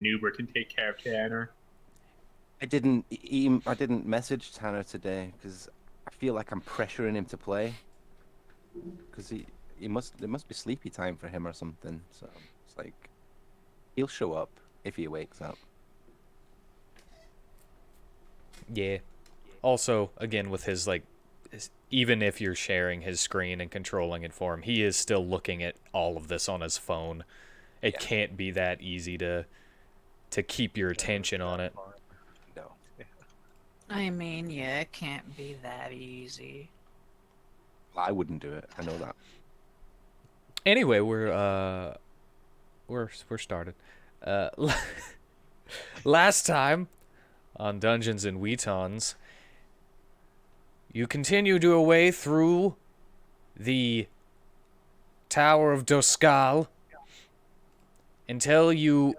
Uber can take care of Tanner. I didn't message Tanner today because I feel like I'm pressuring him to play because he must it must be sleepy time for him or something. So it's like he'll show up if he wakes up. Yeah. Also, again, with his like, even if you're sharing his screen and controlling it for him, he is still looking at all of this on his phone. It Yeah. can't be that easy to keep your attention on it. No. I mean, yeah, it can't be that easy. I wouldn't do it. I know that. Anyway, we're started. Uh, last time on Dungeons and WheatTons, you continued your way through the Tower of Doskal until you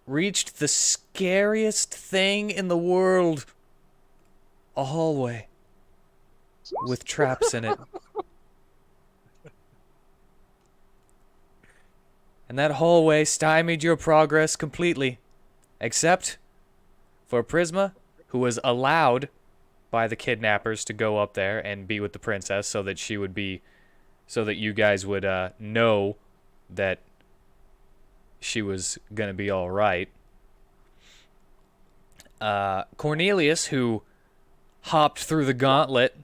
reached the scariest thing in the world, a hallway with traps in it. And that hallway stymied your progress completely, except for Prisma, who was allowed by the kidnappers to go up there and be with the princess so that she would be, so that you guys would know that she was going to be all right. Cornelius, who hopped through the gauntlet.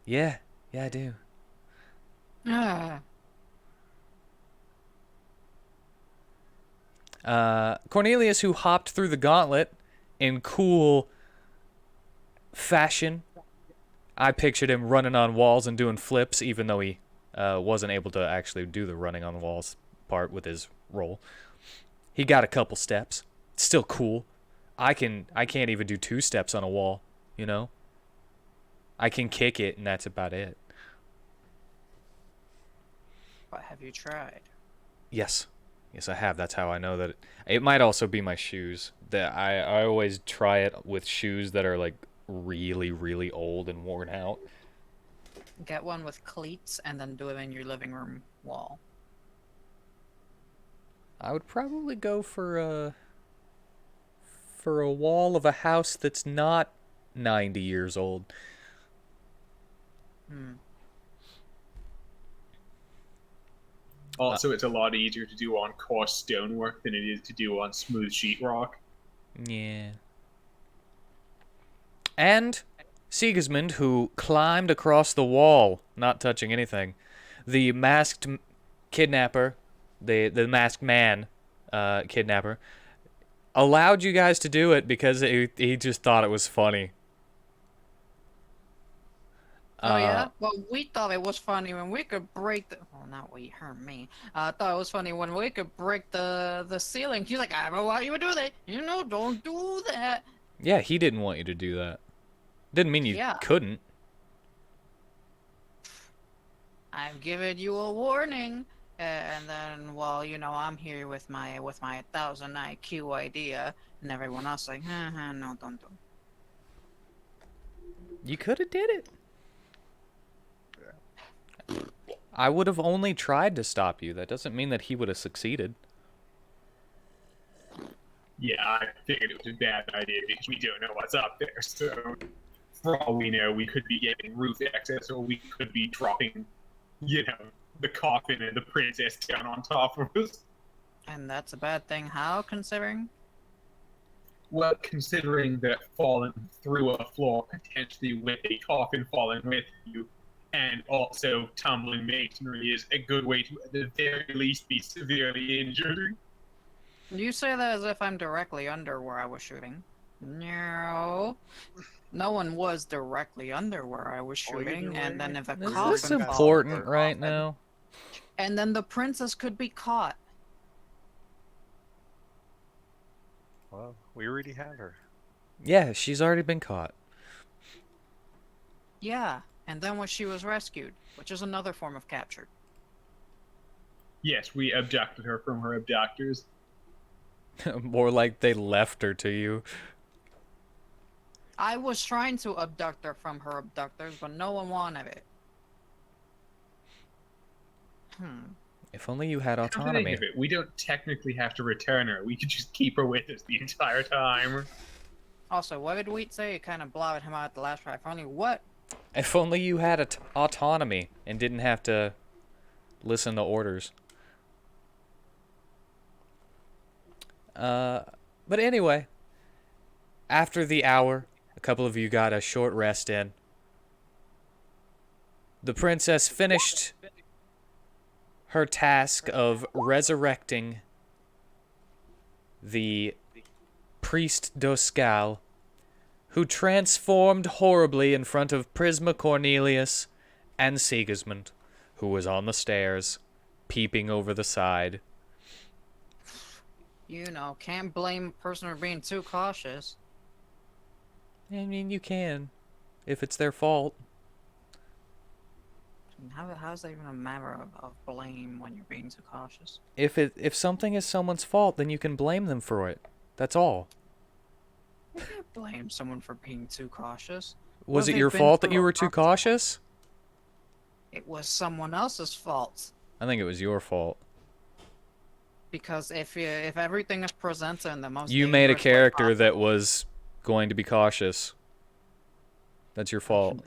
Yeah, I do. Ah, Cornelius, who hopped through the gauntlet in cool fashion. I pictured him running on walls and doing flips, even though he wasn't able to actually do the running on walls part with his roll. He got a couple steps. Still cool. I can't even do 2 steps on a wall, you know? I can kick it and that's about it. but have you tried? Yes. Yes, I have. That's how I know that it might also be my shoes. That I always try it with shoes that are like really, really old and worn out. Get one with cleats and then do it in your living room wall. I would probably go for a wall of a house that's not 90 years old. Hmm. Also, it's a lot easier to do on coarse stonework than it is to do on smooth sheetrock. Yeah. And Sigismund, who climbed across the wall, not touching anything. The masked kidnapper, the masked man kidnapper, allowed you guys to do it because he just thought it was funny. Oh Uh, yeah? Well, we thought it was funny when we could break the. Well, not we, her, me. I thought it was funny when we could break the ceiling. She's like, I don't know why you would do that. You know, don't do that. yeah, he didn't want you to do that. Didn't mean you Yeah, couldn't. I've given you a warning. And then, well, you know, I'm here with my 1,000 IQ idea, and everyone else like, no, don't do. You could have did it. I would have only tried to stop you. That doesn't mean that he would have succeeded. Yeah, I figured it was a bad idea because we don't know what's up there. So, for all we know, we could be getting roof access, or we could be dropping, you know, the coffin and the princess down on top of us. And that's a bad thing. How, considering? Well, considering that falling through a floor potentially with a coffin falling with you, and also tumbling masonry is a good way to, at the very least, be severely injured. You say that as if I'm directly under where I was shooting. No. No one was directly under where I was All you shooting, do and then is if a Is you're this coffin got falls, important the right coffin. now? and then the princess could be caught. Well, we already have her. Yeah, she's already been caught. Yeah, and then when she was rescued, which is another form of capture. Yes, we abducted her from her abductors. More like they left her to you. I was trying to abduct her from her abductors, but no one wanted it. Hmm. If only you had Come to think autonomy. of it, we don't technically have to return her. We could just keep her with us the entire time. Also, what did Wheat say? It kind of blotted him out at the last try. Finally, what? If only you had autonomy and didn't have to listen to orders. But anyway, after the hour, a couple of you got a short rest in. The princess finished her task of resurrecting the priest Doscal, who transformed horribly in front of Prisma Cornelius and Sigismund, who was on the stairs, peeping over the side. You know, can't blame a person for being too cautious. I mean, you can, if it's their fault. How's that even a matter of blame when you're being too cautious? If something is someone's fault, then you can blame them for it. That's all. You can't blame someone for being too cautious. Was What it if your they've been fault that through you a were too rough- cautious? It was someone else's fault. I think it was your fault. Because if everything is presented in the most You made a dangerous way character that possible- was going to be cautious. That's your fault.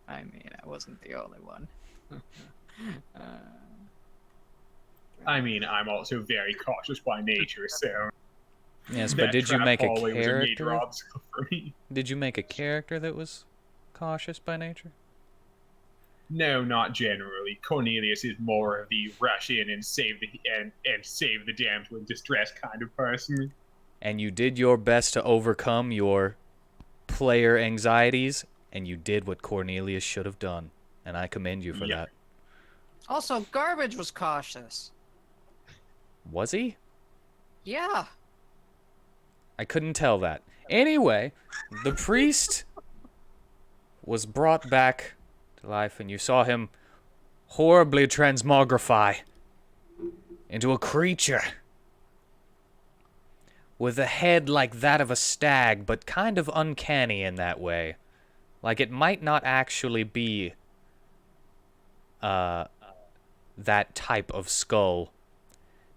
I mean, I wasn't the only one. I mean, I'm also very cautious by nature, so Yes, but that did you trap make a hallway was a major character? obstacle for me. Did you make a character that was cautious by nature? No, not generally. Cornelius is more of the rush in and save the damsel in distress kind of person. And you did your best to overcome your player anxieties, and you did what Cornelius should have done. And I commend you for Yeah. that. Also, Garbage was cautious. Was he? Yeah. I couldn't tell that. Anyway, the priest was brought back to life, and you saw him horribly transmogrify into a creature with a head like that of a stag, but kind of uncanny in that way. Like it might not actually be that type of skull.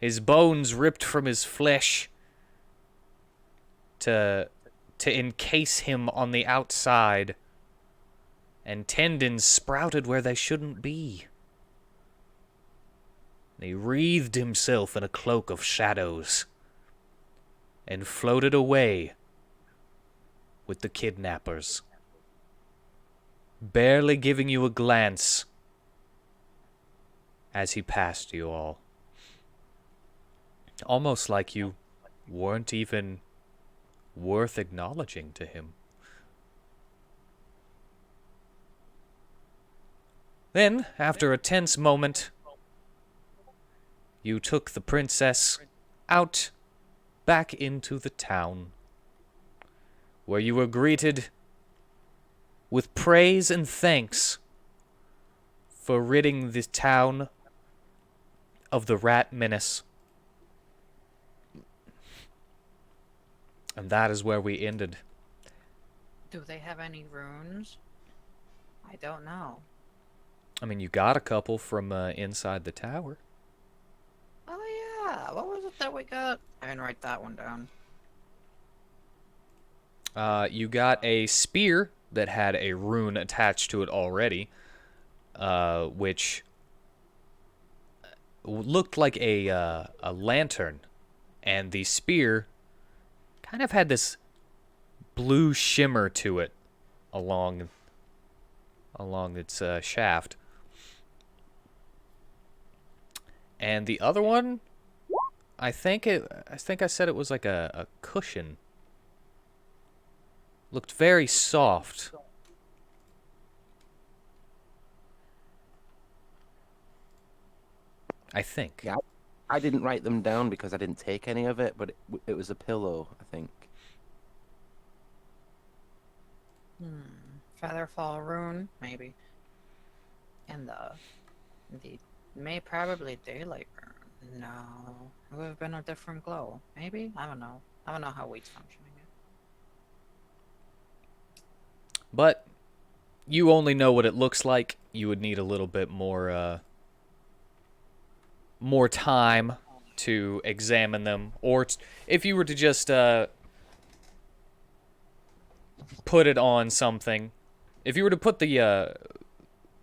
His bones ripped from his flesh to encase him on the outside, and tendons sprouted where they shouldn't be. He wreathed himself in a cloak of shadows and floated away with the kidnappers, barely giving you a glance as he passed you all. Almost like you weren't even worth acknowledging to him. Then, after a tense moment, you took the princess out back into the town, where you were greeted with praise and thanks for ridding the town of the rat menace. And that is where we ended. Do they have any runes? I don't know. I mean, you got a couple from inside the tower. Oh yeah, what was it that we got? I didn't write that one down. You got a spear that had a rune attached to it already, which looked like a lantern, and the spear kind of had this blue shimmer to it along its shaft. And the other one, I think I said it was like a cushion. Looked very soft. I think. Yeah, I didn't write them down because I didn't take any of it, but it was a pillow, I think. Featherfall rune, maybe. And the probably daylight rune. No, it would have been a different glow. Maybe, I don't know. I don't know how Wheat's functioning. But you only know what it looks like. You would need a little bit more more time to examine them, or if you were to just put it on something, if you were to put the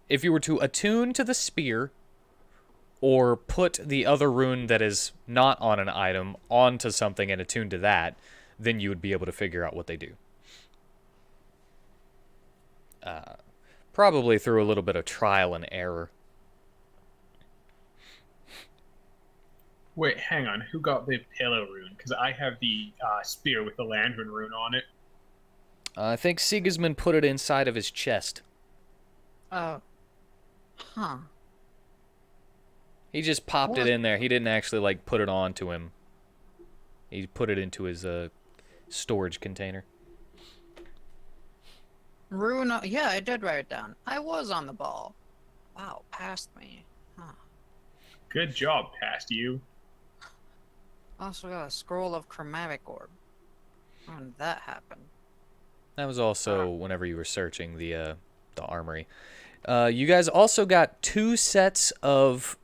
if you were to attune to the spear, or put the other rune that is not on an item onto something and attune to that, then you would be able to figure out what they do. Probably through a little bit of trial and error. Wait, hang on. Who got the pillow rune? Because I have the spear with the lantern rune on it. I think Sigismund put it inside of his chest. Oh. Huh. He just popped it in there. He didn't actually, like, put it onto him. He put it into his storage container. Rune. Yeah, I did write it down. I was on the ball. Wow, past me. Huh. Good job, past you. Also got a scroll of chromatic orb. When did that happen? That was also whenever you were searching the armory. You guys also got 2 sets of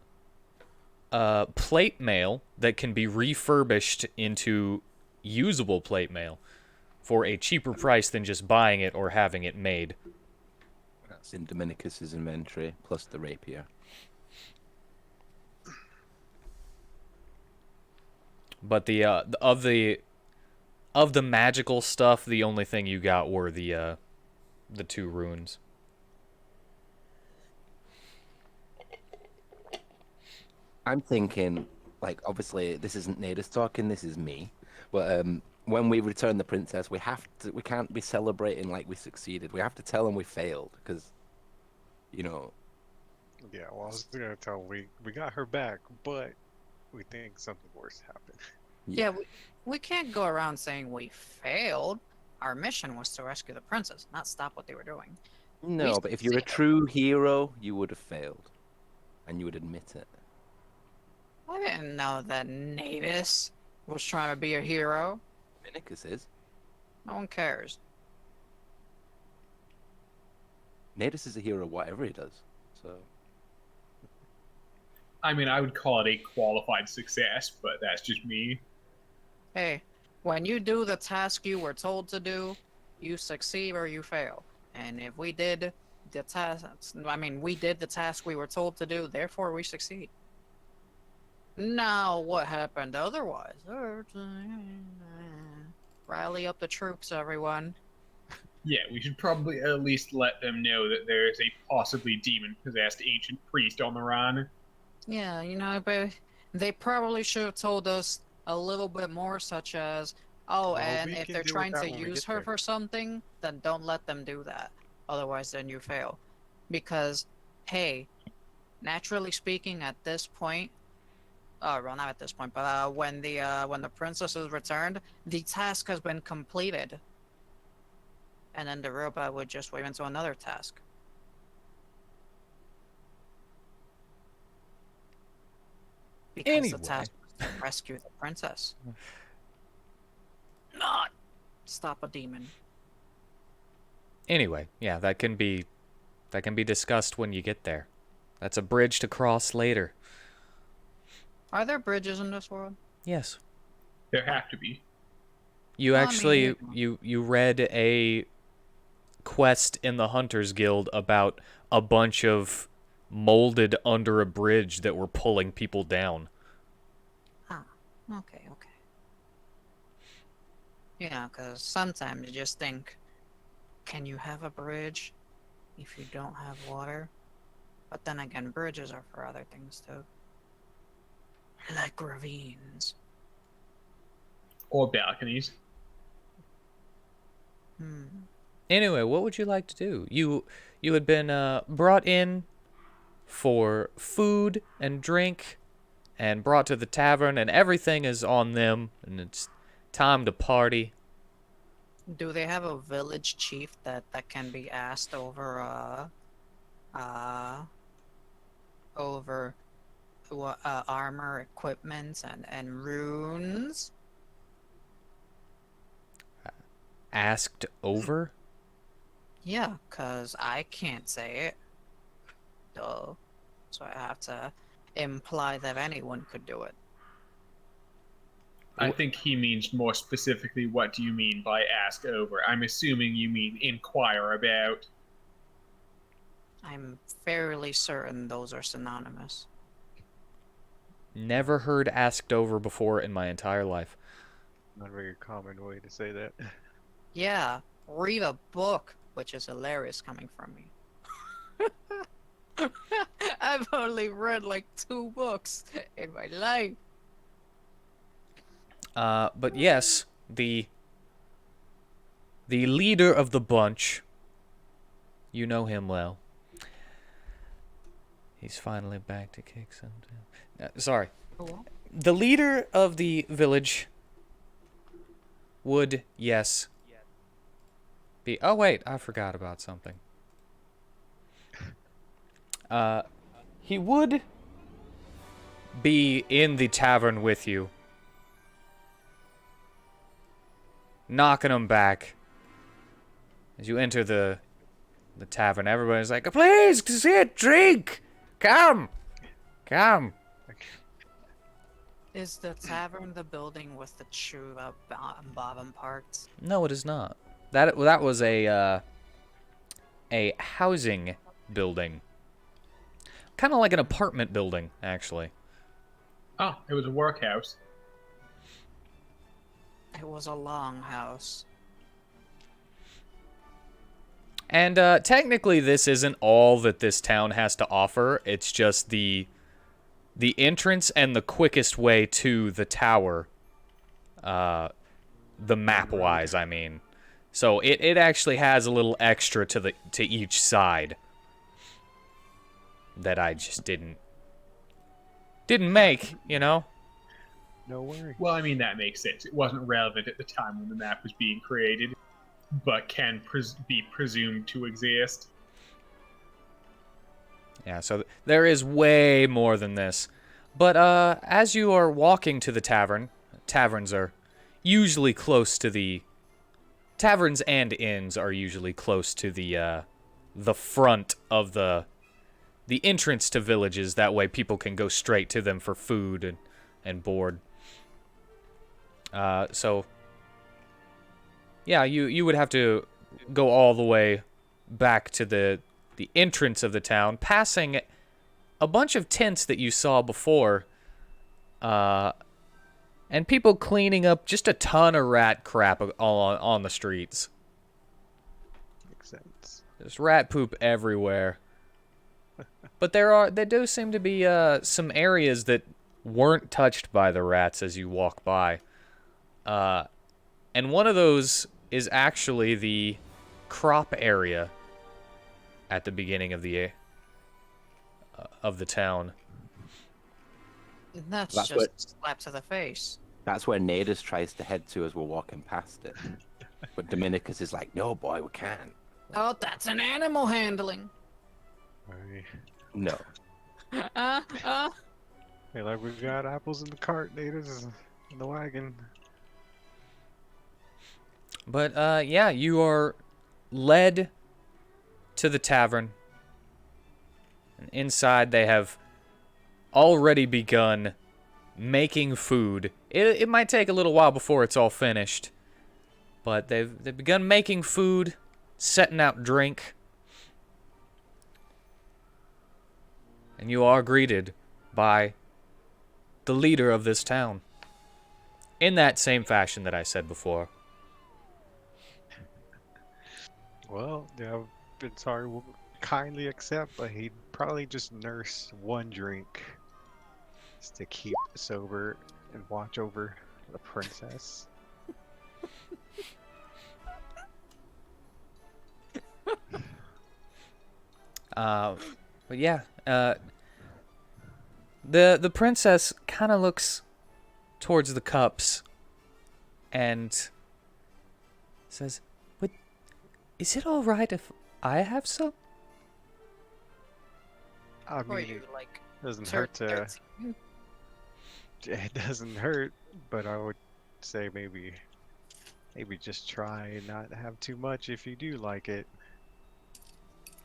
plate mail that can be refurbished into usable plate mail for a cheaper price than just buying it or having it made. That's in Dominicus's inventory, plus the rapier. But of the magical stuff, the only thing you got were the 2 runes. I'm thinking, like, obviously this isn't Nadus talking, this is me. But when we return the princess, we can't be celebrating like we succeeded. We have to tell them we failed, because, you know. Yeah, well, I was gonna tell we got her back, but we think something worse happened. Yeah, we can't go around saying we failed. Our mission was to rescue the princess, not stop what they were doing. No, but if you're a true hero, you would have failed, and you would admit it. I didn't know that Natus was trying to be a hero. Dominicus is. No one cares. Nadus is a hero, whatever he does. So. I mean, I would call it a qualified success, but that's just me. Hey, when you do the task you were told to do, you succeed or you fail. And if we did the task, we did the task we were told to do, therefore we succeed. Now, what happened otherwise? Rally up the troops, everyone. Yeah, we should probably at least let them know that there is a possibly demon-possessed ancient priest on the run. Yeah, but they probably should have told us a little bit more, such as, and if they're trying to use her for something, then don't let them do that. Otherwise, then you fail. Because, hey, naturally speaking, at this point, well, not at this point, but when the princess is returned, the task has been completed, and then the robot would just wave into another task. Because the task was to rescue the princess, not stop a demon. Anyway, yeah, that can be discussed when you get there. That's a bridge to cross later. Are there bridges in this world? Yes. There have to be. You actually you read a quest in the Hunters Guild about a bunch of molded under a bridge that were pulling people down. Okay. Yeah, because sometimes you just think, can you have a bridge if you don't have water? But then again, bridges are for other things too. Like ravines. Or balconies. Anyway, what would you like to do? You had been brought in for food and drink and brought to the tavern, and everything is on them, and it's time to party. Do they have a village chief that can be asked over armor, equipment, and runes? Asked over? Yeah, cause I can't say it. Duh. So I have to. imply that anyone could do it. I think he means more specifically, what do you mean by ask over? I'm assuming you mean inquire about. I'm fairly certain those are synonymous. Never heard asked over before in my entire life. Not a very common way to say that. Yeah, read a book, which is hilarious coming from me. I've only read like 2 books in my life. But yes, the leader of the bunch, you know him well. He's finally back to kick some. Sorry. Cool. The leader of the village would, yes, be... Oh, wait, I forgot about something. He would be in the tavern with you, knocking him back. As you enter the tavern, everybody's like, please, sit, drink, come. Is the tavern the building with the true bottom parts? No, it is not. That was a housing building, kind of like an apartment building, actually. Oh, it was a workhouse. It was a longhouse. And technically, this isn't all that this town has to offer. It's just the entrance and the quickest way to the tower. The map-wise, I mean. So it actually has a little extra to each side that I just didn't make, you know? No worry. Well, I mean, that makes sense. It wasn't relevant at the time when the map was being created, but can be presumed to exist. Yeah, so there is way more than this. But as you are walking to the tavern, taverns are usually close to the... Taverns and inns are usually close to the front of the entrance to villages. That way people can go straight to them for food and board. So, yeah, you would have to go all the way back to the entrance of the town, passing a bunch of tents that you saw before, and people cleaning up just a ton of rat crap all on the streets. Makes sense. There's rat poop everywhere. But there do seem to be some areas that weren't touched by the rats as you walk by. And one of those is actually the crop area at the beginning of the town. That's That's just what- a slap to the face. That's where Nadis tries to head to as we're walking past it. But Dominicus is like, no, boy, we can't. Oh, that's an animal handling. Alright. No. Hey, like we got apples in the cart, natives in the wagon. But, yeah, you are led to the tavern. And inside, they have already begun making food. It might take a little while before it's all finished. But they've begun making food, setting out drink. And you are greeted by the leader of this town. In that same fashion that I said before. Well, yeah, I've been sorry. We'll kindly accept, but he'd probably just nurse one drink just to keep sober and watch over the princess. But yeah, the princess kind of looks towards the cups and says, "But is it all right if I have some?" I Or mean, you it like doesn't turn hurt to. 13? It doesn't hurt, but I would say maybe just try and not have too much if you do like it.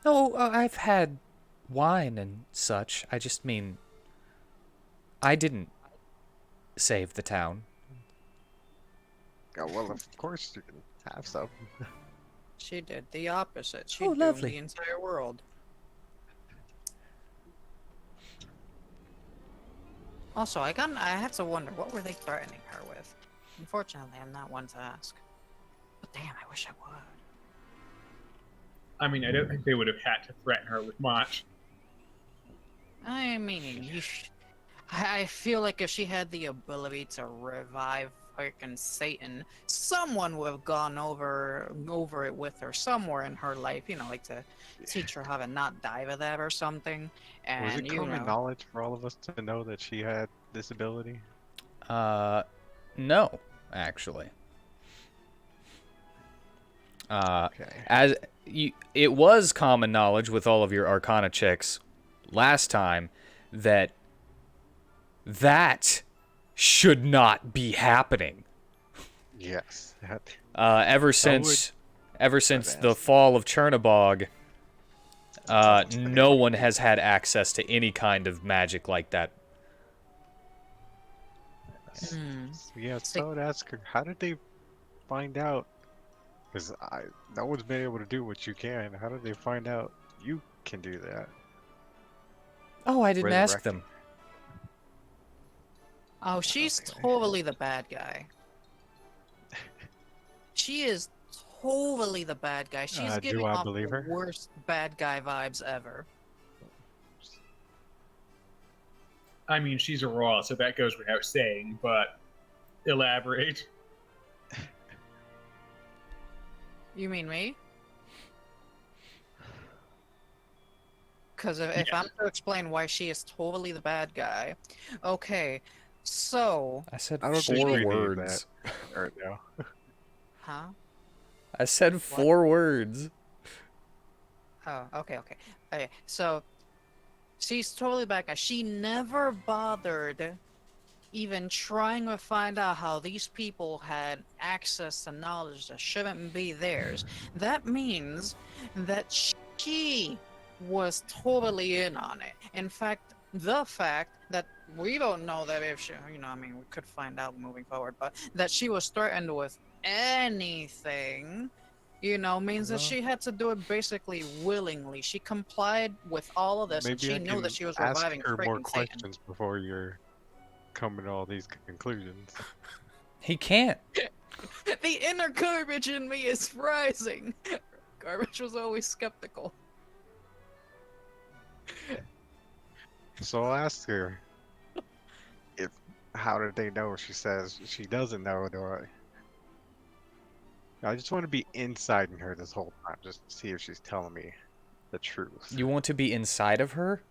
No, I've had wine and such. I just mean I didn't save the town. Oh, well, of course you can have some. She did the opposite. She Oh, doomed lovely. the entire world. Also, I have to wonder, what were they threatening her with? Unfortunately, I'm not one to ask. But damn, I wish I would. I mean, I don't think they would have had to threaten her with much. I mean, I feel like if she had the ability to revive freaking Satan, someone would have gone over it with her somewhere in her life. You know, like to teach her how to not die of that or something. Was And it common knowledge for all of us to know that she had this ability? No, actually. Okay. It was common knowledge with all of your Arcana checks last time that should not be happening. Yes. Ever since the asked. fall of Chernobog, no one has had access to any kind of magic like that. Yeah, so I would ask her, how did they find out? Because no one's been able to do what you can. How did they find out you can do that? Oh, I didn't ask Resurrecting. them. Oh, she's Okay. totally the bad guy. She is totally the bad guy. She's Do giving I off believe the her? worst bad guy vibes ever. I mean, she's a royal, so that goes without saying, but elaborate. You mean me? Because if I'm to explain why she is totally the bad guy, okay, so, I said I don't think 4 we need words. Right now. huh? I said 4 words. Oh, okay. Okay, so she's totally bad guy. She never bothered even trying to find out how these people had access to knowledge that shouldn't be theirs. That means that she was totally in on it. In fact, the fact that we don't know that if she, I mean, we could find out moving forward, but that she was threatened with anything, means that Well, she had to do it basically willingly. She complied with all of this, and maybe she I knew that can she was ask reviving her more freaking Satan. questions before you're coming to all these conclusions. He can't. The inner garbage in me is rising. Garbage was always skeptical. So I'll ask her how did they know? She says she doesn't know. I just want to be inside in her this whole time, just to see if she's telling me the truth. You want to be inside of her?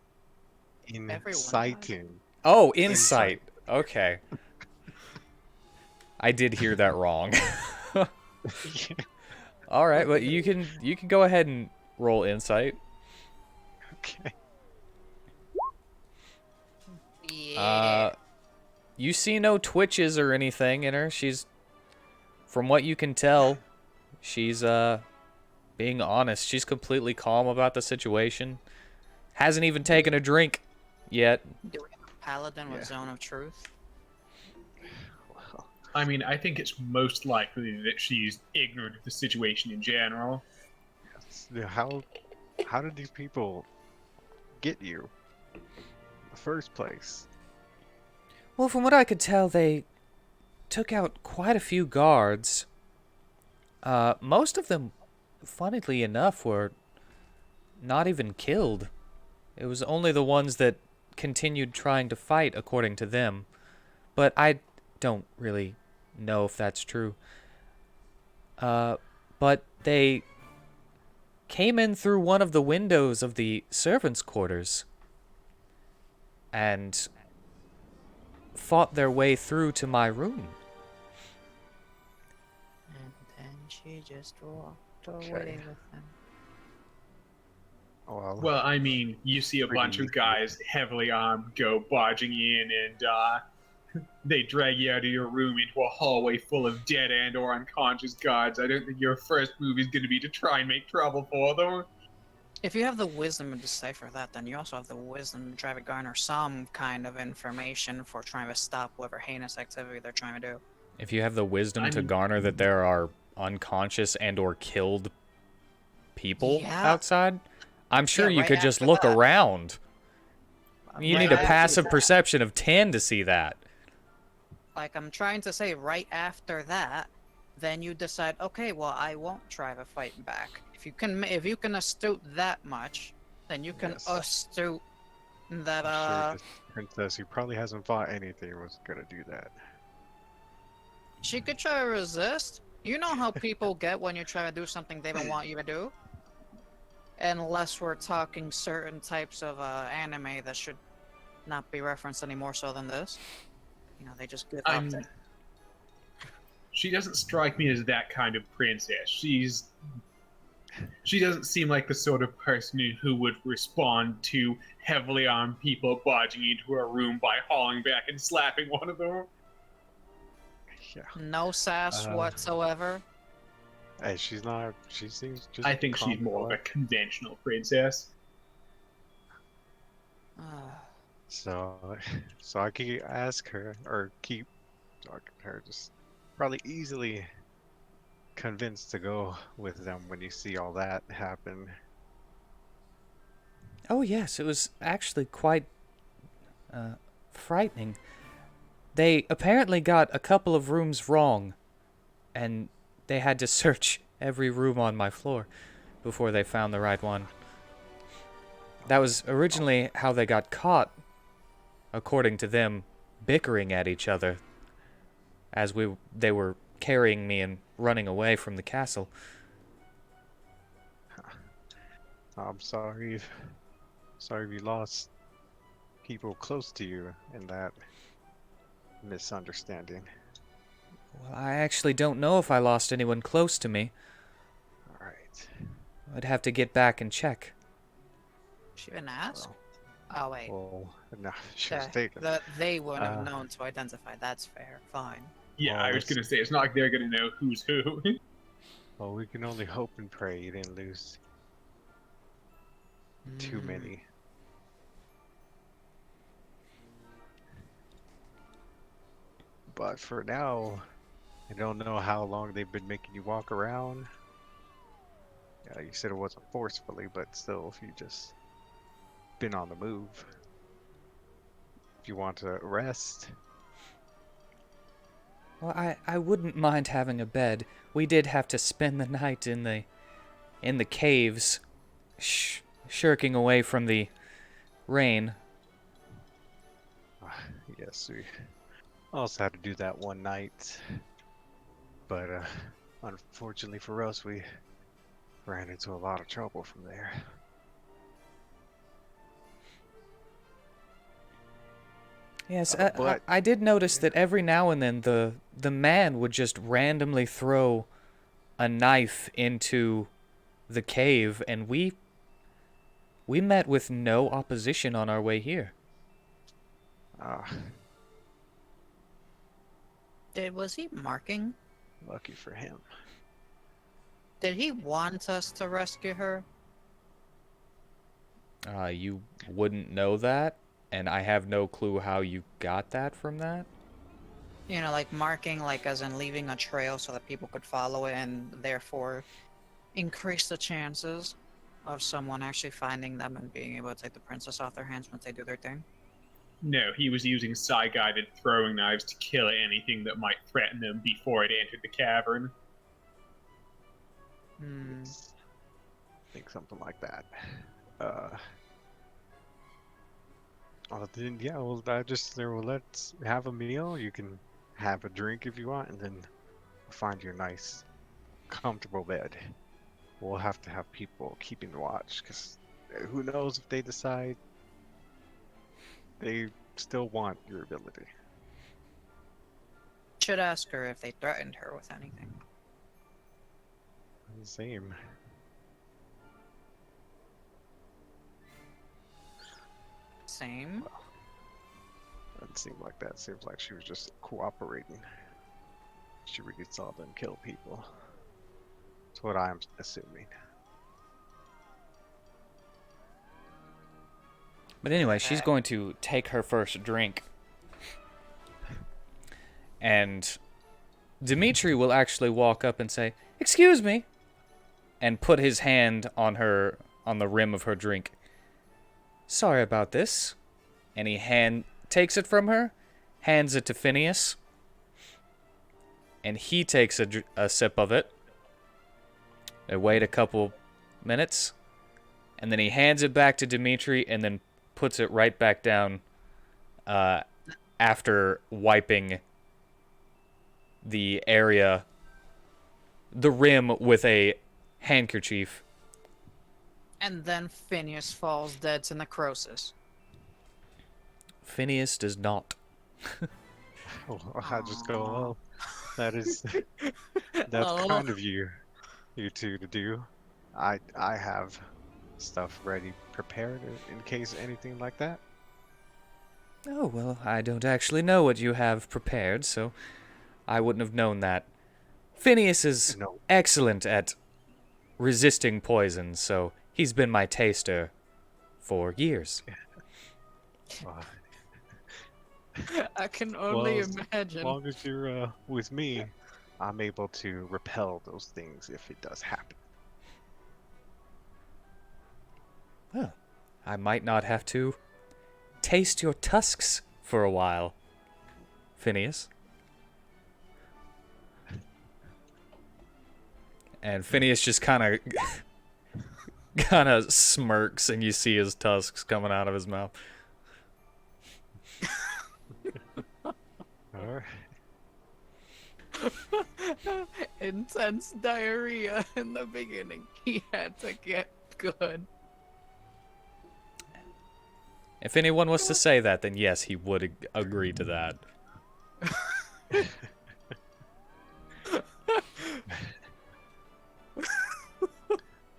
Inciting. Oh, insight. Okay. I did hear that wrong. All right, but you can go ahead and roll insight. Okay. Yeah. You see no twitches or anything in her. She's, from what you can tell, she's being honest. She's completely calm about the situation. Hasn't even taken a drink yet. Do we have a paladin with Zone of Truth? I mean, I think it's most likely that she's ignorant of the situation in general. Yeah, how did these people get you in the first place? Well, from what I could tell, they took out quite a few guards. Most of them, funnily enough, were not even killed. It was only the ones that continued trying to fight, according to them. But I don't really know if that's true. But they came in through one of the windows of the servants' quarters and fought their way through to my room. And then she just walked Okay. away with them. Well, I mean, you see a Pretty bunch of easy. guys heavily armed go barging in, and they drag you out of your room into a hallway full of dead and or unconscious guards. I don't think your first move is going to be to try and make trouble for them. If you have the wisdom to decipher that, then you also have the wisdom to try to garner some kind of information for trying to stop whatever heinous activity they're trying to do. If you have the wisdom I to mean, garner that there are unconscious and or killed people Yeah, outside, I'm sure yeah, you right could just after look that. around. You Right need a after passive that. perception of 10 to see that. Like, I'm trying to say, right after that, then you decide, okay, well, I won't try to fight back. If you can astute that much, then you can Yes. astute that I'm sure this princess who probably hasn't fought anything was gonna do that. she could try to resist. You know how people get when you try to do something they don't want you to do? Unless we're talking certain types of anime that should not be referenced any more so than this. You know, they just give up. I'm. She doesn't strike me as that kind of princess. She doesn't seem like the sort of person who would respond to heavily armed people barging into her room by hauling back and slapping one of them. Yeah. No sass Uh, whatsoever. Hey, she's not. She seems just. I think she's calm more of a and conventional princess. So, so I could ask her or keep talking to her. Just probably easily convinced to go with them when you see all that happen. Oh, yes, it was actually quite frightening. They apparently got a couple of rooms wrong, and they had to search every room on my floor before they found the right one. That was originally how they got caught, according to them, bickering at each other as they were carrying me and running away from the castle. I'm sorry you lost people close to you in that misunderstanding. Well, I actually don't know if I lost anyone close to me. All right. I'd have to get back and check. She even asked? Well, Oh, wait. well, no, she was taken. They wouldn't have Uh, known to identify. That's fair. Fine. Yeah, Well, I was gonna say it's not like they're gonna know who's who. Well, we can only hope and pray you didn't lose too Mm. many. But for now, I don't know how long they've been making you walk around. Yeah, you said it wasn't forcefully, but still, if you just been on the move. If you want to rest, Well, I wouldn't mind having a bed. We did have to spend the night in the caves, shirking away from the rain. yes, we also had to do that one night. But unfortunately for us, we ran into a lot of trouble from there. Yes, But I did notice that every now and then the man would just randomly throw a knife into the cave, and we met with no opposition on our way here. uh, Was he marking? lucky for him. Did he want us to rescue her? You wouldn't know that, and I have no clue how you got that from that. You know, like marking, like as in leaving a trail so that people could follow it and therefore increase the chances of someone actually finding them and being able to take the princess off their hands once they do their thing. No, he was using psi-guided throwing knives to kill anything that might threaten them before it entered the cavern. Hmm. I think something like that. Then yeah, well, let's have a meal. You can have a drink if you want, and then find your nice, comfortable bed. We'll have to have people keeping watch, because who knows if they decide they still want your ability. Should ask her if they threatened her with anything. Same. Same. Doesn't seem like that. Seems like she was just cooperating. She really saw them kill people. That's what I'm assuming. But anyway, she's going to take her first drink. And Dimitri will actually walk up and say, "Excuse me," and put his hand on the rim of her drink. "Sorry about this." And he takes it from her, hands it to Phineas, and he takes a sip of it. They wait a couple minutes, and then he hands it back to Dimitri and then puts it right back down after wiping the rim with a handkerchief. And then Phineas falls dead to necrosis. Phineas does not. I just go, well, that is that's Oh. kind of you two to do. I have stuff ready, prepared in case anything like that. Oh, well, I don't actually know what you have prepared, so I wouldn't have known that. Phineas is No. excellent at resisting poison, so he's been my taster for years. Uh, I can only Well, As imagine. long as you're with me, I'm able to repel those things if it does happen. Well, I might not have to taste your tusks for a while, Phineas. And Phineas just kind of smirks, and you see his tusks coming out of his mouth. Alright. Intense diarrhea in the beginning. He had to get good. If anyone was to say that, then yes, he would agree to that.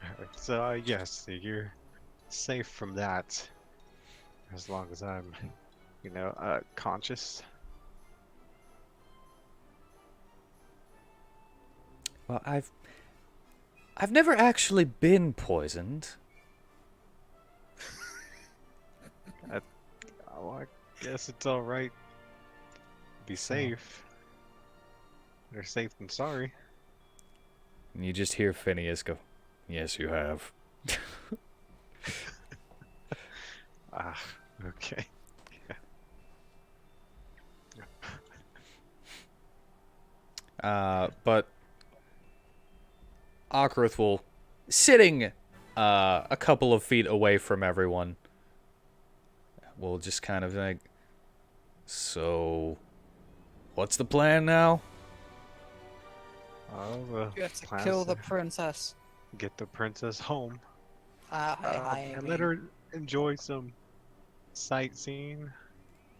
Alright, so yes, you're safe from that. As long as I'm, conscious. Well, I've never actually been poisoned. Oh, I guess it's alright. Be safe. Better safe than sorry. And you just hear Phineas go, "Yes, you have." Ah, okay. But Akrath will, sitting a couple of feet away from everyone, will just kind of like, "So, what's the plan now?" Oh, You have to plans kill to the princess. get the princess home. I And let her enjoy some sightseeing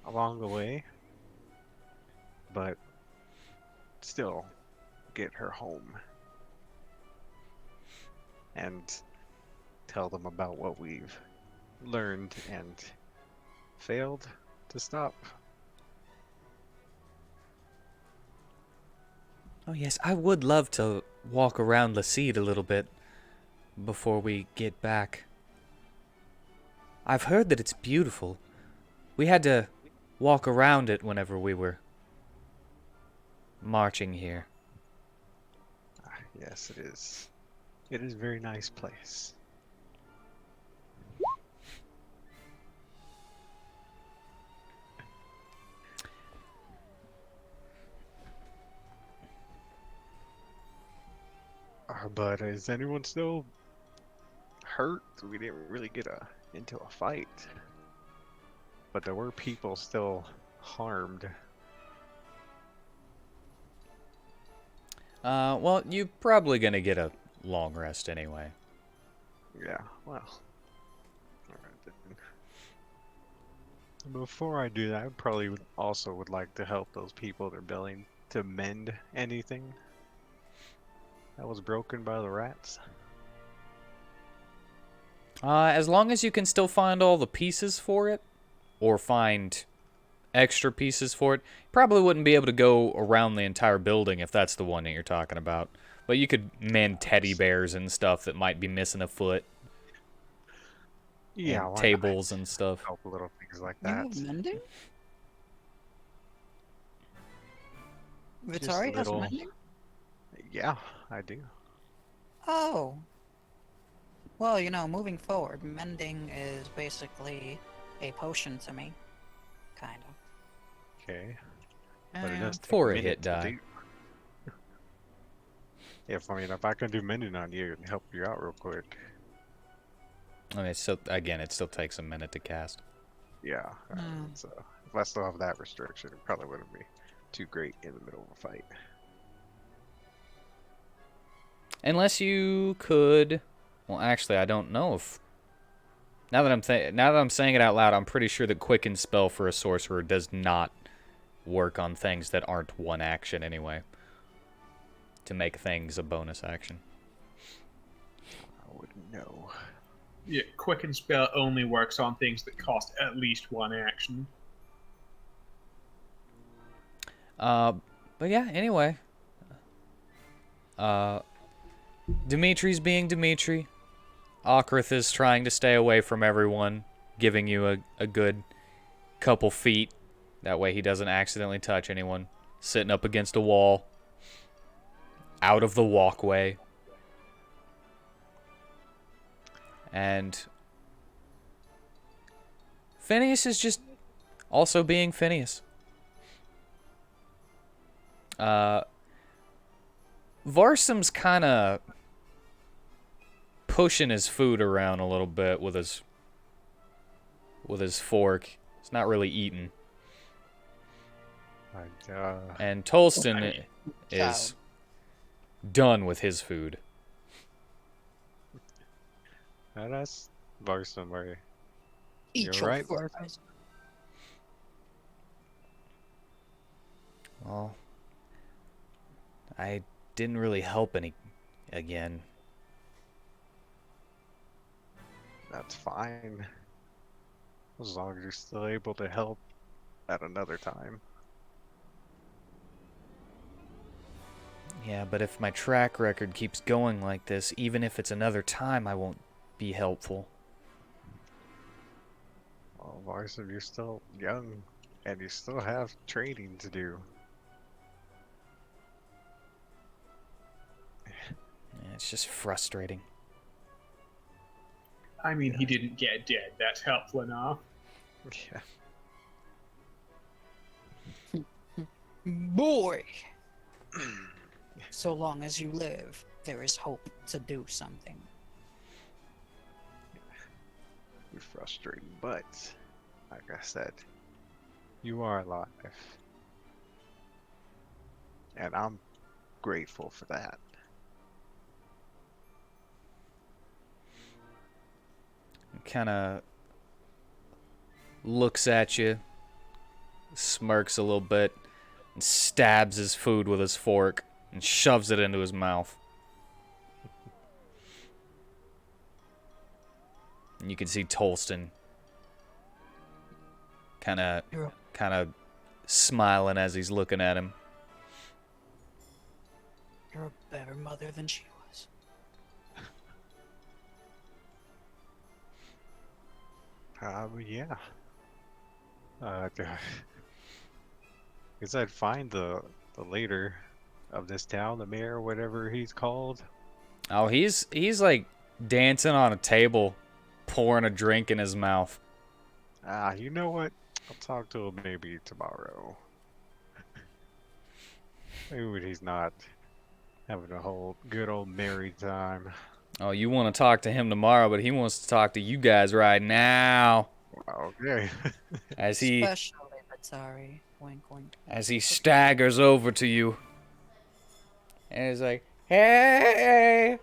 along the way. But still, get her home. And tell them about what we've learned and failed to stop. Oh yes, I would love to walk around Laseed a little bit before we get back. I've heard that it's beautiful. We had to walk around it whenever we were marching here. Yes, it is. It is a very nice place. But is anyone still hurt? We didn't really get into a fight. But there were people still harmed. Well, you're probably gonna get a long rest anyway. Yeah, well. Alright then. Before I do that, I probably would like to help those people they're billing to mend anything that was broken by the rats. As long as you can still find all the pieces for it, or find extra pieces for it, you probably wouldn't be able to go around the entire building if that's the one that you're talking about. But you could mend teddy bears and stuff that might be missing a foot. Yeah, and why not? tables and stuff. Help little things like You that. have mending? Just Vitari has little. mending? Yeah, I do. Oh. Well, moving forward, mending is basically a potion to me. Kind of. Okay, but it Yeah. does take a For a minute hit to die. do. If I can do mending on you and help you out real quick. I mean, it still takes a minute to cast. Yeah. Hmm. So if I still have that restriction, it probably wouldn't be too great in the middle of a fight. Unless you could. Well, actually, I don't know if. Now that I'm saying it out loud, I'm pretty sure the quicken spell for a sorcerer does not work on things that aren't one action anyway. To make things a bonus action. I wouldn't know. Yeah, Quicken Spell only works on things that cost at least one action. But yeah. Anyway. Dimitri's being Dimitri. Okrith is trying to stay away from everyone, giving you a good couple feet. That way he doesn't accidentally touch anyone. Sitting up against a wall. Out of the walkway. And Phineas is just also being Phineas. Varsum's kind of pushing his food around a little bit with his fork. He's not really eating. And Tolston is done with his food. That's Varsum, where Eat you're your right, fries. Varsum? Well, I didn't really help any again. That's fine. As long as you're still able to help at another time. Yeah, but if my track record keeps going like this, even if it's another time, I won't be helpful. Well, Varsum, you're still young, and you still have training to do. Yeah, it's just frustrating. I mean, he didn't get dead. That's helpful enough. Yeah. Boy! So long as you live, there is hope to do something. You're frustrating, but like I said, you are alive. And I'm grateful for that. Kind of looks at you, smirks a little bit, and stabs his food with his fork and shoves it into his mouth. And you can see Tolston kind of smiling as he's looking at him. You're a better mother than she was. Yeah. Guess I'd find the leader of this town, the mayor, whatever he's called. Oh, he's like dancing on a table, pouring a drink in his mouth. You know what? I'll talk to him maybe tomorrow. Maybe when he's not having a whole good old married time. Oh, you want to talk to him tomorrow, but he wants to talk to you guys right now. Okay. As he Especially Vitari. Wink, wink. as he staggers over to you. And he's like, "Hey,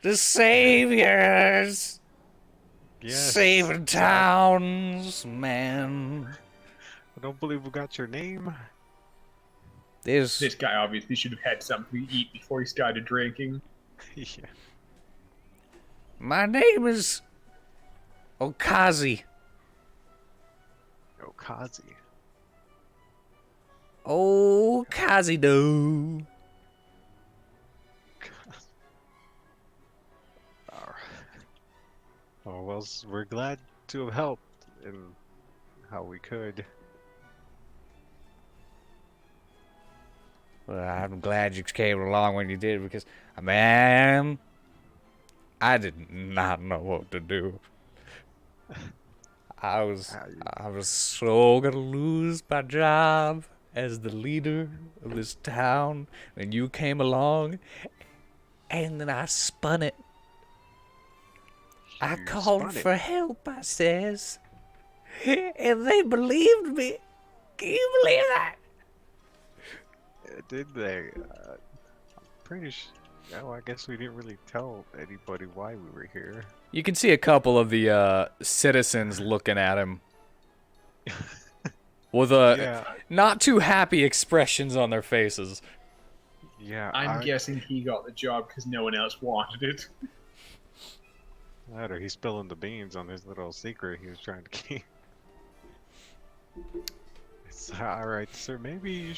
the saviors, Yes. saving towns, man." I don't believe we got your name. This guy obviously should have had something to eat before he started drinking. Yeah. My name is Okazi. Okazi. Okazi-do. All Oh, well, we're glad to have helped in how we could. Well, I'm glad you came along when you did because, man, I did not know what to do. I was Uh, I was so gonna lose my job as the leader of this town when you came along, and then I spun it. I you called spun it. for help, I says, and they believed me. Can you believe that? Did they? Pretty sure. Oh, I guess we didn't really tell anybody why we were here. You can see a couple of the citizens looking at him with Yeah, not too happy expressions on their faces. yeah. I'm guessing he got the job because no one else wanted it. Or he's spilling the beans on his little secret he was trying to keep. It's all right, sir. Maybe you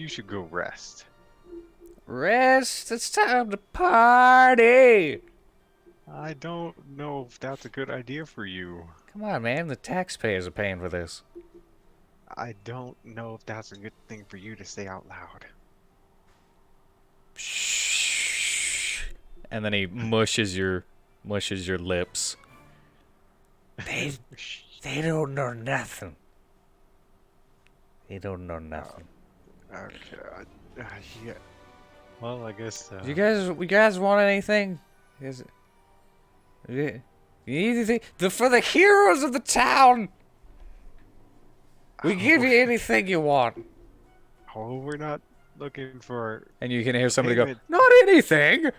should go rest. Rest, it's time to party. I don't know if that's a good idea for you. Come on, man, the taxpayers are paying for this. I don't know if that's a good thing for you to say out loud. Shh. And then he mushes your lips. They don't know nothing. They don't know nothing. Okay. Yeah. Well, I guess. You guys want anything? You need anything? For the heroes of the town. We give you anything you want. Oh, we're not looking for. And you can hear somebody go, Payment. not anything.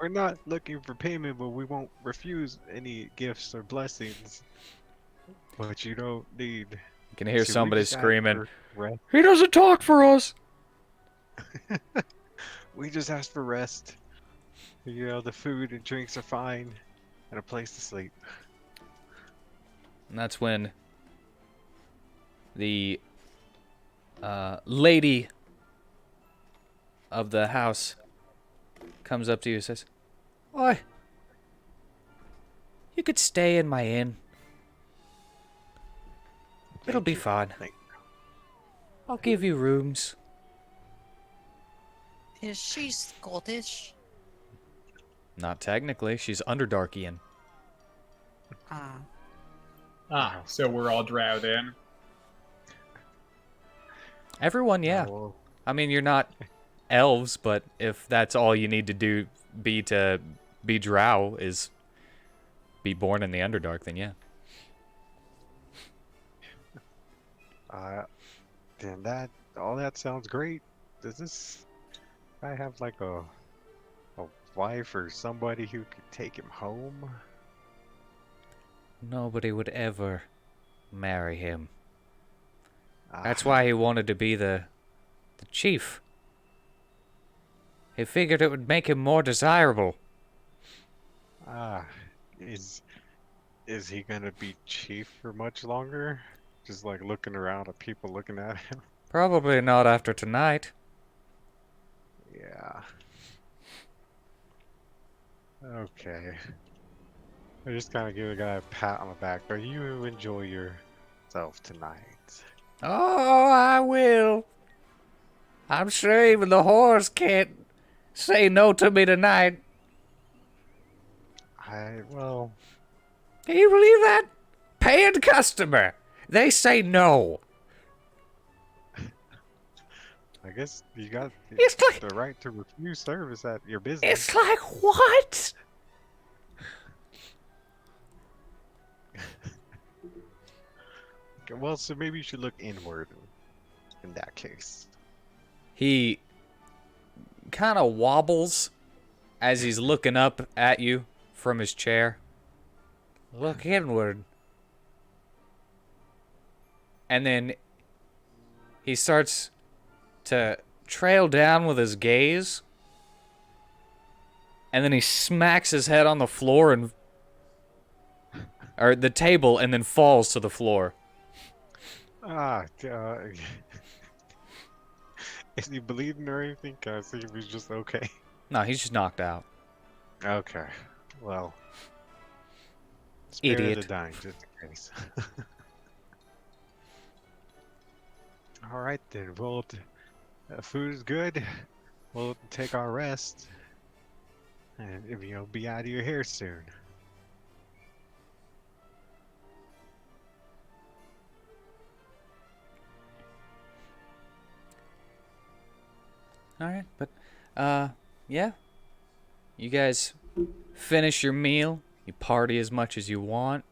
We're not looking for payment, but we won't refuse any gifts or blessings. But you don't need. You can hear See, we somebody just asked screaming, for rest. he doesn't talk for us. We just asked for rest. You know, the food and drinks are fine, and a place to sleep. And that's when the lady of the house comes up to you and says, "Oi, you could stay in my inn. It'll Thank be you. fine. Thank- I'll give you rooms." Is she Scottish? Not technically. She's Underdarkian. Ah, Ah, so we're all drow then. Everyone, yeah. Oh, well, I mean, you're not elves, but if that's all you need to do to be drow is be born in the Underdark, then yeah. then all that sounds great. Does this guy have like a wife or somebody who could take him home? Nobody would ever marry him. That's Ah, why he wanted to be the chief. He figured it would make him more desirable. Ah, is he gonna be chief for much longer? Just like looking around at people looking at him. Probably not after tonight. Yeah. Okay. I just kind of give the guy a pat on the back. But you enjoy yourself tonight. Oh, I will. I'm sure even the horse can't say no to me tonight. Well, Can you believe that? Paying customer. They say no. I guess you got It's like- the right to refuse service at your business. It's like, what? Okay, well, so maybe you should look inward in that case. He kind of wobbles as he's looking up at you from his chair. Look inward. And then he starts to trail down with his gaze. And then he smacks his head on the floor or the table and then falls to the floor. Ah, is he bleeding or anything? Can I see if he's just okay? No, he's just knocked out. Okay. Well, spare the Idiot. dying just in case. All right then. Well, food is good. We'll take our rest, and be out of your hair soon. All right, but yeah. You guys finish your meal. You party as much as you want.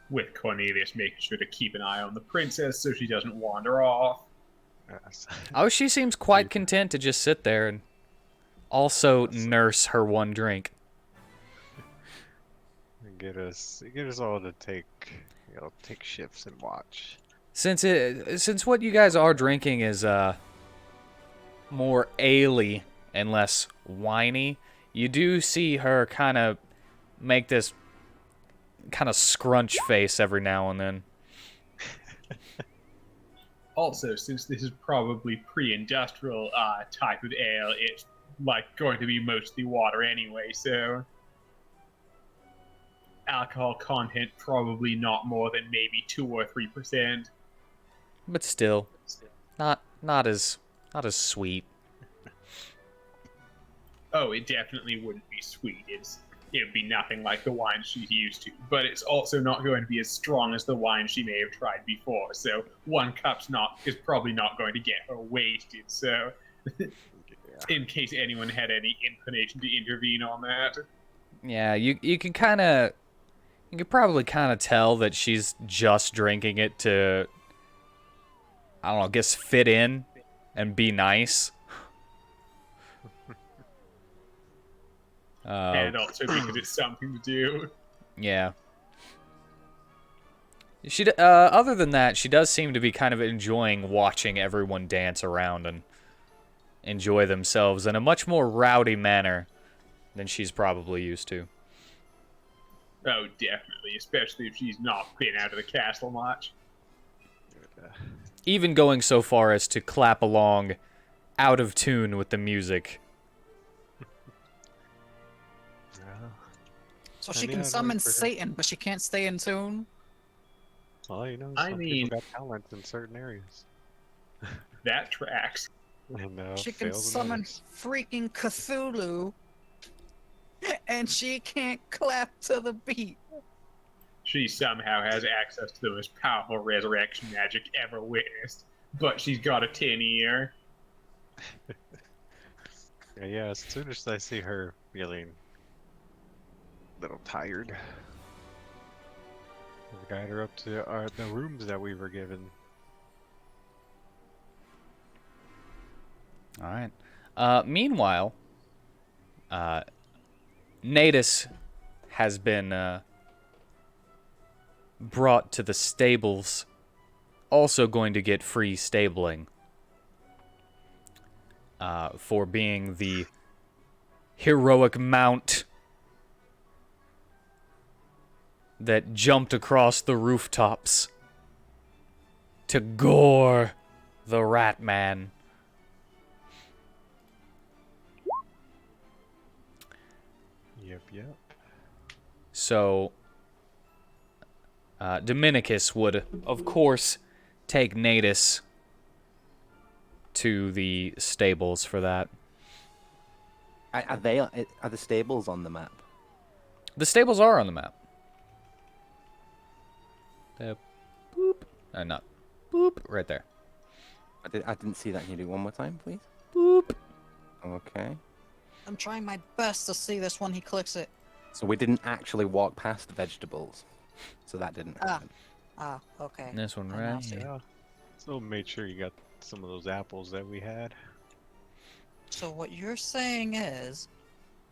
With Cornelius making sure to keep an eye on the princess so she doesn't wander off. Yes. Oh, she seems quite content to just sit there and also nurse her one drink. Get us all to take shifts and watch. Since what you guys are drinking is more ale-y and less winey, you do see her kind of make this kind of scrunch face every now and then. Also, since this is probably pre-industrial type of ale, it's like going to be mostly water anyway, so alcohol content probably not more than maybe 2 or 3%. But still, not as sweet. Oh, it definitely wouldn't be sweet. It would be nothing like the wine she's used to, but it's also not going to be as strong as the wine she may have tried before. So 1 cup's is probably not going to get her wasted. So, in case anyone had any inclination to intervene on that, Yeah, you can probably kind of tell that she's just drinking it to, I don't know, I guess fit in and be nice. and also because it's something to do. Yeah. Other than that, she does seem to be kind of enjoying watching everyone dance around and enjoy themselves in a much more rowdy manner than she's probably used to. Oh, definitely, especially if she's not been out of the castle much. Even going so far as to clap along out of tune with the music. So she can summon Satan, but she can't stay in tune? Well, I some mean- people got talents in certain areas. That tracks. And, She can fails in summon others. freaking Cthulhu, and she can't clap to the beat. She somehow has access to the most powerful resurrection magic ever witnessed, but she's got a tin ear. Yeah, as soon as I see her feeling a little tired, we'll guide her up to the rooms that we were given. All right. Meanwhile, Natus has been brought to the stables, also going to get free stabling for being the heroic mount that jumped across the rooftops to gore the Rat Man. Yep. So, Dominicus would, of course, take Natus to the stables for that. Are the stables on the map? The stables are on the map. Boop. Not boop. Right there. I didn't see that. Can you do it one more time, please? Boop. Okay. I'm trying my best to see this when he clicks it. So we didn't actually walk past the vegetables. So that didn't happen. Okay. And this one I now right see. here. Yeah. So made sure you got some of those apples that we had. So what you're saying is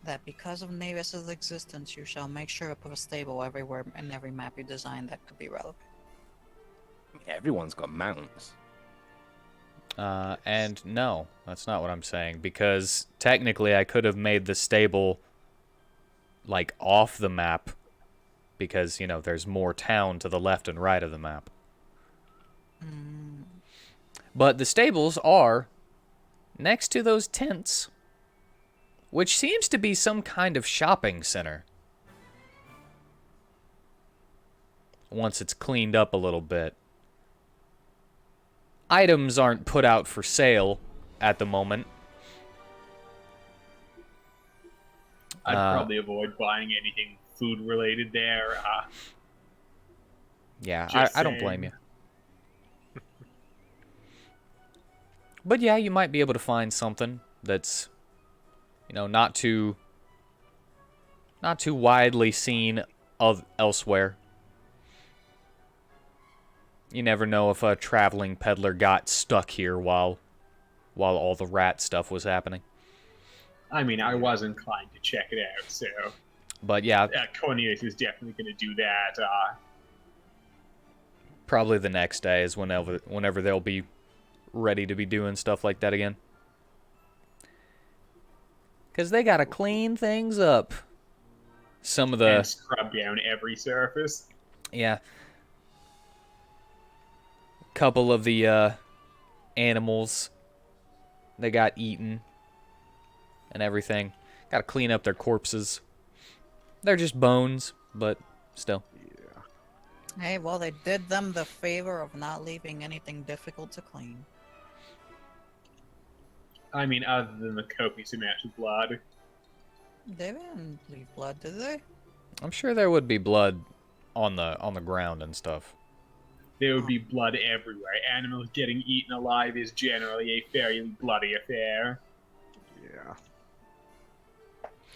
that because of Navis's existence, you shall make sure to put a stable everywhere in every map you design that could be relevant. Everyone's got mounts. And no, that's not what I'm saying, because technically I could have made the stable like off the map because, there's more town to the left and right of the map. But the stables are next to those tents which seems to be some kind of shopping center. Once it's cleaned up a little bit. Items aren't put out for sale at the moment. I'd probably avoid buying anything food related there. Yeah, I don't blame you. But yeah, you might be able to find something that's, not too widely seen elsewhere. You never know if a traveling peddler got stuck here while all the rat stuff was happening. I mean, I was inclined to check it out, so... But yeah, Cornelius is definitely going to do that. probably the next day is whenever they'll be ready to be doing stuff like that again. Because they got to clean things up. Some of the... And scrub down every surface. Yeah. Couple of the animals they got eaten and everything. Got to clean up their corpses. They're just bones, but still. Yeah. Hey, well, they did them the favor of not leaving anything difficult to clean. I mean, other than the copious amount of blood. They didn't leave blood, did they? I'm sure there would be blood on the ground and stuff. There would be blood everywhere. Animals getting eaten alive is generally a fairly bloody affair. Yeah.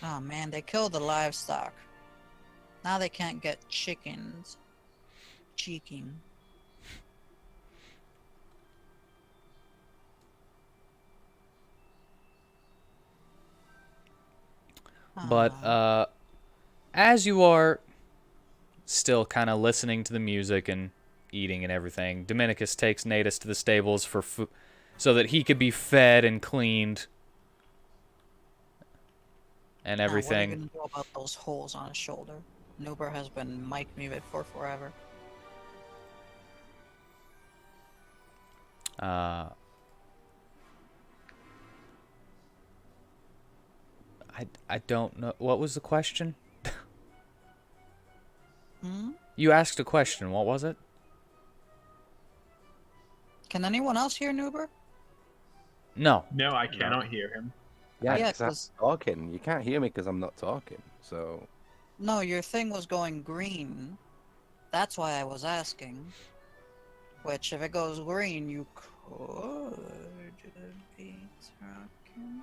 Oh man, they killed the livestock. Now they can't get chickens. Cheeking. But as you are still kind of listening to the music and eating and everything, Dominicus takes Natus to the stables for so that he could be fed and cleaned and everything. What are you gonna do about those holes on his shoulder? Nuber has been mic'd me for forever. I don't know. What was the question? Hmm? You asked a question. What was it? Can anyone else hear Nuber? No. No, I cannot hear him. Yeah, Yeah, 'cause I'm 'cause- talking. You can't hear me because I'm not talking. So No, your thing was going green. That's why I was asking. Which, if it goes green, you could be talking.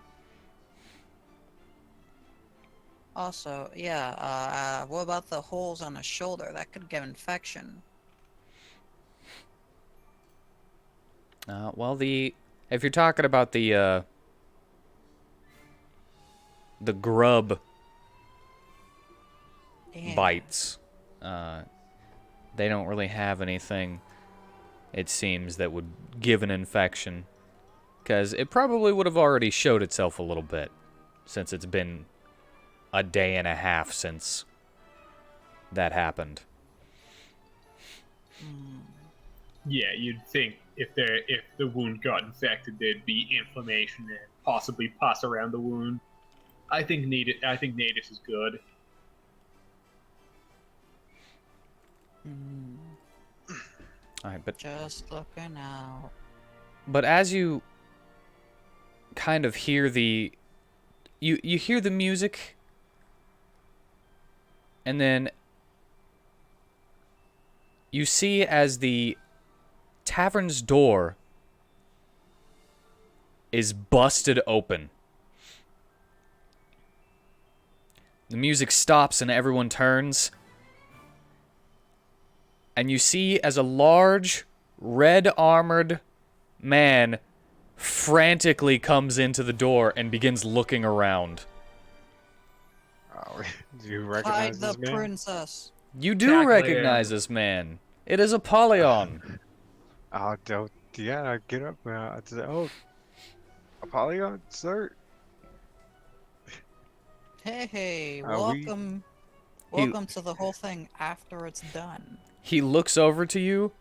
Also, yeah, what about the holes on his shoulder? That could give infection. Well, if you're talking about the grub Yeah. bites, they don't really have anything, it seems, that would give an infection. Because it probably would have already showed itself a little bit, since it's been a day and a half since that happened. Yeah, you'd think if the wound got infected, there'd be inflammation and possibly pus around the wound. I think Natus is good. Alright, but Just looking out. as you kind of hear you hear the music, and then you see as the tavern's door is busted open. The music stops and everyone turns. And you see as a large, red-armored man frantically comes into the door and begins looking around. Oh, do you Hide recognize the this man? princess. You do Tackle recognize this man. It is Apollyon. Oh, don't. Yeah, get up. Oh, Apollyon, sir. Hey, We- welcome to the whole thing after it's done. He looks over to you,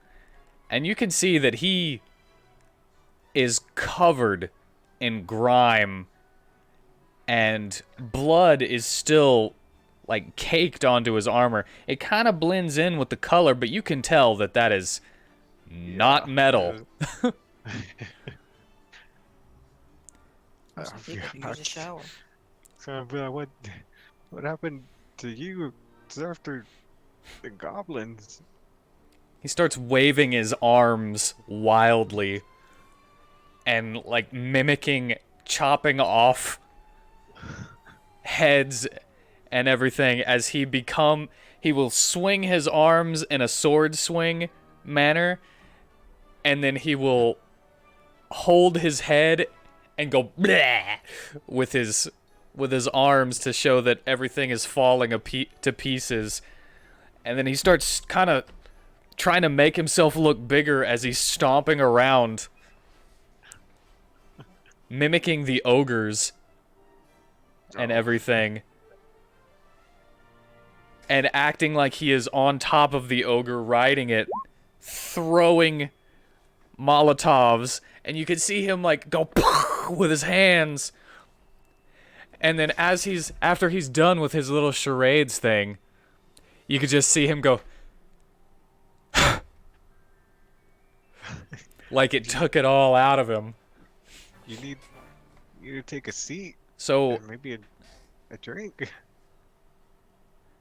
and you can see that he is covered in grime and blood is still like caked onto his armor. It kind of blends in with the color, but you can tell that that is not metal. Looks like you could use a shower. So I'd be like, what happened to you after the goblins? He starts waving his arms wildly and like mimicking chopping off heads and everything as he will swing his arms in a sword swing manner, and then he will hold his head and go bleh with his arms to show that everything is falling to pieces. And then he starts kind of trying to make himself look bigger as he's stomping around, mimicking the ogres and everything, and acting like he is on top of the ogre, riding it, throwing Molotovs, and you can see him like go with his hands. And then after he's done with his little charades thing, you could just see him go like it took it all out of him. You need to take a seat. So And maybe a drink.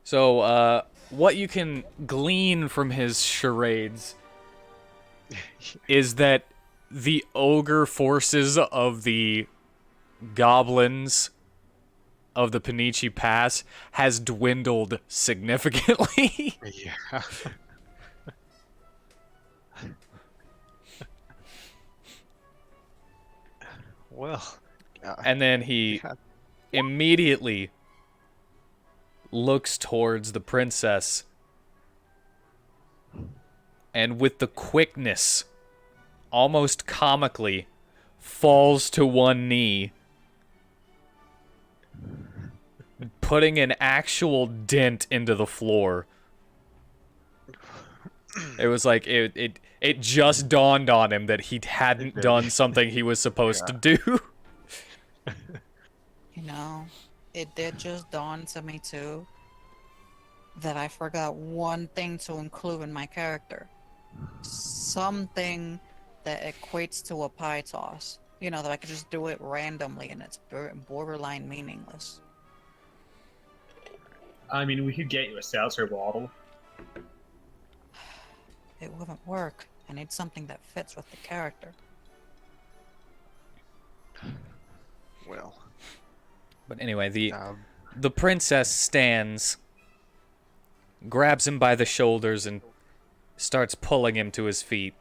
So, what you can glean from his charades is that the ogre forces of the goblins of the Panichi Pass has dwindled significantly. Yeah. Well. And then he immediately looks towards the princess, and with the quickness, almost comically, falls to one knee, putting an actual dent into the floor. It was like it just dawned on him that he hadn't done something he was supposed to do. You know, it did just dawn to me too that I forgot one thing to include in my character. Something that equates to a pie toss. You know, that I could just do it randomly and it's borderline meaningless. I mean, we could get you a seltzer bottle. It wouldn't work. I need something that fits with the character. Well. But anyway, the princess stands, grabs him by the shoulders, and starts pulling him to his feet.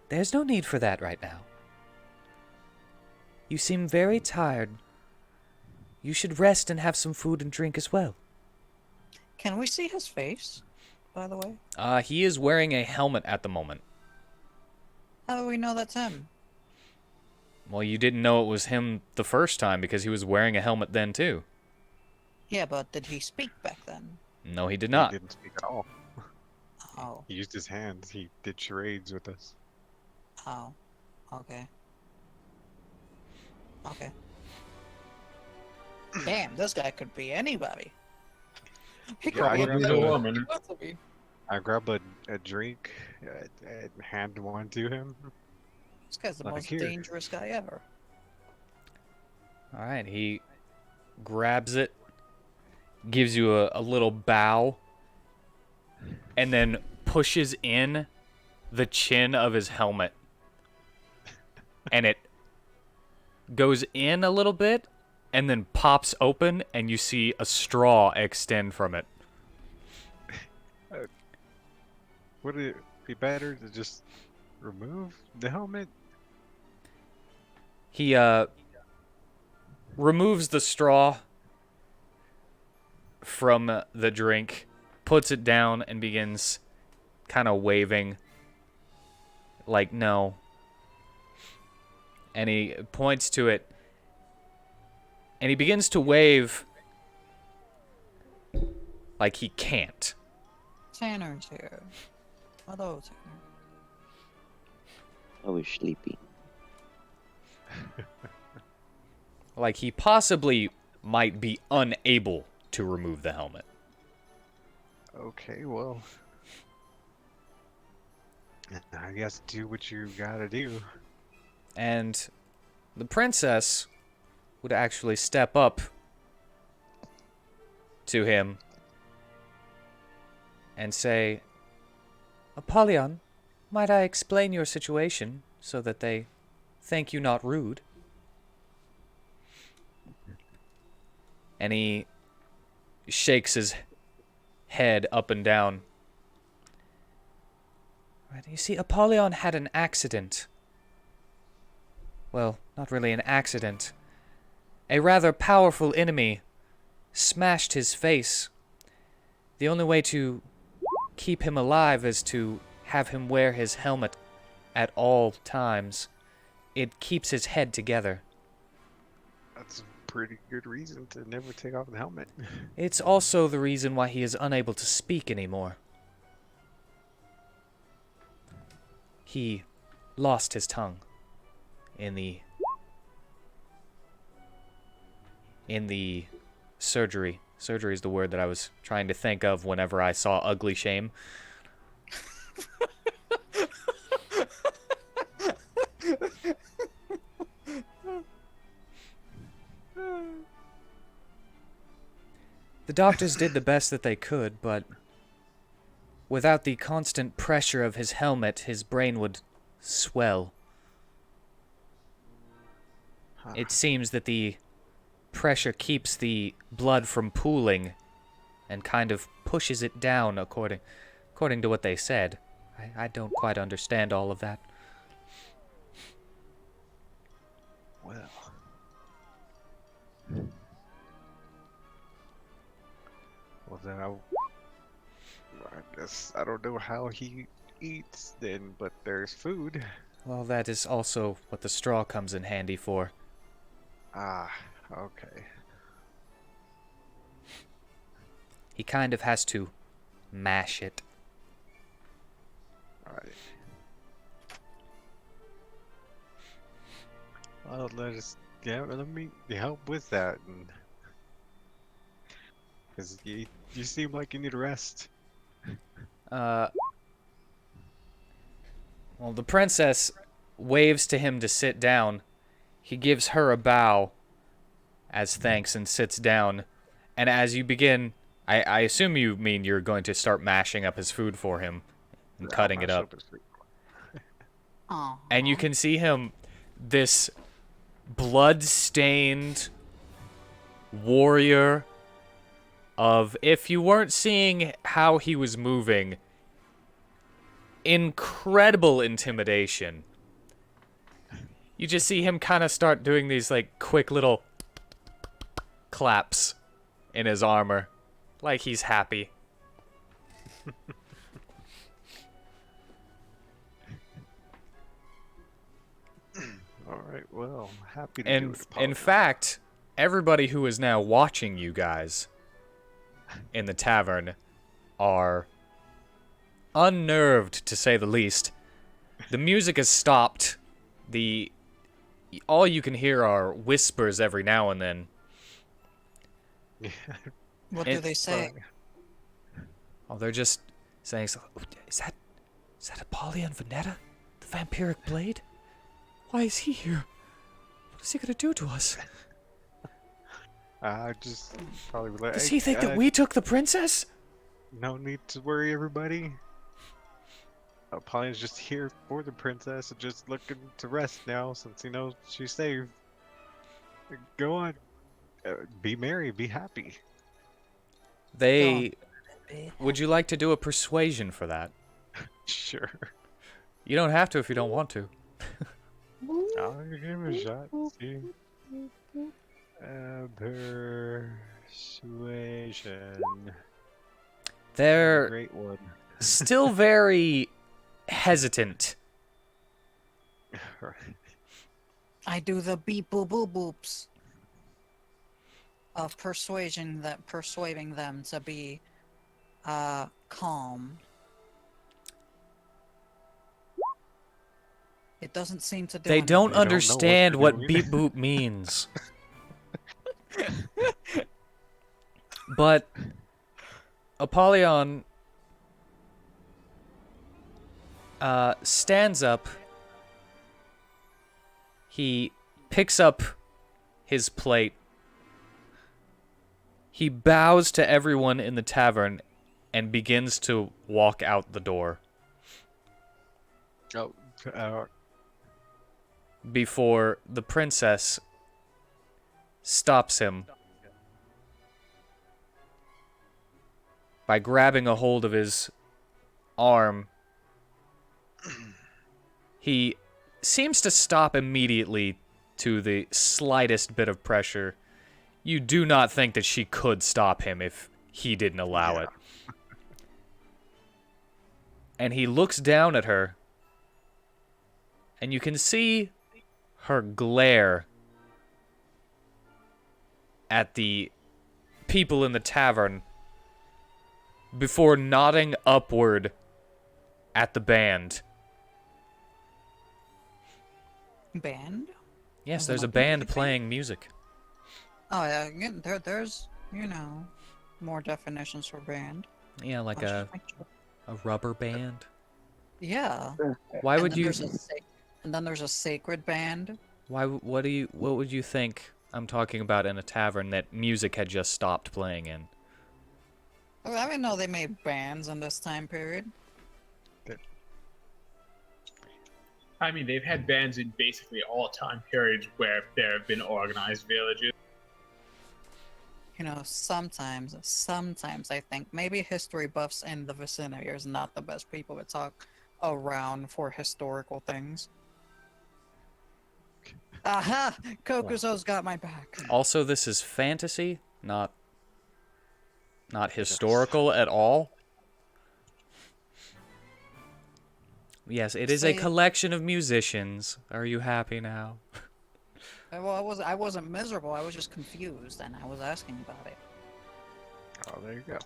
There's no need for that right now. You seem very tired. You should rest and have some food and drink as well. Can we see his face, by the way? He is wearing a helmet at the moment. How do we know that's him? Well, you didn't know it was him the first time because he was wearing a helmet then, too. Yeah, but did he speak back then? No, he did not. He didn't speak at all. Oh. He used his hands. He did charades with us. Oh. Okay. Okay. Damn, this guy could be anybody. He could Yeah, be I Probably know. a anybody. woman. I grab a drink and hand one to him. This guy's the Like most here. dangerous guy ever. All right, he grabs it, gives you a little bow, and then pushes in the chin of his helmet. And it goes in a little bit, and then pops open, and you see a straw extend from it. Would it be better to just remove the helmet? He removes the straw from the drink, puts it down, and begins kind of waving like no. And he points to it, and he begins to wave like he can't. Tanner's here. Hello, Tanner. I was sleepy. like he possibly might be unable to remove the helmet. Okay, well, I guess do what you gotta do. And the princess would actually step up to him and say, Apollyon, might I explain your situation so that they think you not rude? And he shakes his head up and down. Right, you see, Apollyon had an accident. Well, not really an accident. A rather powerful enemy smashed his face. The only way to keep him alive is to have him wear his helmet at all times. It keeps his head together. That's a pretty good reason to never take off the helmet. It's also the reason why he is unable to speak anymore. He lost his tongue in the surgery. Surgery is the word that I was trying to think of whenever I saw Ugly Shame. The doctors did the best that they could, but without the constant pressure of his helmet, his brain would swell. It seems that the pressure keeps the blood from pooling and kind of pushes it down according to what they said. I don't quite understand all of that. Well. Well, then I guess I don't know how he eats then, but there's food. Well, that is also what the straw comes in handy for. Ah, okay. He kind of has to mash it. Alright. Well, let me help with that. Because you seem like you need a rest. Well, the princess waves to him to sit down. He gives her a bow as thanks and sits down. And as you begin, I assume you mean you're going to start mashing up his food for him and Yeah, cutting I'll it mash up. his food. Aw. And you can see him, this blood-stained warrior of, if you weren't seeing how he was moving, incredible intimidation. You just see him kind of start doing these like quick little claps in his armor, like he's happy. Alright, well, happy to do And it. in Apologize. fact, everybody who is now watching you guys in the tavern are unnerved, to say the least. The music has stopped. All you can hear are whispers every now and then. What do they say? Oh, they're just saying, is that Apollyon Veneta? The Vampiric Blade? Why is he here? What is he gonna do to us? I just probably would Does he think that we took the princess? No need to worry, everybody. Apollyon's just here for the princess and just looking to rest now since he knows she's safe. Go on. Be merry, be happy. Would you like to do a persuasion for that? Sure. You don't have to if you don't want to. I'll give him a shot. See. Persuasion. They're Great one. still very hesitant. I do the beep boop boop boops of persuading them to be calm. It doesn't seem to do They don't anything. know what understand you're what doing. beep boop means. But Apollyon stands up. He picks up his plate. He bows to everyone in the tavern and begins to walk out the door Oh, before the princess stops him by grabbing a hold of his arm. He seems to stop immediately to the slightest bit of pressure. You do not think that she could stop him if he didn't allow it. And he looks down at her, and you can see her glare at the people in the tavern before nodding upward at the band. Band? Yes, Was it there's a like a band music band? playing music. Oh, yeah, again, there's, more definitions for band. Yeah, like Let's a just make sure. rubber band. Yeah. Why And would then you? there's a sacred band. Why? What do you? What would you think I'm talking about in a tavern that music had just stopped playing in? Oh, I didn't know they made bands in this time period. I mean, they've had bands in basically all time periods where there have been organized villages. Sometimes I think maybe history buffs in the vicinity is not the best people to talk around for historical things. Aha! Kokuzo's got my back. Also, this is fantasy, not historical at all. Yes, it is a Say- collection of musicians. Are you happy now? Well, I wasn't miserable. I was just confused, and I was asking about it. oh, there you go.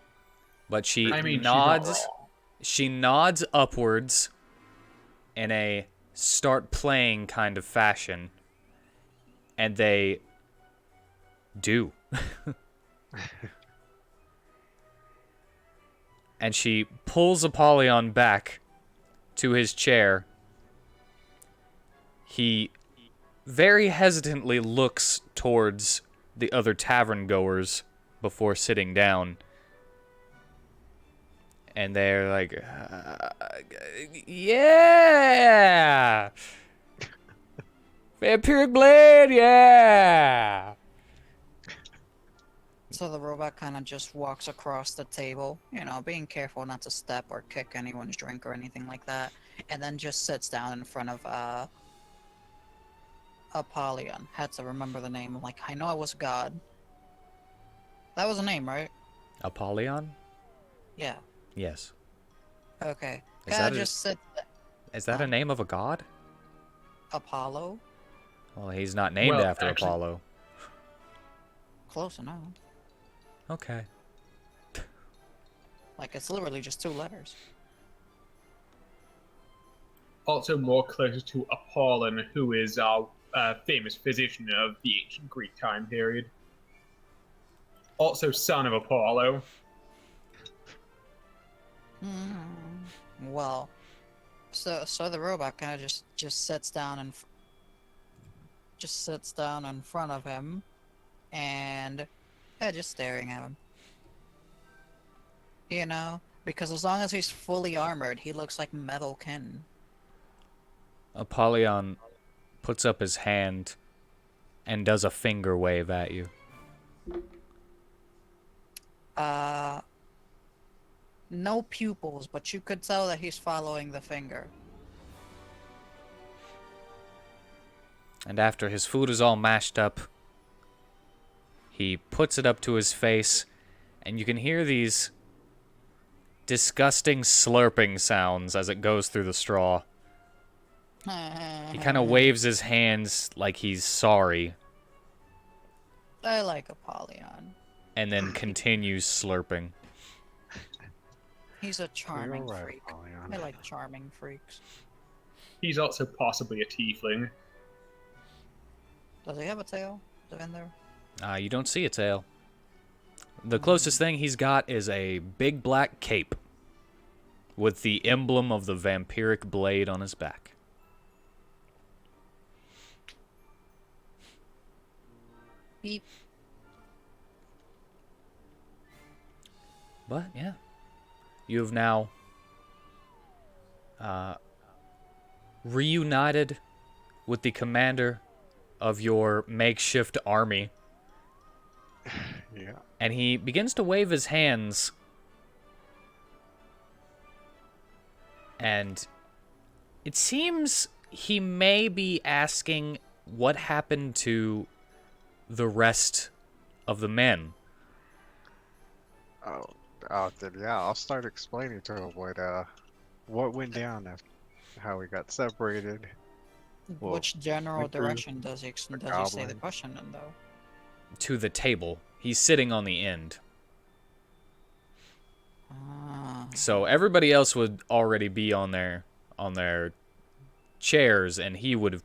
But she I mean, she's not nods. wrong. She nods upwards in a start playing kind of fashion, and they do. And she pulls Apollyon back to his chair. He very hesitantly looks towards the other tavern goers before sitting down. And they're like, yeah! Vampiric Blade, yeah! So the robot kind of just walks across the table, being careful not to step or kick anyone's drink or anything like that, and then just sits down in front of Apollyon. Had to remember the name. Like, I know it was God. That was a name, right? Apollyon? Yeah. Yes. Okay. Is Kinda that a- just sit. Is that a name of a god? Apollo. Well, he's not named Well, after actually- Apollo. Close enough. Okay. Like, it's literally just 2 letters. Also more closer to Apollon, who is a famous physician of the ancient Greek time period. Also son of Apollo. Well, so the robot kind of just sits down and sits down in front of him, and just staring at him. Because as long as he's fully armored, he looks like Metal Ken. Apollyon puts up his hand and does a finger wave at you. No pupils, but you could tell that he's following the finger. And after his food is all mashed up, he puts it up to his face, and you can hear these disgusting slurping sounds as it goes through the straw. He kind of waves his hands like he's sorry, I like Apollyon. and then continues slurping. He's a charming You're right, freak. Apollyon. I like charming freaks. He's also possibly a tiefling. Does he have a tail? Is it in there? You don't see a tail. The closest thing he's got is a big black cape with the emblem of the Vampiric Blade on his back. Beep. But, yeah. You have now reunited with the commander of your makeshift army. Yeah. And he begins to wave his hands. And it seems he may be asking what happened to the rest of the men. Then yeah, I'll start explaining to him what went down after how we got separated. Well, Which general went through direction does he say the goblin. question in, though? To the table. He's sitting on the end. Ah. So everybody else would already be on their chairs, and he would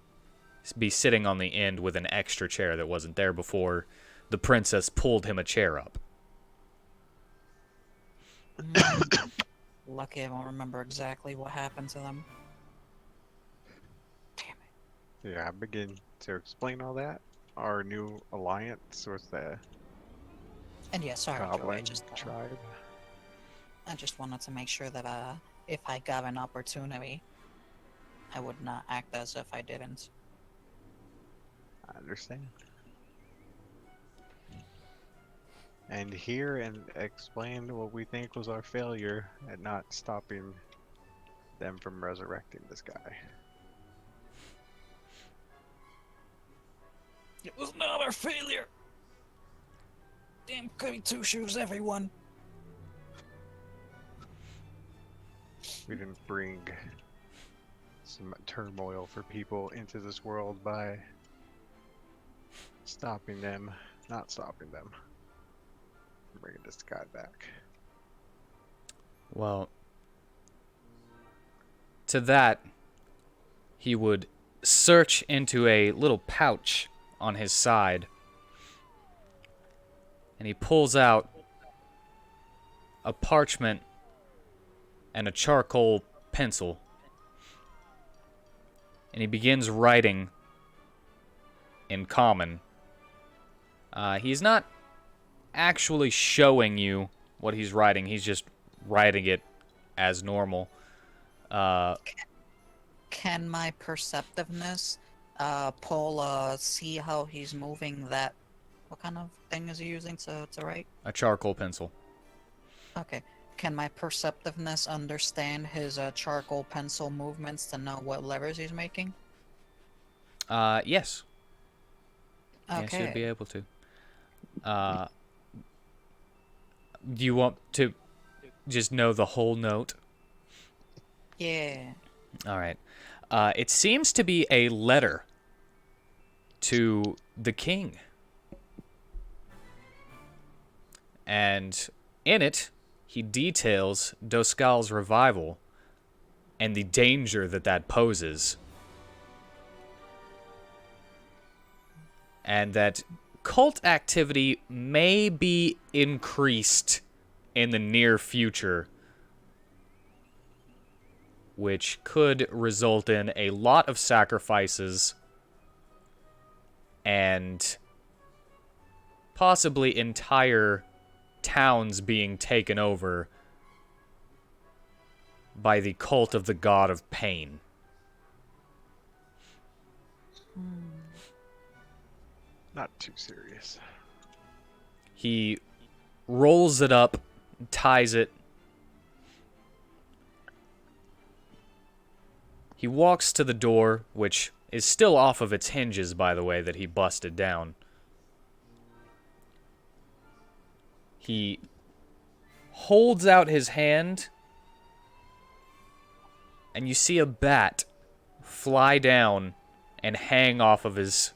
be sitting on the end with an extra chair that wasn't there before the princess pulled him a chair up. Lucky I won't remember exactly what happened to them. Damn it. Yeah, I begin to explain all that. Our new alliance with the And yeah, sorry, Joey. goblin tribe. I just wanted to make sure that if I got an opportunity, I would not act as if I didn't. I understand. And hear and explain what we think was our failure at not stopping them from resurrecting this guy. It was not our failure. Damn goody two shoes, everyone. We didn't bring some turmoil for people into this world by stopping them, not stopping them. Bringing this guy back. Well, to that, he would search into a little pouch on his side, and he pulls out a parchment and a charcoal pencil, and he begins writing in common. He's not actually showing you what he's writing. He's just writing it as normal. Can my perceptiveness see how he's moving that? What kind of thing is he using to write? A charcoal pencil. Okay. Can my perceptiveness understand his charcoal pencil movements to know what levers he's making? Yes. Okay. Yes, you'd be able to. Do you want to just know the whole note? Yeah. All right. It seems to be a letter to the king. And in it, he details Doskal's revival and the danger that poses. And that cult activity may be increased in the near future, which could result in a lot of sacrifices and possibly entire towns being taken over by the cult of the god of pain. Not too serious. He rolls it up, ties it. He walks to the door, which is still off of its hinges, by the way, that he busted down. He holds out his hand, and you see a bat fly down and hang off of his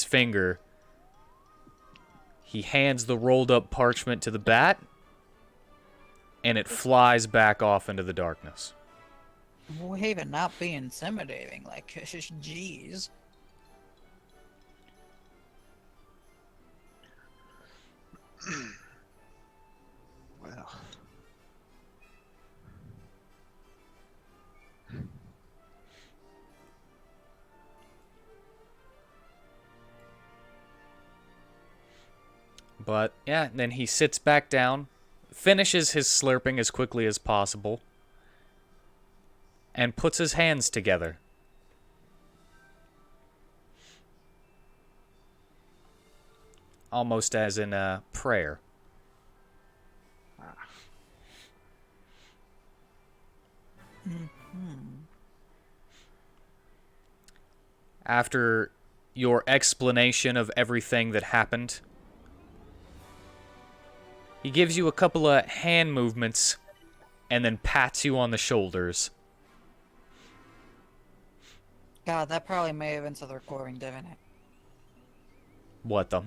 finger. He hands the rolled up parchment to the bat, and it flies back off into the darkness. Wave and not be intimidating, like, jeez. But yeah, then he sits back down, finishes his slurping as quickly as possible, and puts his hands together. Almost as in a prayer. After your explanation of everything that happened, he gives you a couple of hand movements and then pats you on the shoulders. God, that probably may have been to the recording, didn't it? What the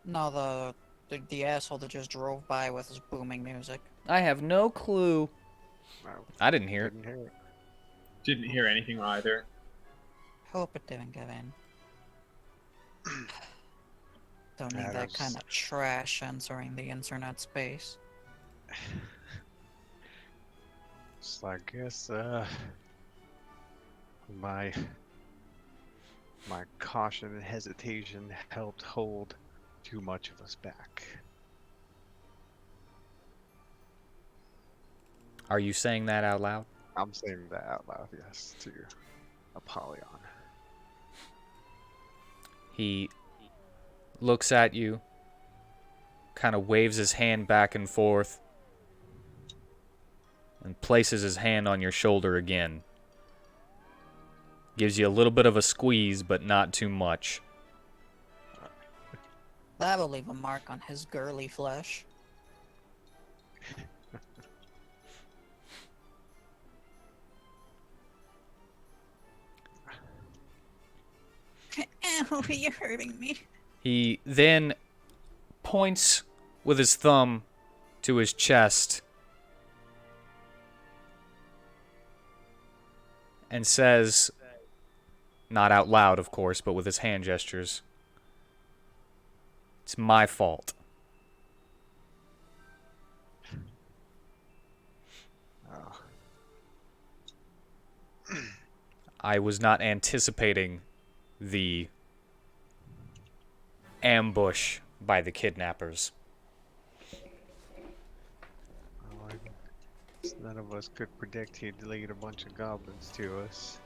No, the asshole that just drove by with his booming music. I have no clue. No, I didn't hear it. didn't hear it. Didn't hear anything either. Hope it didn't get in. Don't need That that was- kind of trash entering the internet space. So I guess my caution and hesitation helped hold too much of us back. Are you saying that out loud? I'm saying that out loud, yes, to Apollyon. He looks at you, kind of waves his hand back and forth, and places his hand on your shoulder again. Gives you a little bit of a squeeze, but not too much. That will leave a mark on his girly flesh. Ow, you're hurting me. He then points with his thumb to his chest and says, not out loud, of course, but with his hand gestures, "It's my fault. Oh. I was not anticipating the ambush by the kidnappers." Well, I guess none of us could predict he'd lead a bunch of goblins to us.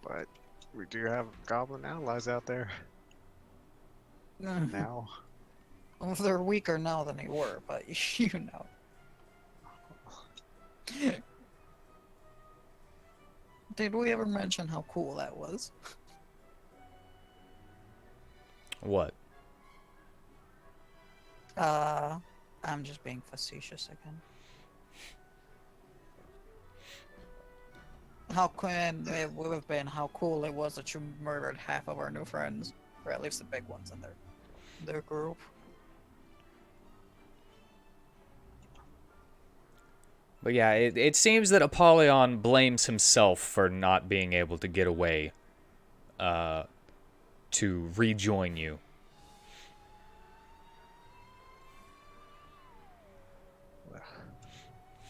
But we do have goblin allies out there now. Well, they're weaker now than they were, but you know. Did we ever mention how cool that was? What? I'm just being facetious again. How it would have been how cool it was that you murdered half of our new friends, or at least the big ones in their group. But yeah, it seems that Apollyon blames himself for not being able to get away to rejoin you.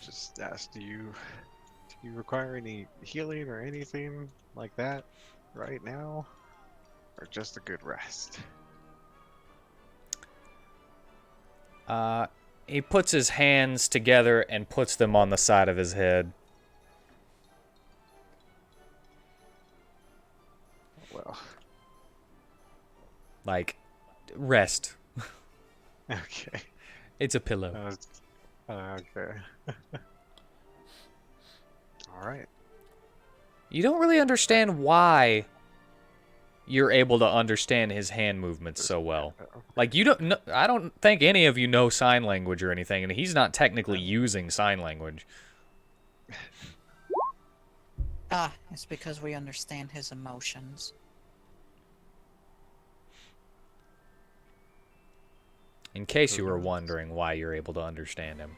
Just ask, do you require any healing or anything like that right now? Or just a good rest? He puts his hands together and puts them on the side of his head. Well, Like, rest. okay. It's a pillow. Okay. Alright. You don't really understand why you're able to understand his hand movements so well. Like, you don't know, I don't think any of you know sign language or anything, and he's not technically using sign language. It's because we understand his emotions. In case you were wondering why you're able to understand him.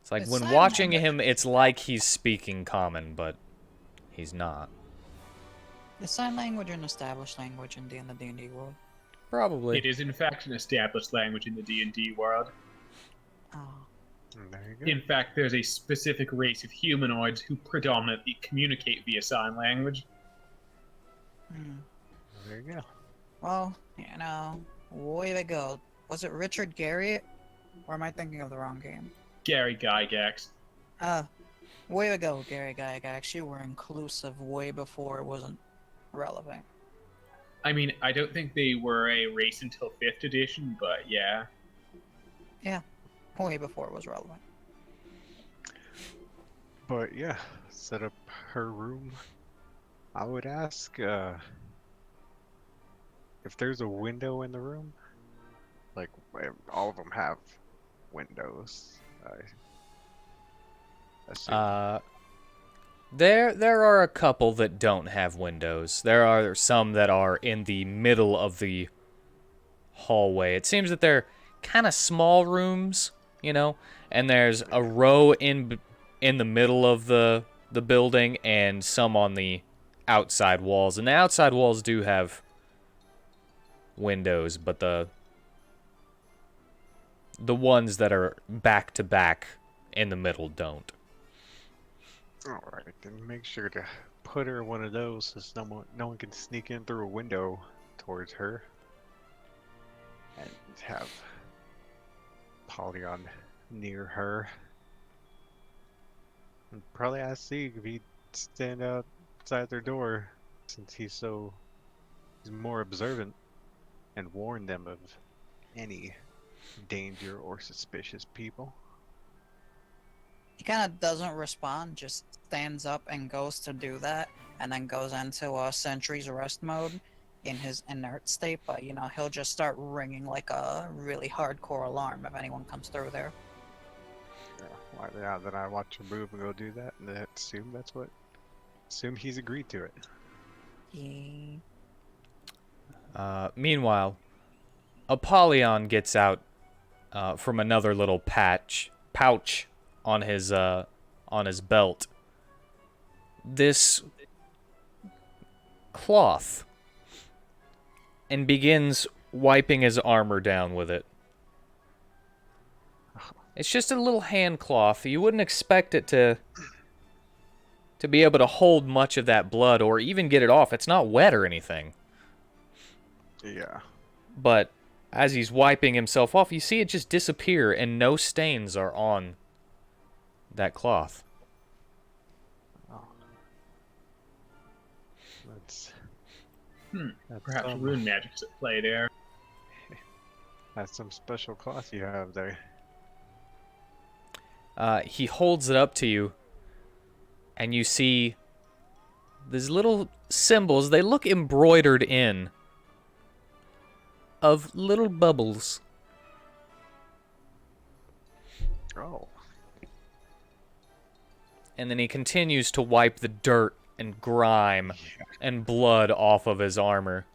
It's like It's when sign watching language. him, it's like he's speaking common, but he's not. Is sign language an established language in the D&D world? Probably. It is in fact an established language in the D&D world. Oh. There you go. In fact, there's a specific race of humanoids who predominantly communicate via sign language. Hmm. There you go. Well, way to go. Was it Richard Garriott? Or am I thinking of the wrong game? Gary Gygax. Way to go, Gary Gygax. You were inclusive way before it wasn't relevant. I mean, I don't think they were a race until 5th edition, but yeah. Yeah, way before it was relevant. But yeah, set up her room. I would ask if there's a window in the room. Like all of them have windows. I assume. There are a couple that don't have windows. There are some that are in the middle of the hallway. It seems that they're kind of small rooms, and there's a row in the middle of the building and some on the outside walls. And the outside walls do have windows, but the ones that are back to back in the middle don't. Alright, then make sure to put her in one of those so no one can sneak in through a window towards her. And have Polyon near her. And probably ask Sieg if he'd stand outside their door since he's more observant and warn them of any danger or suspicious people. He kind of doesn't respond, just stands up and goes to do that, and then goes into a sentry's rest mode in his inert state, but he'll just start ringing like a really hardcore alarm if anyone comes through there. Yeah, then I watch her move and go do that, and then assume he's agreed to it. Meanwhile, Apollyon gets out from another little pouch on his belt. This cloth, and begins wiping his armor down with it. It's just a little hand cloth. You wouldn't expect it to be able to hold much of that blood or even get it off. It's not wet or anything. Yeah. But as he's wiping himself off, you see it just disappear and no stains are on that cloth. Oh. That's Perhaps rune magic's at play there. That's some special cloth you have there. He holds it up to you, and you see these little symbols. They look embroidered in of little bubbles. Oh. And then he continues to wipe the dirt and grime and blood off of his armor.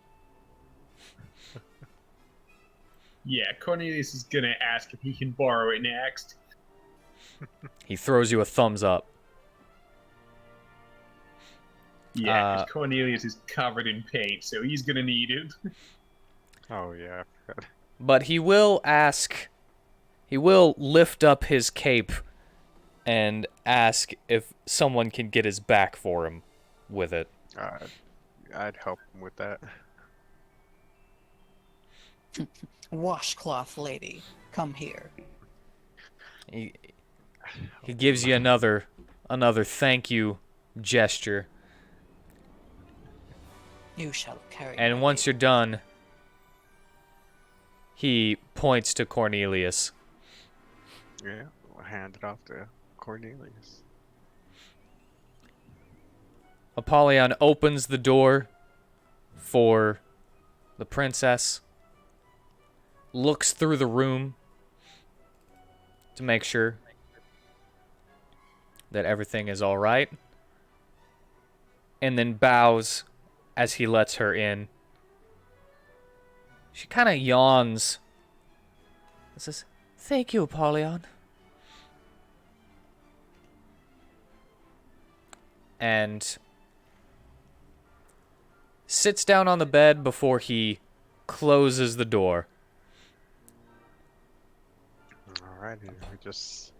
Yeah, Cornelius is gonna ask if he can borrow it next. He throws you a thumbs up. Yeah, because Cornelius is covered in paint, so he's gonna need it. Oh yeah. But he will lift up his cape and ask if someone can get his back for him with it. I'd help him with that. Washcloth lady, come here. He gives you another thank you gesture. You shall carry. And once you're done, he points to Cornelius. Yeah, we'll hand it off to Cornelius. Apollyon opens the door for the princess, looks through the room to make sure that everything is all right, and then bows as he lets her in. She kind of yawns and says, "Thank you, Apollyon." And sits down on the bed before he closes the door. Alright, we just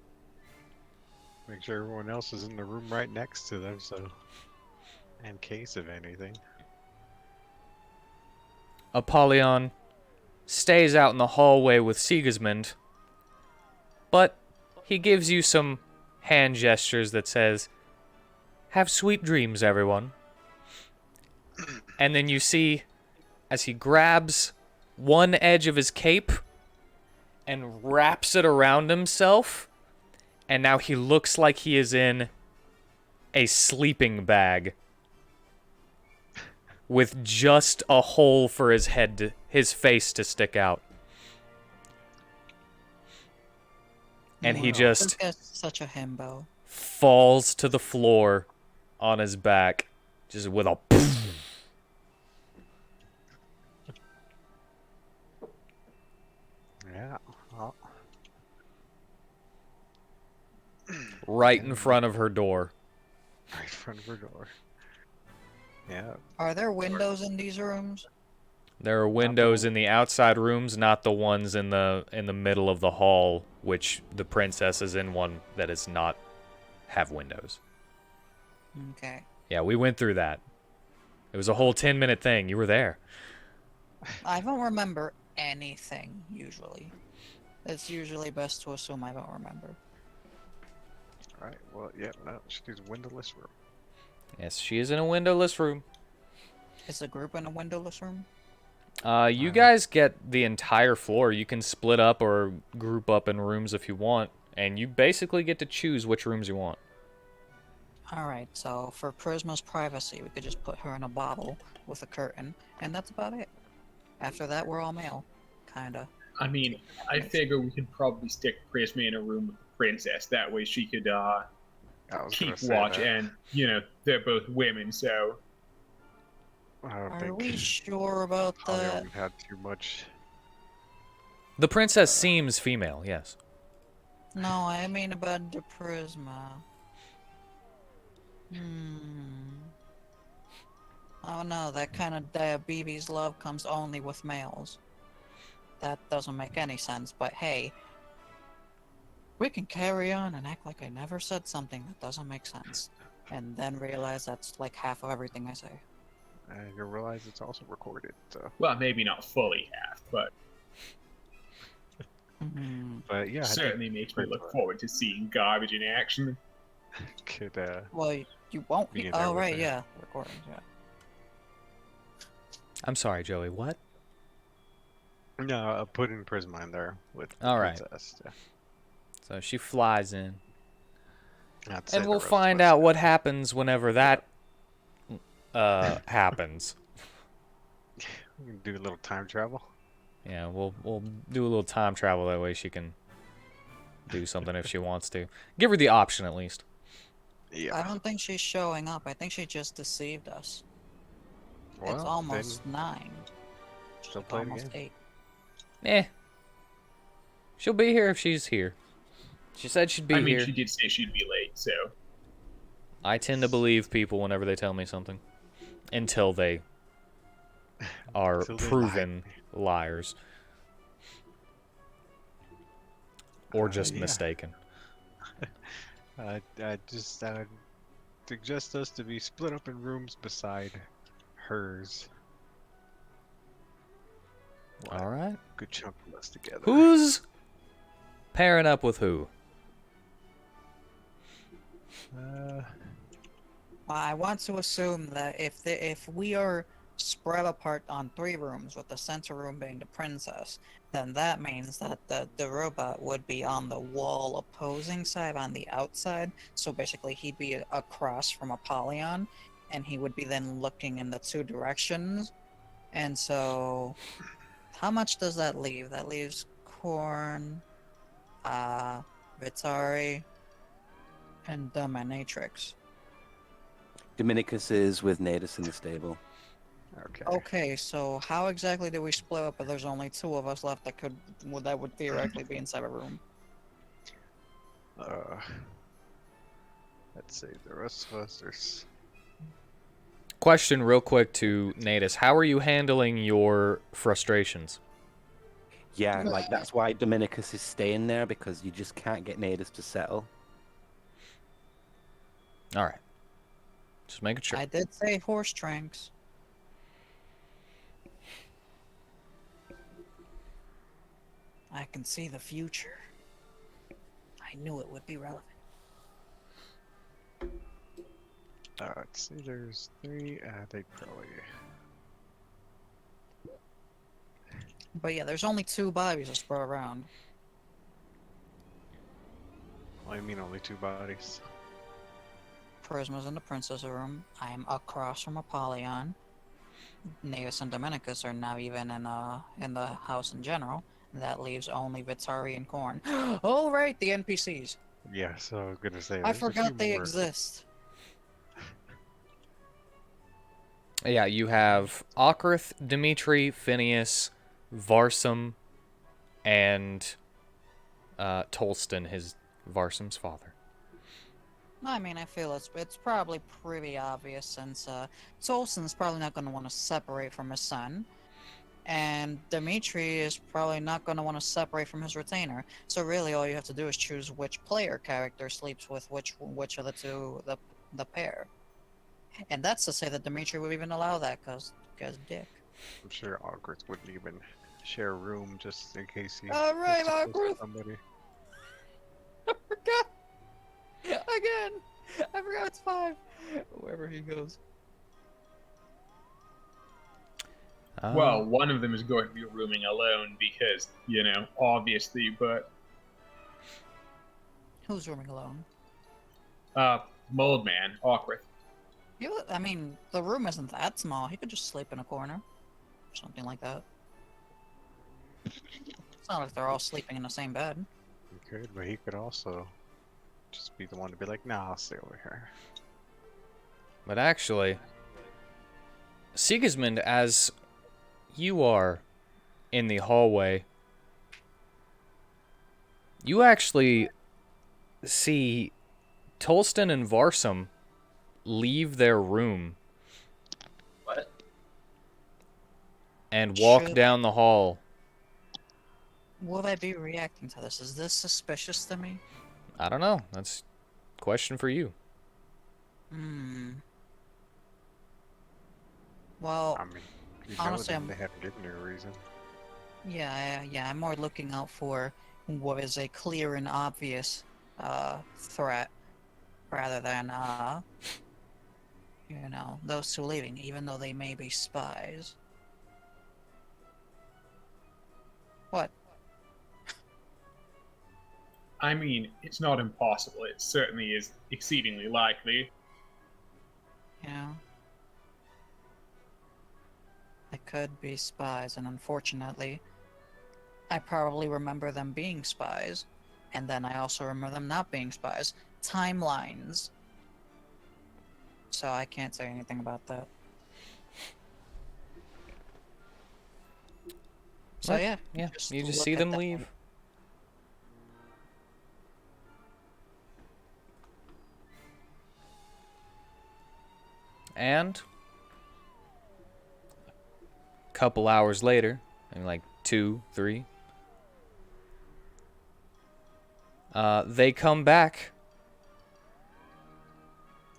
Make sure everyone else is in the room right next to them, so in case of anything. Apollyon stays out in the hallway with Sigismund, but he gives you some hand gestures that says, "Have sweet dreams, everyone." And then you see, as he grabs one edge of his cape and wraps it around himself, and now he looks like he is in a sleeping bag with just a hole for his head, his face to stick out. And he Wow. just This guy's such a himbo. falls to the floor on his back, just with a Yeah. Well, right in front of her door. right in front of her door. Yeah. Are there windows in these rooms? There are windows in the outside rooms, not the ones in the middle of the hall, which the princess is in one that does not have windows. Okay. Yeah, we went through that. It was a whole 10-minute thing. You were there. I don't remember anything, usually. It's usually best to assume I don't remember. Right. Well, yeah. No, she's windowless room. Yes, she is in a windowless room. Is the group in a windowless room? You guys get the entire floor. You can split up or group up in rooms if you want, and you basically get to choose which rooms you want. Alright, so for Prisma's privacy, we could just put her in a bottle with a curtain, and that's about it. After that, we're all male. Kinda. I mean, I figure we could probably stick Prisma in a room with the princess. That way she could I was keep gonna say watch, that. and, they're both women, so... I don't Are think we sure about that? Polyon had too much. The princess seems female, yes. No, I mean about the Prisma. Oh no, that kind of diabetes love comes only with males. That doesn't make any sense, but hey. We can carry on and act like I never said something that doesn't make sense. And then realize that's like half of everything I say. And you realize it's also recorded, so. Well, maybe not fully half, but But yeah, I think certainly makes me look Prisma forward to seeing garbage in action. could Well, you won't. Be in there Oh with right, her. yeah, recordings, yeah. I'm sorry, Joey, what? no put in Prisma in there with the All right. princess. Yeah. So she flies in. I'd say And the we'll rest of find us- out what happens whenever that happens. We can do a little time travel. Yeah, we'll do a little time travel that way she can do something if she wants to. Give her the option at least. Yeah. I don't think she's showing up. I think she just deceived us. Well, It's almost 9. She'll Like play it almost again. 8. Eh. She'll be here if she's here. She said she'd be I mean, here. she did say she'd be late, so... I tend to believe people whenever they tell me something. Until they are Until they lie. proven liars. Or just Yeah. mistaken. I just suggest us to be split up in rooms beside hers. What? Alright. Good chunk of us together. Who's pairing up with who? I want to assume that if we are spread apart on 3 rooms, with the center room being the princess, then that means that the robot would be on the wall opposing side on the outside. So basically, he'd be across from Apollyon, and he would be then looking in the 2 directions. And so, how much does that leave? That leaves Korn, Vitari, and Dominatrix. Dominicus is with Nadis in the stable. Okay. Okay, so how exactly do we split up if there's only 2 of us left that would theoretically be inside a room? Let's see. The rest of us, there's. Question real quick to Natus. How are you handling your frustrations? Yeah, like that's why Dominicus is staying there because you just can't get Nadis to settle. All right. Just making sure. I did say horse tranks. I can see the future. I knew it would be relevant. Let's see, there's 3. They probably. But yeah, there's only 2 bodies to spread around. I mean, only 2 bodies. Prisma's in the princess room. I'm across from Apollyon. Neus and Dominicus are now even in the house in general. That leaves only Vitari and Korn. Oh right, the NPCs. Yeah, so I was gonna say I there's a few forgot they more. exist. Yeah, you have Okrith, Dimitri, Phineas, Varsum, and Tolston, his Varsum's father. I mean, I feel it's probably pretty obvious since Tolson's probably not going to want to separate from his son, and Dimitri is probably not going to want to separate from his retainer. So really, all you have to do is choose which player character sleeps with which of the two the pair, and that's to say that Dimitri would even allow that because dick. I'm sure Ogres wouldn't even share a room just in case he All right, gets close to Ogres. somebody. I forgot again. I forgot it's 5. Wherever he goes. Well, one of them is going to be rooming alone because, obviously, but Who's rooming alone? Mold Man, Awkward. I mean, the room isn't that small. He could just sleep in a corner. Something like that. It's not like they're all sleeping in the same bed. He could, but he could also just be the one to be like, nah, I'll stay over here. But actually, Sigismund, as you are in the hallway, you actually see Tolston and Varsum leave their room. What? And walk down the hall. Would I be reacting to this? Is this suspicious to me? I don't know. That's a question for you. Well, I mean, you honestly, know them, they haven't given you a reason. yeah, I'm more looking out for what is a clear and obvious threat rather than those 2 leaving, even though they may be spies. What? I mean, it's not impossible. It certainly is exceedingly likely. They could be spies, and unfortunately, I probably remember them being spies, and then I also remember them not being spies. Timelines. So I can't say anything about that. So What? yeah, Yeah, you just look see at them that. leave. And a couple hours later, maybe like 2, 3, they come back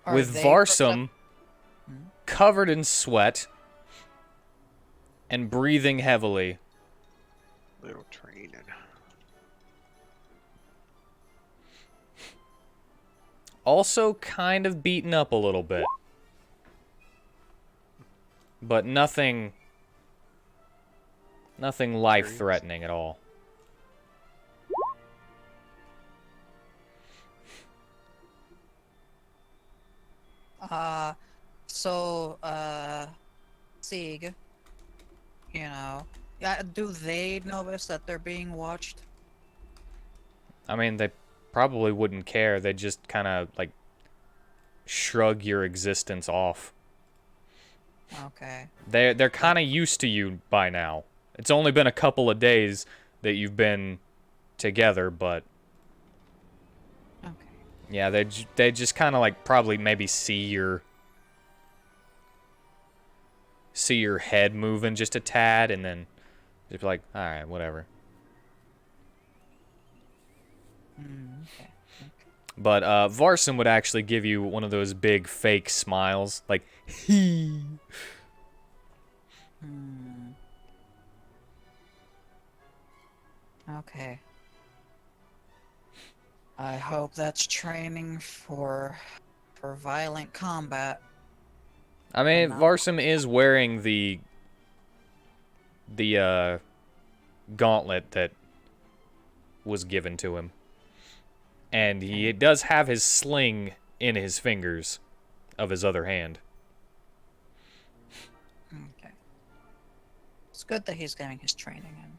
Are with they Varsum Hmm? covered in sweat and breathing heavily. Little training. Also kind of beaten up a little bit. But nothing life-threatening at all. Sieg, do they notice that they're being watched? I mean, they probably wouldn't care. They just kind of, like, shrug your existence off. Okay. They're kind of used to you by now. It's only been a couple of days that you've been together, but Okay. yeah, they just kind of like probably maybe see your head moving just a tad, and then just be like, all right, whatever. Okay. But Varson would actually give you one of those big fake smiles, like hee. Hmm. Okay. I hope that's training for violent combat. I mean, No. Varsum is wearing the gauntlet that was given to him. And he does have his sling in his fingers of his other hand. Okay. It's good that he's getting his training in.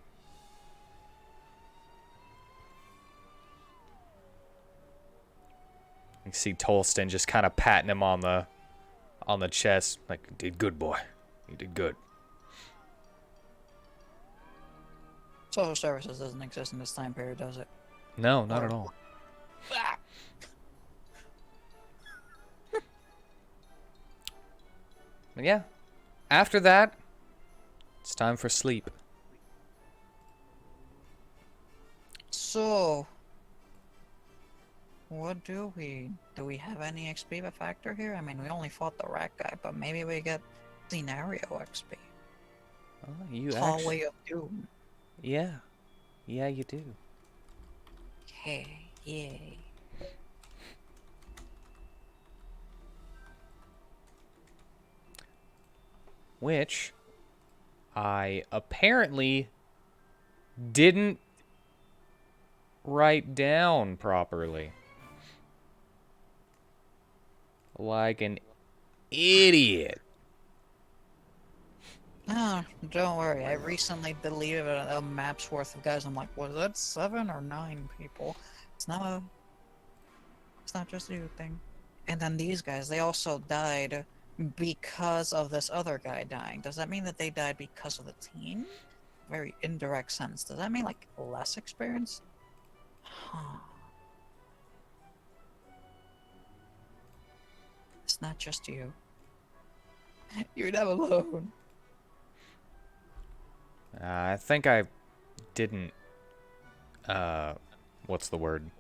You see Tolston just kind of patting him on the chest, like, "You did good, boy. You did good." Social services doesn't exist in this time period, does it? No, not at all. Ah! But yeah, after that, it's time for sleep. So, what do we have any XP factor here? I mean, we only fought the rat guy, but maybe we get scenario XP. Oh, you Hallway of Doom. yeah, you do. Okay, yay. Which I apparently didn't write down properly. Like an idiot. Oh, don't worry. I recently deleted a map's worth of guys. I'm like, was that 7 or 9 people? It's not just a you thing. And then these guys, they also died because of this other guy dying. Does that mean that they died because of the team? Very indirect sense. Does that mean like less experience? Huh. It's not just you. You're not alone. I think I didn't. What's the word?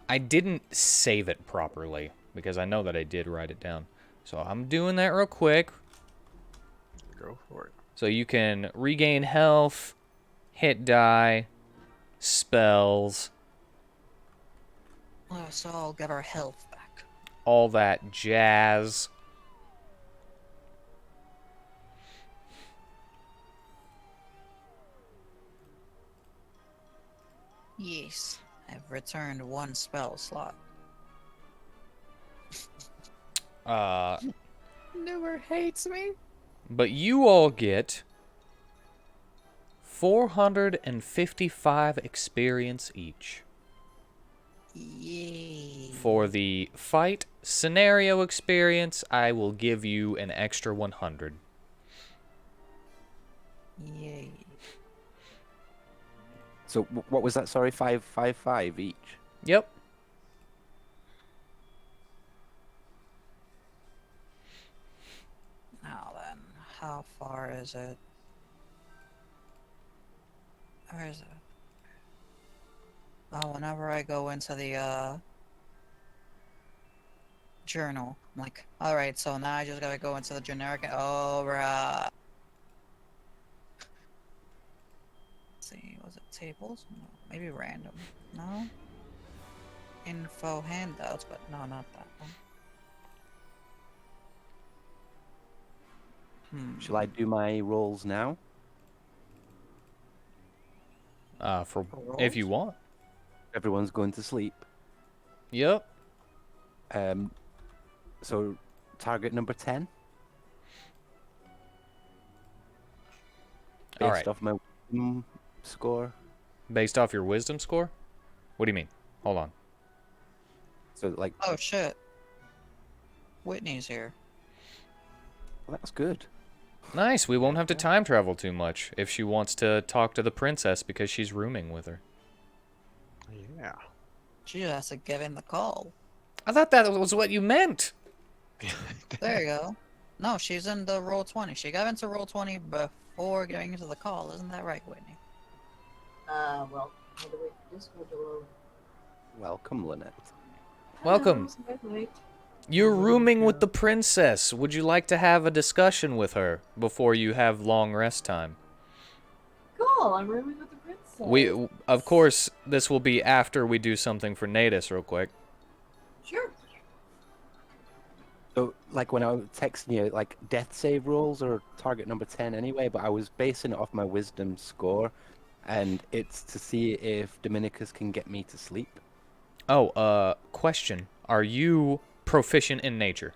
I didn't save it properly because I know that I did write it down. So I'm doing that real quick. Go for it. So you can regain health, hit die, spells, So I'll get our health back. all that jazz. Yes, I've returned 1 spell slot. Newer hates me. But you all get 455 experience each. Yay. For the fight scenario experience, I will give you an extra 100. Yay. So what was that? Sorry, 555 each. Yep. Now then, how far is it? Where is it? Oh, whenever I go into the journal, I'm like, alright, so now I just gotta go into the generic. Alright. Let's see, was it tables? No, maybe random. No? Info handouts, but no, not that one. Shall I do my rolls now? For if you want. Everyone's going to sleep. Yep. So target number 10. Based All right. off my score. Based off your wisdom score? What do you mean? Hold on. So like, Oh shit. Whitney's here. well, that's good. Nice. We won't have to time travel too much if she wants to talk to the princess because she's rooming with her. Yeah. She has to give in the call. I thought that was what you meant. There you go. No, she's in the roll 20. She got into roll 20 before getting into the call. Isn't that right, Whitney? Well, how do we Welcome, Lynette. Welcome. Hello. You're rooming with the princess. Would you like to have a discussion with her before you have long rest time? Cool, I'm rooming with the princess. Of course, this will be after we do something for Natus real quick. Sure. So, like when I was texting you, like death save rolls are target number 10 anyway, but I was basing it off my wisdom score, and it's to see if Dominicus can get me to sleep. Oh, question. Are you proficient in nature?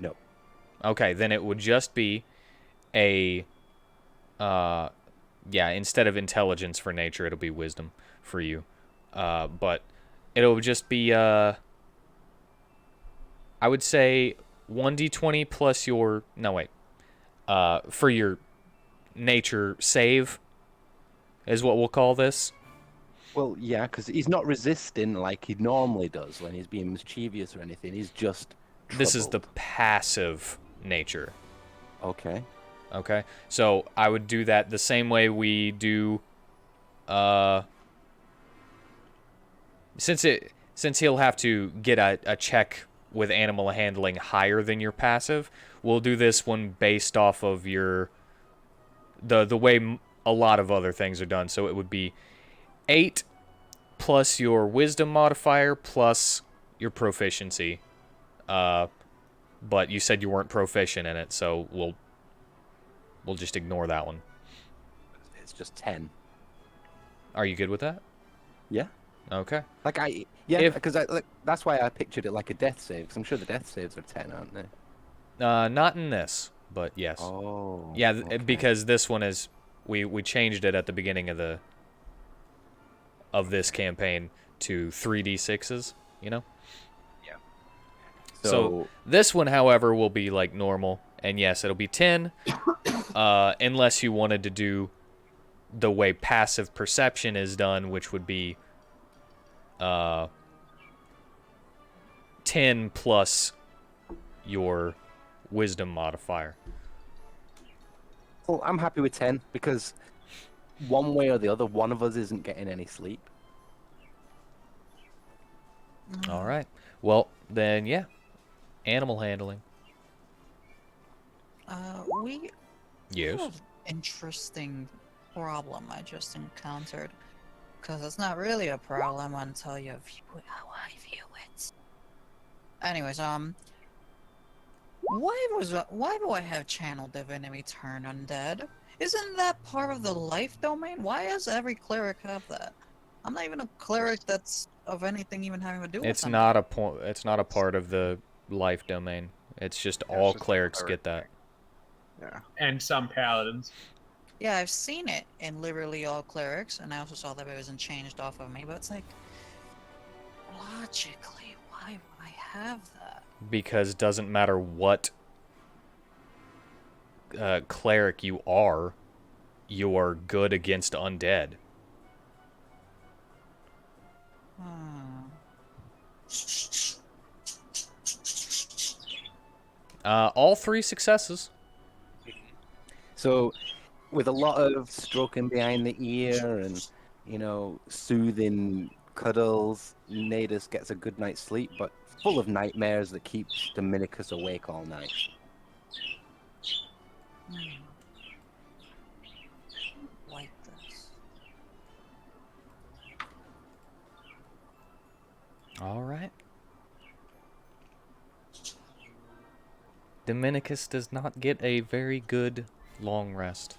No. Okay, then it would just be a, yeah, instead of intelligence for nature, it'll be wisdom for you. But it'll just be, I would say 1d20 plus your, no wait, for your nature save is what we'll call this. Well, yeah, because he's not resisting like he normally does when he's being mischievous or anything. He's just This is the troubled. passive nature. Okay. Okay, so I would do that the same way we do, since he'll have to get a check with animal handling higher than your passive, we'll do this one based off of your, the way a lot of other things are done. So it would be 8 plus your wisdom modifier plus your proficiency. But you said you weren't proficient in it, so we'll just ignore that one. It's just 10. Are you good with that? Yeah. Okay. Like yeah, If- because that's why I pictured it like a death save. Because I'm sure the death saves are 10, aren't they? Not in this, but yes. Oh. Yeah, okay. because this one is we changed it at the beginning of this campaign to 3d6s, you know? So this one, however, will be like normal, and yes, it'll be 10 unless you wanted to do the way passive perception is done, which would be 10 plus your wisdom modifier. Well, I'm happy with 10 because one way or the other, one of us isn't getting any sleep. All right. Well, then, yeah. Animal handling. We Yes. have an interesting problem I just encountered. Because it's not really a problem until you view it how I view it. Anyways, why do I have channel divinity turn undead? Isn't that part of the life domain? Why does every cleric have that? I'm not even a cleric that's of anything even having to do with It's undead. not a point. It's not a part of the life domain. It's just Yeah, all it's just a clerics cleric get that. thing. Yeah. And some paladins. Yeah, I've seen it in literally all clerics, and I also saw that it wasn't changed off of me, but it's like, logically, why would I have that? Because doesn't matter what cleric you are good against undead. All 3 successes. So, with a lot of stroking behind the ear and, soothing cuddles, Natus gets a good night's sleep, but full of nightmares that keeps Dominicus awake all night. Like this. All right. Dominicus does not get a very good long rest.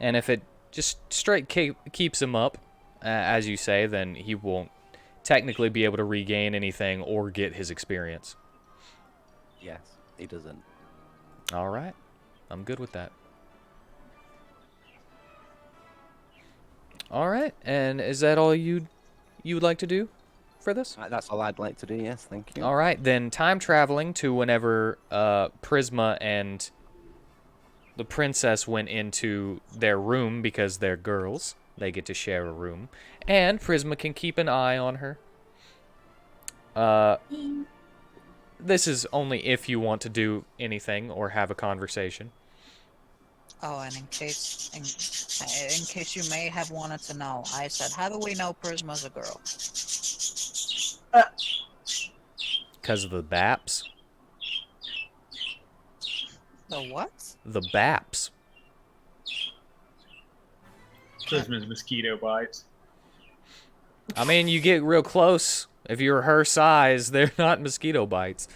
And if it just straight keeps him up, as you say, then he won't technically be able to regain anything or get his experience. Yes, he doesn't. All right. I'm good with that. All right. And is that all you would like to do for this? That's all I'd like to do, yes, thank you. All right, then time traveling to whenever Prisma and the princess went into their room because they're girls. They get to share a room. And Prisma can keep an eye on her. This is only if you want to do anything or have a conversation. Oh, and in case you may have wanted to know, I said, how do we know Prisma's a girl? Because of the BAPs. The what? The BAPs. Prisma's mosquito bites. I mean, you get real close. If you're her size, they're not mosquito bites.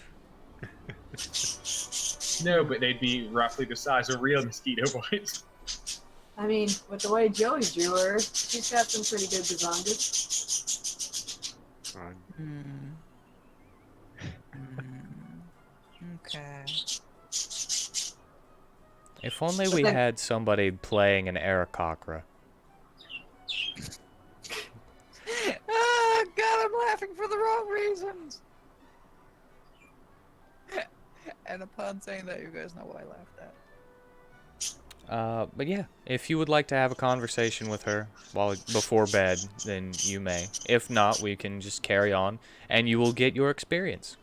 No, but they'd be roughly the size of real mosquito bites. I mean, with the way Joey drew her, she's got some pretty good bazongas. Hmm. Okay. If only we had somebody playing an Aarakocra. Ah, God, I'm laughing for the wrong reasons. And upon saying that, you guys know what I laughed at. But yeah, if you would like to have a conversation with her before bed, then you may. If not, we can just carry on, and you will get your experience.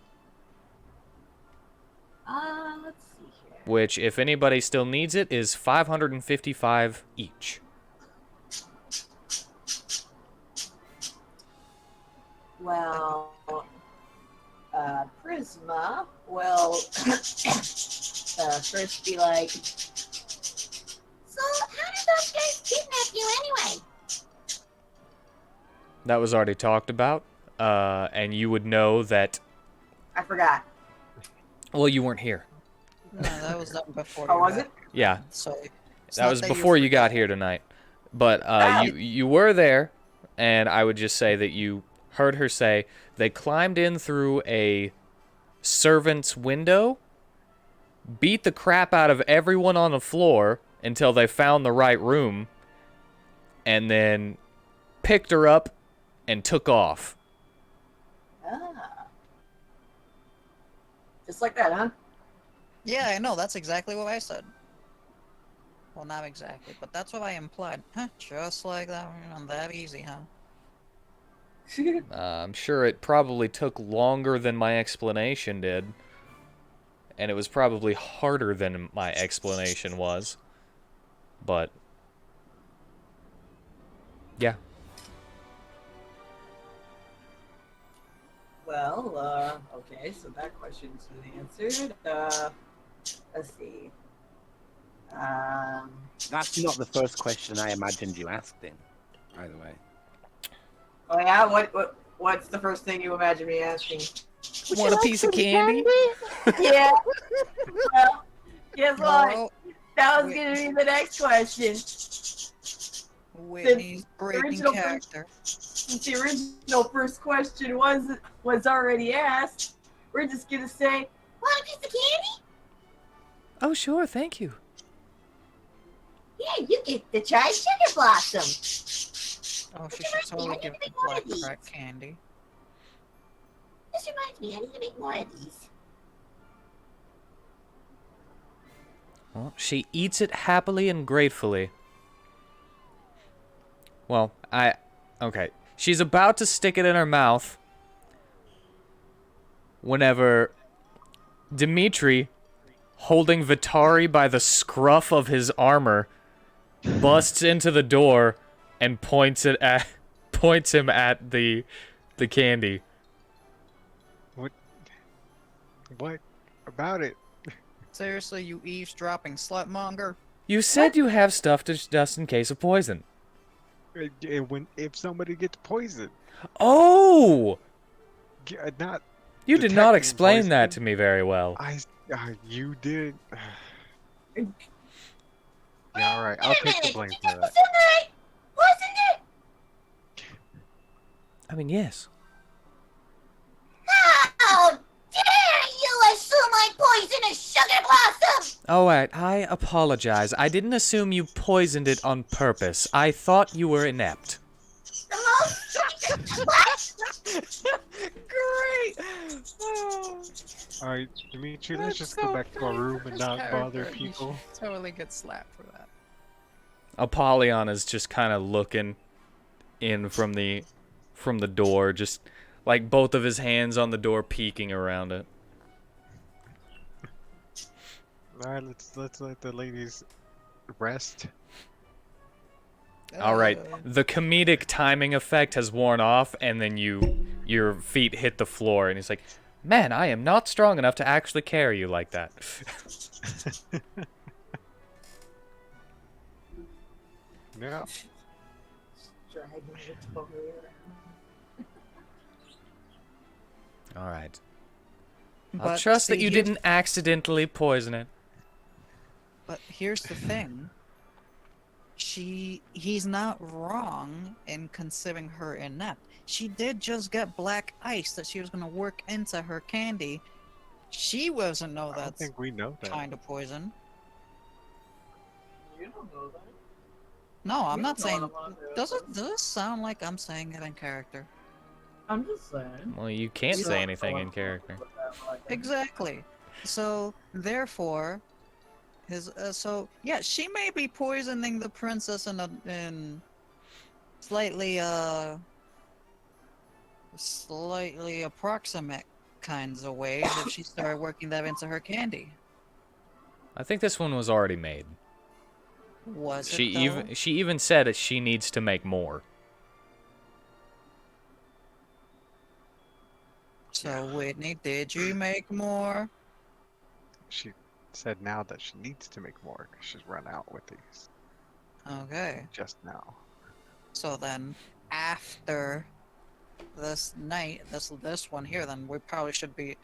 Let's see here. Which, if anybody still needs it, is 555 each. Well, Prisma will first be like, so how did those guys kidnap you anyway? That was already talked about, and you would know that. I forgot. Well, you weren't here. No, that was done before. Oh, you was got it? Yeah, So that was before you got here tonight. But you were there, and I would just say that you heard her say they climbed in through a servant's window, beat the crap out of everyone on the floor until they found the right room, and then picked her up and took off. Ah. Just like that, huh? Yeah, I know. That's exactly what I said. Well, not exactly, but that's what I implied. Huh? Just like that. That easy, huh? I'm sure it probably took longer than my explanation did. And it was probably harder than my explanation was. But yeah. Well, okay, so that question's been answered. Let's see. That's not the first question I imagined you asked him, by the way. Oh yeah, what's the first thing you imagine me asking? Want a piece of candy? Yeah. Well, guess what? Well, That was gonna be the next question. Whitney's breaking original character. Since the original first question was already asked, we're just gonna say, "Want a piece of candy?" Oh, sure, thank you. Yeah, you get the try sugar blossom. Oh, she should totally give the black crack candy. This reminds me, I need to make more of these. Well, she eats it happily and gratefully. Well, okay. She's about to stick it in her mouth whenever Dimitri, holding Vitari by the scruff of his armor, busts into the door and points him at the candy. What about it? Seriously, you eavesdropping slutmonger? You said you have stuff just in case of poison. If somebody gets poisoned, Oh! not You did not detecting explain that to poison. me very well. You did. Yeah, all right. I'll take the blame for that. Wasn't it? I mean, yes. How dare you assume I poisoned a sugar blossom? All right, I apologize. I didn't assume you poisoned it on purpose. I thought you were inept. The most. What? Great! Oh, All right, Dimitri, let's that's just so go back to our funny room for and his not bother character. He people. should totally get slapped for that. Apollyon is just kind of looking in from the door, just like both of his hands on the door, peeking around it. All right, let's let the ladies rest. All right, the comedic timing effect has worn off, and then your feet hit the floor, and he's like, "Man, I am not strong enough to actually carry you like that." Yeah. Dragging the toy around. All right. I'll But trust that see, you here's- didn't accidentally poison it. But here's the thing. He's not wrong in considering her inept. She did just get black ice that she was gonna work into her candy. She doesn't know I don't that's think we know that. kind of poison. You don't know that. No, I'm You not don't know saying. a lot of Does it sound like I'm saying it in character? I'm just saying. Well, you can't You say don't anything know in a character. lot about that, like, Exactly. So therefore, she may be poisoning the princess in slightly slightly approximate kinds of ways if she started working that into her candy. I think this one was already made. Was She it though? she even said that she needs to make more. So Whitney, did you make more? She said now that she needs to make more because she's run out with these Okay. just now. So then, after this night, this one here, then we probably should be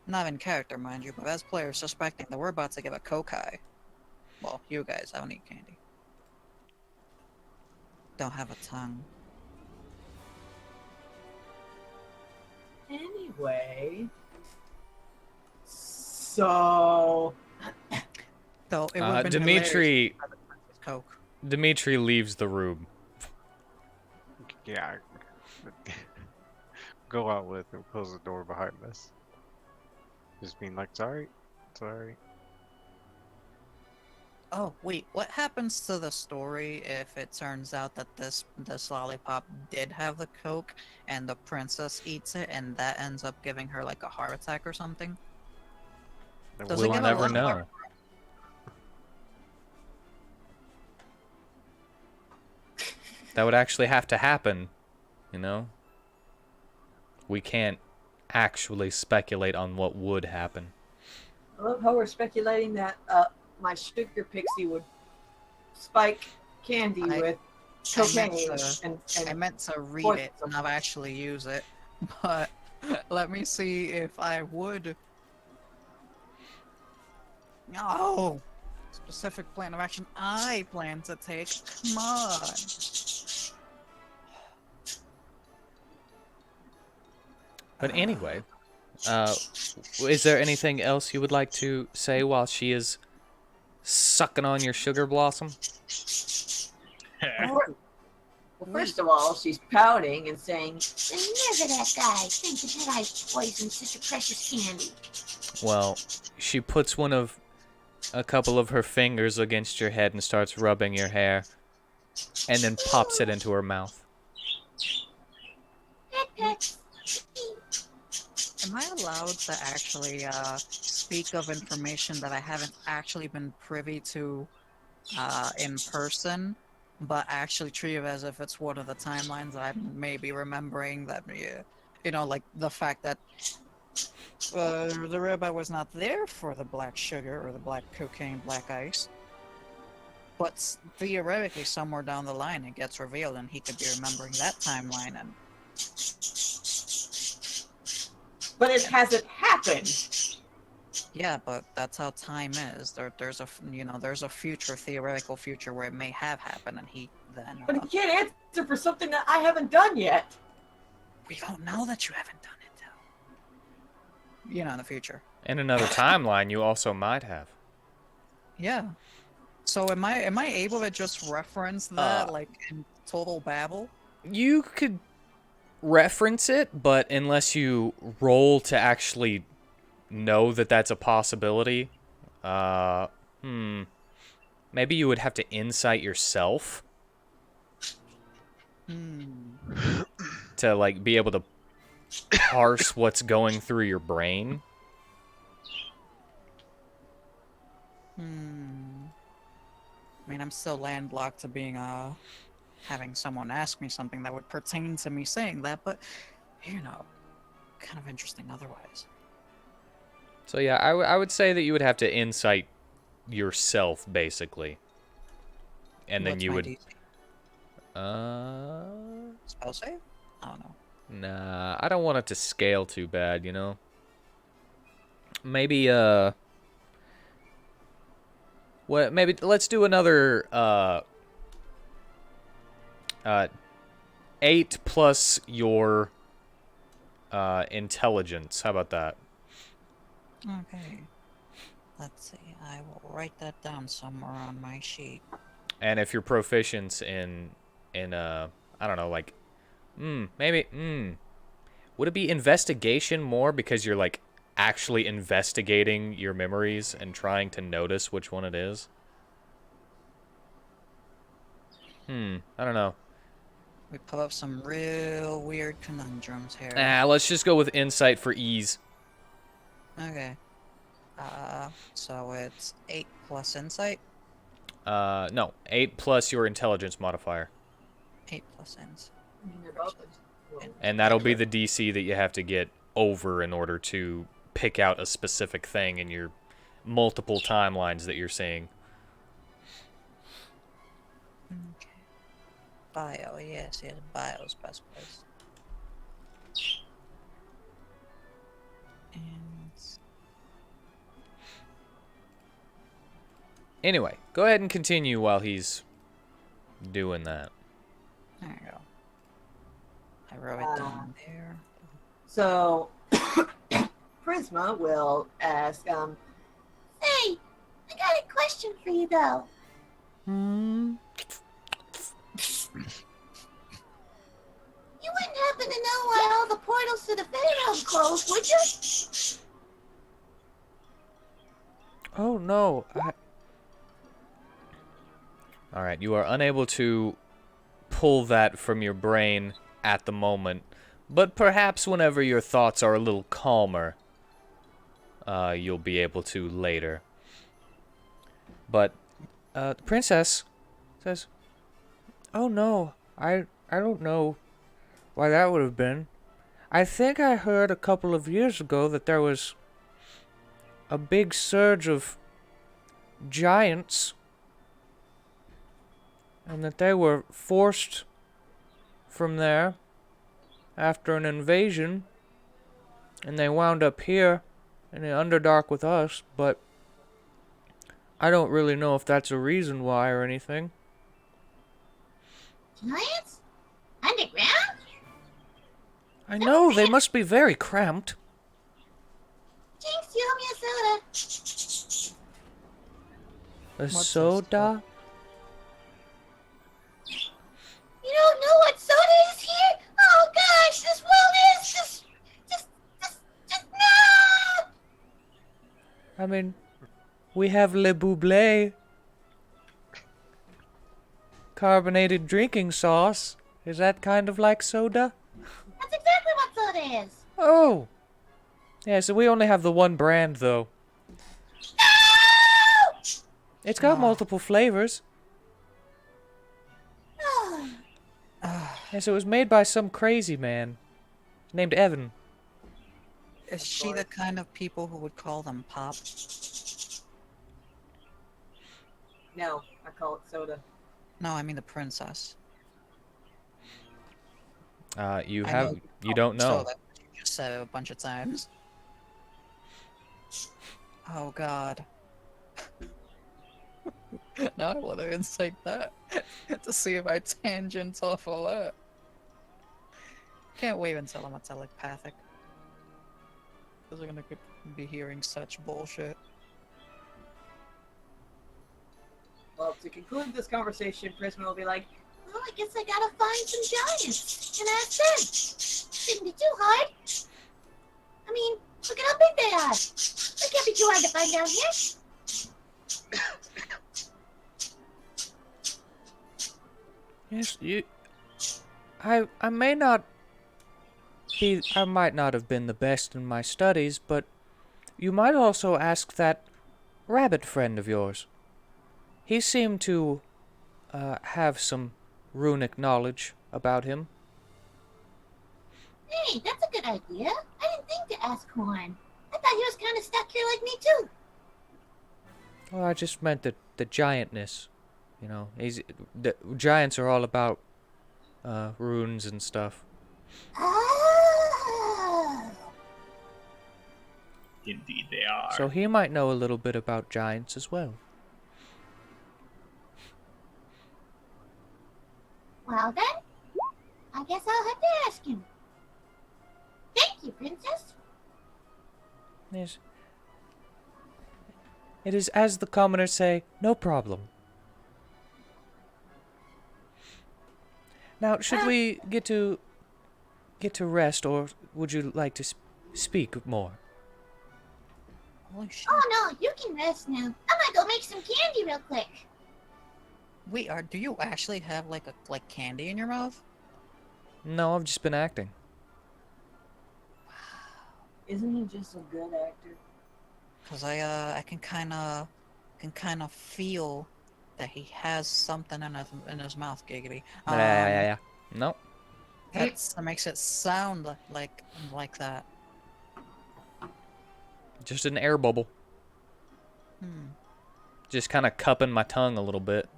not in character, mind you, but as players suspecting that we're about to give a Kokai. Well, you guys, I don't eat candy. Don't have a tongue. Anyway. So. Though it would have been hilarious Dimitri to have a Princess Coke. Dimitri leaves the room. Yeah. Go out with and close the door behind us. Just being like, sorry. Oh wait, what happens to the story if it turns out that this lollipop did have the Coke and the princess eats it and that ends up giving her like a heart attack or something? Then Does we'll it We'll give a never lot of know. That would actually have to happen, you know? We can't actually speculate on what would happen. I love how we're speculating that my sugar pixie would spike candy I- with I meant cocaine to- I and meant to read poison it, someone. not actually use it. But let me see if I would. No! Specific plan of action I plan to take. Come on. But anyway, is there anything else you would like to say while she is sucking on your sugar blossom? Well, first of all, she's pouting and saying, "Look at that guy! Think that guy's poisoned such a precious candy." Well, she puts a couple of her fingers against your head and starts rubbing your hair, and then pops it into her mouth. Am I allowed to actually speak of information that I haven't actually been privy to in person, but actually treat it as if it's one of the timelines I may be remembering that, you know, like the fact that the robot was not there for the black sugar or the black cocaine, black ice. But theoretically, somewhere down the line, it gets revealed, and he could be remembering that timeline. And But it hasn't happened. yeah, but that's how time is. There's a future, theoretical future where it may have happened, and he then. But he can't answer for something that I haven't done yet. We don't know that you haven't done it, though. You know, in the future. In another timeline, you also might have. Yeah. So am I able to just reference that like in total babble? You could reference it, but unless you roll to actually know that that's a possibility, maybe you would have to insight yourself to like be able to parse what's going through your brain. I mean, I'm still landlocked to being having someone ask me something that would pertain to me saying that, but you know, kind of interesting otherwise. So yeah, I would say that you would have to insight yourself basically, and then What's you my would. DC? Spell save? I don't know. Nah, I don't want it to scale too bad, you know. Maybe what? Maybe let's do another 8 plus your intelligence. How about that? Okay. Let's see. I will write that down somewhere on my sheet. And if you're proficient in I don't know, like maybe would it be investigation more because you're like actually investigating your memories and trying to notice which one it is? I don't know. We pull up some real weird conundrums here. Let's just go with insight for ease. Okay. So it's 8 plus insight? No, 8 plus your intelligence modifier. 8 plus insight. And that'll be the DC that you have to get over in order to pick out a specific thing in your multiple timelines that you're seeing. Okay. Bio, yes, bio's best place. And Anyway, go ahead and continue while he's doing that. there you go. I wrote it down there. So, Prisma will ask, hey, I got a question for you, though. You wouldn't happen to know why all the portals to the Fairhome closed, would you? Oh no. Alright, you are unable to pull that from your brain at the moment, but perhaps whenever your thoughts are a little calmer, you'll be able to later. But the princess says, "Oh no, I don't know why that would have been. I think I heard a couple of years ago that there was a big surge of giants, and that they were forced from there after an invasion, and they wound up here in the Underdark with us, but I don't really know if that's a reason why or anything." Giants? Underground? I know, they must be very cramped. Jinx, you owe me a soda. A What's this? soda? You don't know what soda is here? Oh gosh, this world is just no! I mean, we have Le Buble. Carbonated drinking sauce. Is that kind of like soda? That's exactly what soda is. Oh! Yeah, so we only have the one brand, though. No! It's got multiple flavors. Yeah, so it was made by some crazy man named Evan. Is she the kind of people who would call them pop? No, I call it soda. No, I mean the princess. You I have, know you don't know. Soda. You just said it a bunch of times. Oh god. Now I want to insight that to see if I tangent off of that. Can't wait until I'm a telepathic. Because we're gonna be hearing such bullshit. Well, to conclude this conversation, Prisma will be like, well, I guess I gotta find some giants and ask them. Shouldn't be too hard. I mean, look at how big they are. They can't be too hard to find down here. Yes, I may not be, I might not have been the best in my studies, but you might also ask that rabbit friend of yours. he seemed to have some runic knowledge about him. Hey, that's a good idea. I didn't think to ask Juan. I thought he was kind of stuck here like me too. Oh, I just meant the giantness. You know, the giants are all about runes and stuff. Oh. Indeed, they are. So he might know a little bit about giants as well. Well then, I guess I'll have to ask him. Thank you, Princess. Yes. It is, as the commoners say, no problem. Now, should we get to rest, or would you like to speak more? Holy shit. Oh no, you can rest now. I'm gonna go make some candy real quick. Wait, do you actually have like candy in your mouth? No, I've just been acting. Isn't he just a good actor? Cause I can kind of feel that he has something in his mouth, giggity. Yeah. No. That makes it sound like that. Just an air bubble. Just kind of cupping my tongue a little bit.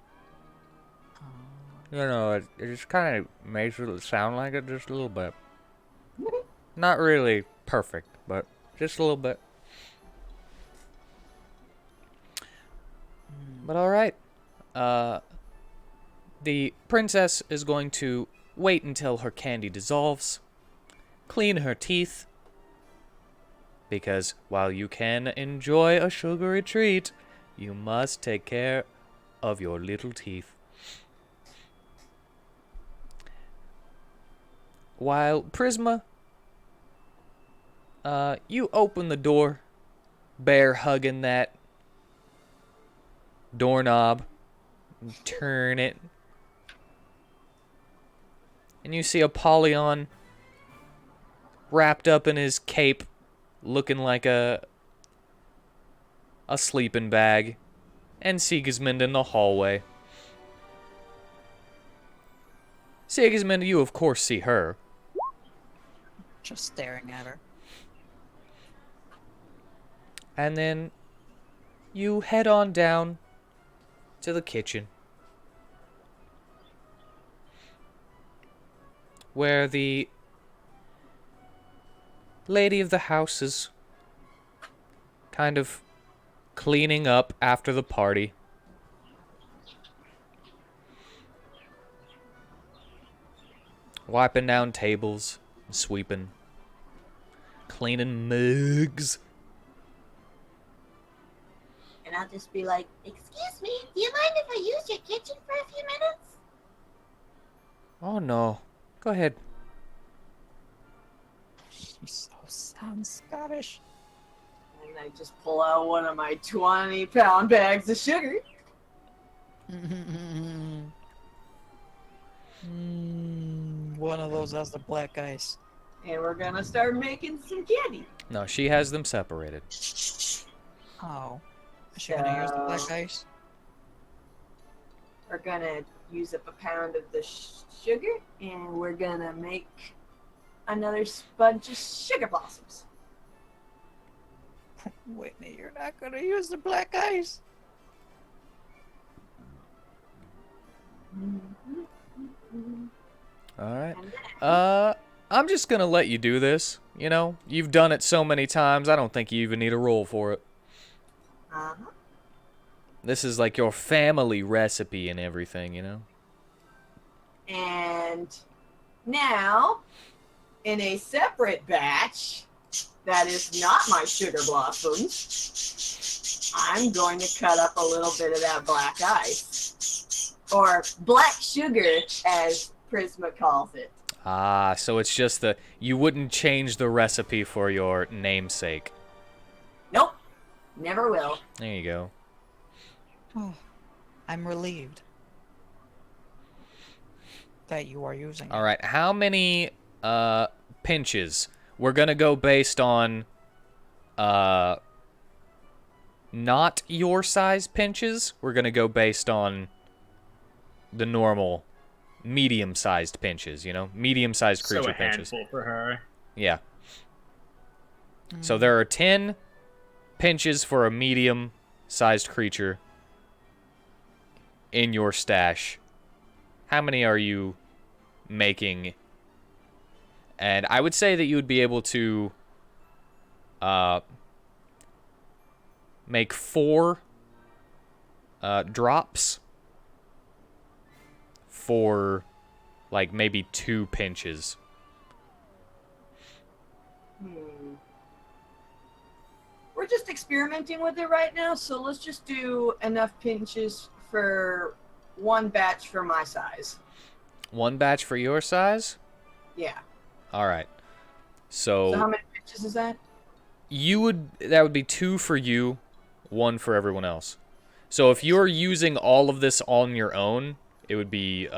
You know, it just kind of makes it sound like it just a little bit. Not really perfect, but just a little bit. But alright. The princess is going to wait until her candy dissolves, clean her teeth, because while you can enjoy a sugary treat, you must take care of your little teeth. While Prisma, you open the door, bear hugging that doorknob, turn it, and you see Apollyon wrapped up in his cape, looking like a sleeping bag, and Sigismund in the hallway. Sigismund, you of course see her. Just staring at her. And then you head on down to the kitchen, where the lady of the house is kind of cleaning up after the party. Wiping down tables, sweeping, cleaning mugs. And I'll just be like, excuse me, do you mind if I use your kitchen for a few minutes? Oh no. Go ahead. She so sounds Scottish. And I just pull out one of my 20-pound bags of sugar. One of those has the black ice. And we're gonna start making some candy. No, she has them separated. Oh. Is she gonna use the black ice? We're gonna use up a pound of the sugar, and we're gonna make another bunch of sugar blossoms. Whitney, you're not gonna use the black ice. Alright. I'm just gonna let you do this. You know, you've done it so many times, I don't think you even need a roll for it. This is like your family recipe and everything, you know? And now, in a separate batch that is not my sugar blossoms, I'm going to cut up a little bit of that black ice. Or black sugar, as Prisma calls it. Ah, so it's just you wouldn't change the recipe for your namesake. Nope, never will. There you go. Oh, I'm relieved that you are using it. Alright, how many pinches? We're gonna go based on not your size pinches, we're going to go based on the normal medium-sized pinches, you know? Medium-sized So creature a pinches. handful for her. Yeah. So there are 10 pinches for a medium-sized creature in your stash. How many are you making? And I would say that you would be able to make 4 drops for like maybe 2 pinches. We're just experimenting with it right now, so let's just do enough pinches for 1 batch for my size. 1 batch for your size? Yeah. All right. So how many pinches is that? That would be 2 for you, 1 for everyone else. So if you're using all of this on your own, it would be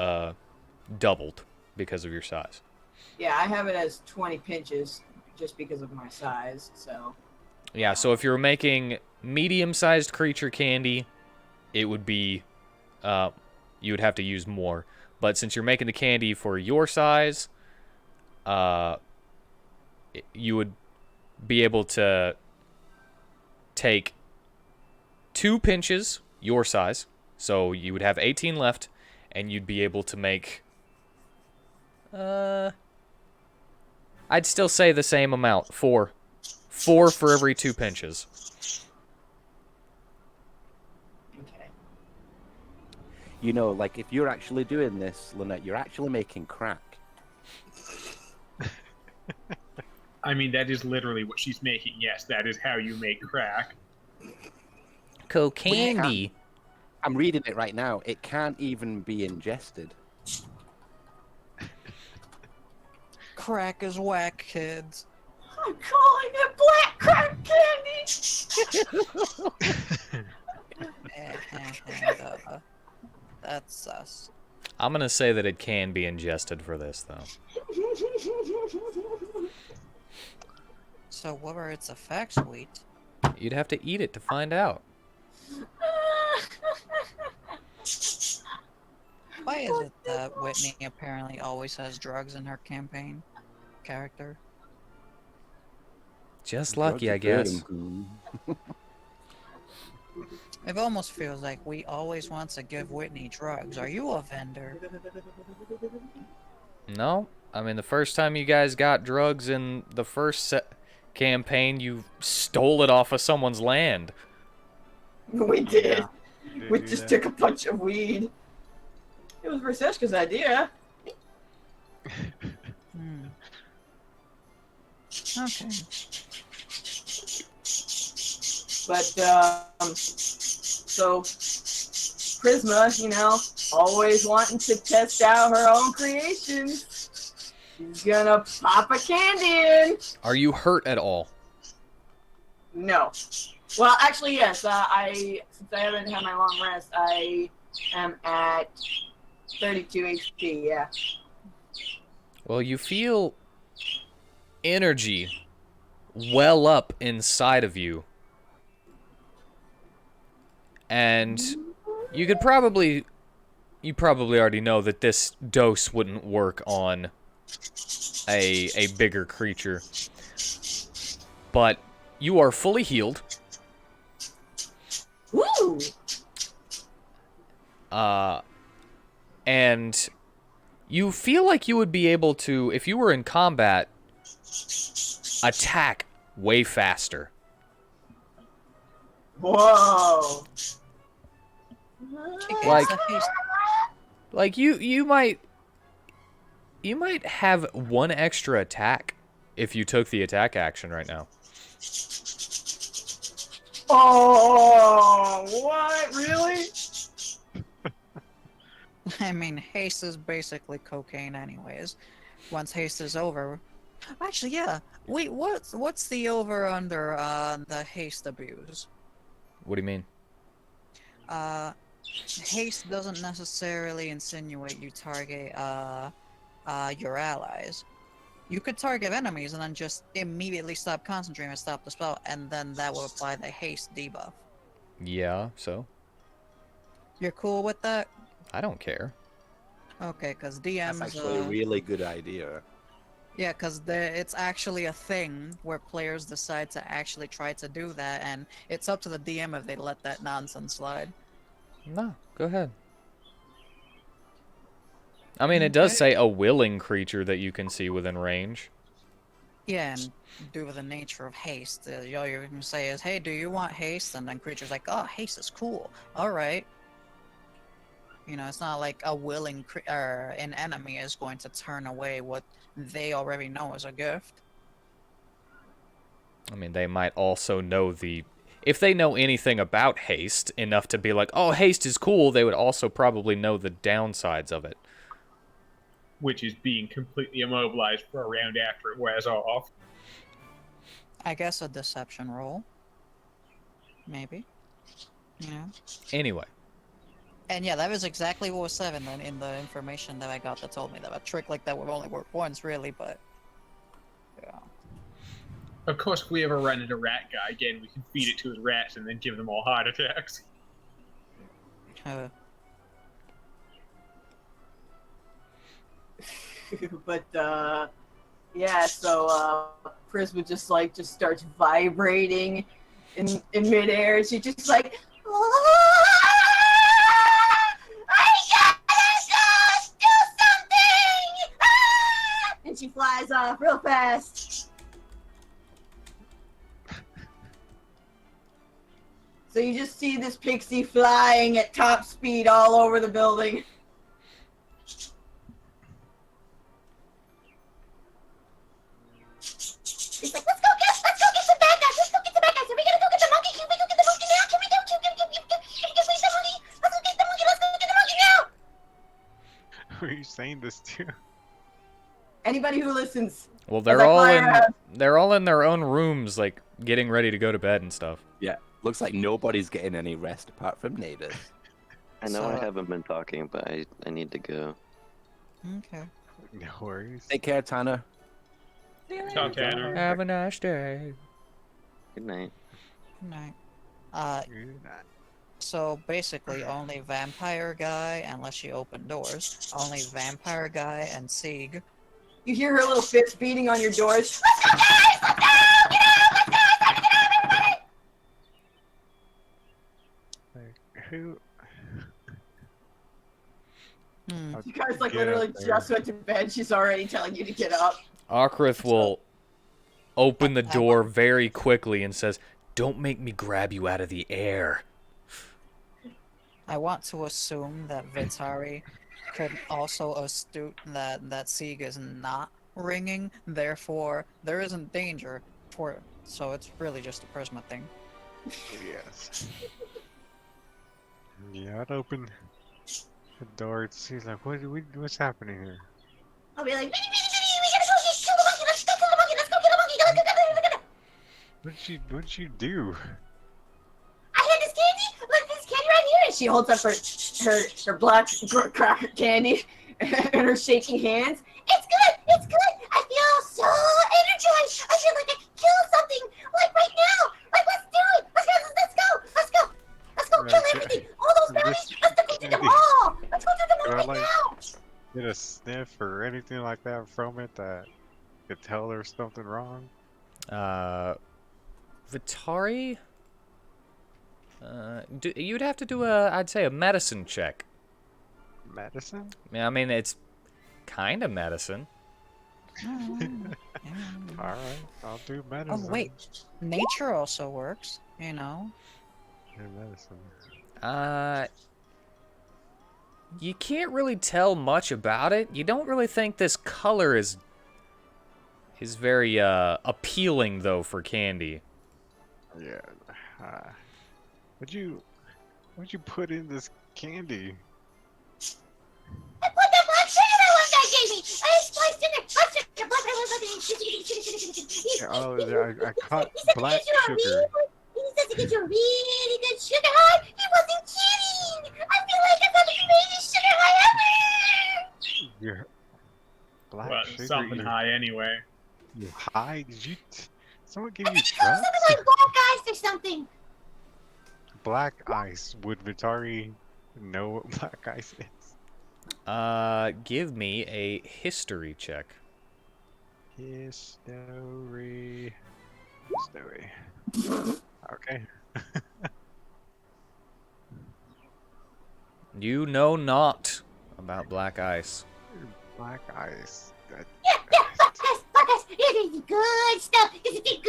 doubled because of your size. Yeah, I have it as 20 pinches just because of my size, so. Yeah, so if you're making medium-sized creature candy, it would be, you would have to use more. But since you're making the candy for your size, you would be able to take 2 pinches, your size, so you would have 18 left, and you'd be able to make, I'd still say the same amount, 4. 4 for every 2 pinches. Okay. You know, like if you're actually doing this, Lynette, you're actually making crack. I mean, that is literally what she's making. Yes, that is how you make crack. Cocandy. I'm reading it right now. It can't even be ingested. Crack is whack, kids. I'm calling it black crack candy! That's sus. I'm gonna say that it can be ingested for this, though. So what are its effects, Wheat? You'd have to eat it to find out. Why is it that Whitney apparently always has drugs in her campaign character? Just lucky, I guess. It almost feels like we always want to give Whitney drugs. Are you a vendor? No, I mean the first time you guys got drugs in the first campaign, you stole it off of someone's land. We did. Yeah. We just took a bunch of weed. It was Verseshka's idea. Hmm. Okay. But, so, Prisma, you know, always wanting to test out her own creations. She's gonna pop a candy in. Are you hurt at all? No. Well, actually, yes. Since I haven't had my long rest, I am at 32 HP, yeah. Well, you feel energy well up inside of you. And you probably already know that this dose wouldn't work on a bigger creature. But you are fully healed. Woo! And you feel like you would be able to, if you were in combat, attack way faster. Whoa! Like you might have 1 extra attack if you took the attack action right now. Oh, what? Really? I mean, haste is basically cocaine anyways. Once haste is over... Actually, yeah. Wait, what's the over-under on the haste abuse? What do you mean? Haste doesn't necessarily insinuate you target your allies. You could target enemies and then just immediately stop concentrating and stop the spell, and then that will apply the haste debuff. Yeah, so You're cool with that? I don't care. Okay, because That's DMs, actually a really good idea. yeah, because it's actually a thing where players decide to actually try to do that, and it's up to the DM if they let that nonsense slide. No, go ahead. I mean, it does say a willing creature that you can see within range. Yeah, and due to the nature of haste, all you can say is, hey, do you want haste? And then creature's like, oh, haste is cool. Alright. You know, it's not like a willing an enemy is going to turn away what they already know is a gift. I mean, they might also know if they know anything about haste enough to be like, oh, haste is cool, they would also probably know the downsides of it. Which is being completely immobilized for a round after it wears off. I guess a deception roll. Maybe. Yeah. Anyway. And yeah, that was exactly what was said in the information that I got that told me that a trick like that would only work once, really, but... Yeah. Of course, if we ever run into Rat Guy again, we can feed it to his rats and then give them all heart attacks. But yeah, so Prisma just starts vibrating in midair. She just like, I gotta do something! And she flies off real fast. So you just see this pixie flying at top speed all over the building. He's like, let's go get some bad guys. Let's go get some bad guys. Are we gonna go get the monkey? Can we go get the monkey now? Can we go get the monkey? Let's go get the monkey. Let's go get the monkey now. Who are you saying this to? Anybody who listens. Well, As I they're all in their own rooms, like getting ready to go to bed and stuff. Yeah, looks like nobody's getting any rest apart from natives. I know I So- haven't been talking, but I need to go. Okay. No worries. Take care, Tanner. Ciao, Tanner. Have a nice day. Good night. Night. You're not- So basically, only Vampire Guy, unless you open doors, only Vampire Guy and Sieg. You hear her little fist beating on your doors. Let's go, guys! Let's go! Get out! Let's go! Let's get out, everybody! Like, who? Hmm. You guys like Get literally up there. just went to bed. She's already telling you to get up. Akrith will open the door very quickly and says, "Don't make me grab you out of the air." I want to assume that Vitari could also astute that Sieg is not ringing, therefore there isn't danger for it. So it's really just a Prisma thing. Yes. Yeah, I'd open the door. She's like, what's happening here? I'll be like, Minnie, we gotta go kill the monkey. Let's go kill the monkey. Let's go kill the monkey. Go. What'd you do? I had this candy. Look, this candy right here. And she holds up her black cracker candy in her shaking hands. It's good. It's good. I feel so energized. I feel like I can kill something. Like right now. Like let's do it. Let's go kill Okay. everything. All those guys. Let's go through them Candy. all. Let's go through them all Do I right like- now. Get a sniff or anything like that from it that could tell there's something wrong? Vitari? You'd have to do I'd say a medicine check. Medicine? I mean, it's kind of medicine. Alright, I'll do Oh medicine. wait, nature also works, you know. Do medicine. You can't really tell much about it. You don't really think this color is very appealing though for candy. Yeah. What'd you put in this candy? I put that black sugar that one guy gave me. I spliced in there. Black sugar. Oh, I caught He said black to get you a sugar. really, he says to get you a really good sugar high. He wasn't kidding. I feel like I got the greatest sugar high ever. You're black Well, sugar. something you high anyway. You high? Did you? Someone give I you think it was drugs? something like Ball Guys or something. black ice. Would Vitari know what black ice is? Give me a history check. History. Okay. You know not about black ice. Black ice. Black ice, it is good stuff. It's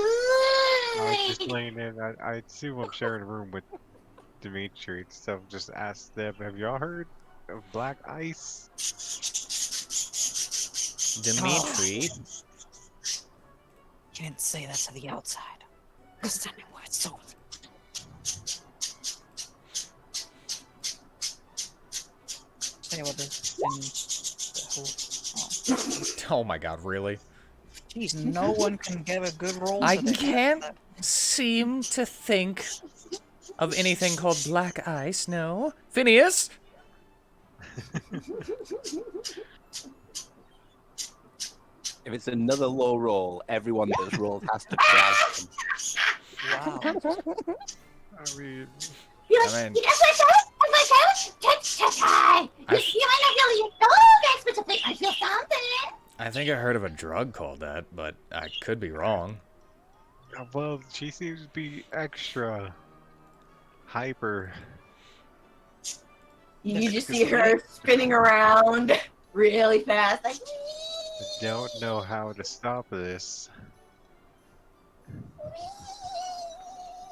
I was just good. laying in. I assume I'm sharing a room with Dimitri, so just ask them. Have y'all heard of black ice? Dimitri, You didn't say that to the outside. Because I know where it's sold. Say what this oh my god, really? Jeez, no one can get a good roll I today. can't seem to think of anything called black ice, no. Phineas? If it's another low roll, everyone that's rolled has to cry. Wow. I mean, You I like, mean- you know what touch. You might not know your dog, but I feel something. I think I heard of a drug called that, but I could be wrong. well, she seems to be extra hyper. You just see her spinning around really fast, like. I don't know how to stop this.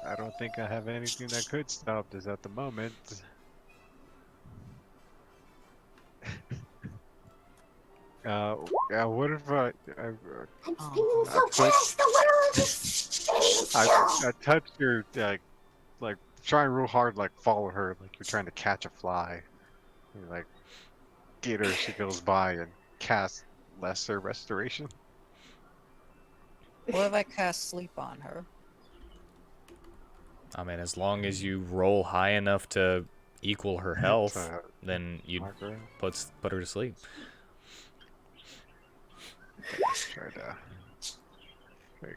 I don't think I have anything that could stop this at the moment. Yeah, what if I'm spinning so I put- fast, the world is staying still. I touched her, like trying real hard, like follow her, like you're trying to catch a fly. You like get her, she goes by and cast lesser restoration. What if I cast sleep on her? I mean, as long as you roll high enough to equal her health, So, then you'd knock her out. put her to sleep. Try to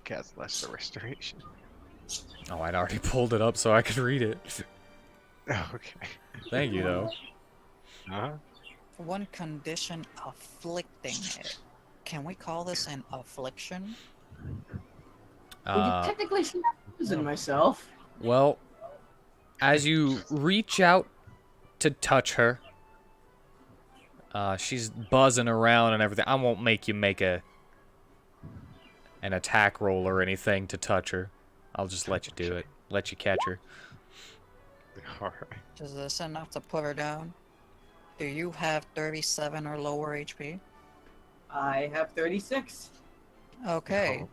cast lesser restoration. Oh, I'd already pulled it up so I could read it. Okay. Thank you, though. Huh? One condition afflicting it. Can we call this an affliction? Well, you Uh, technically see I'm losing myself. well, as you reach out to touch her, she's buzzing around and everything. I won't make you make an attack roll or anything to touch her. I'll just let you do it. Let you catch her. Alright. Is this enough to put her down? Do you have 37 or lower HP? I have 36. Okay. Oh,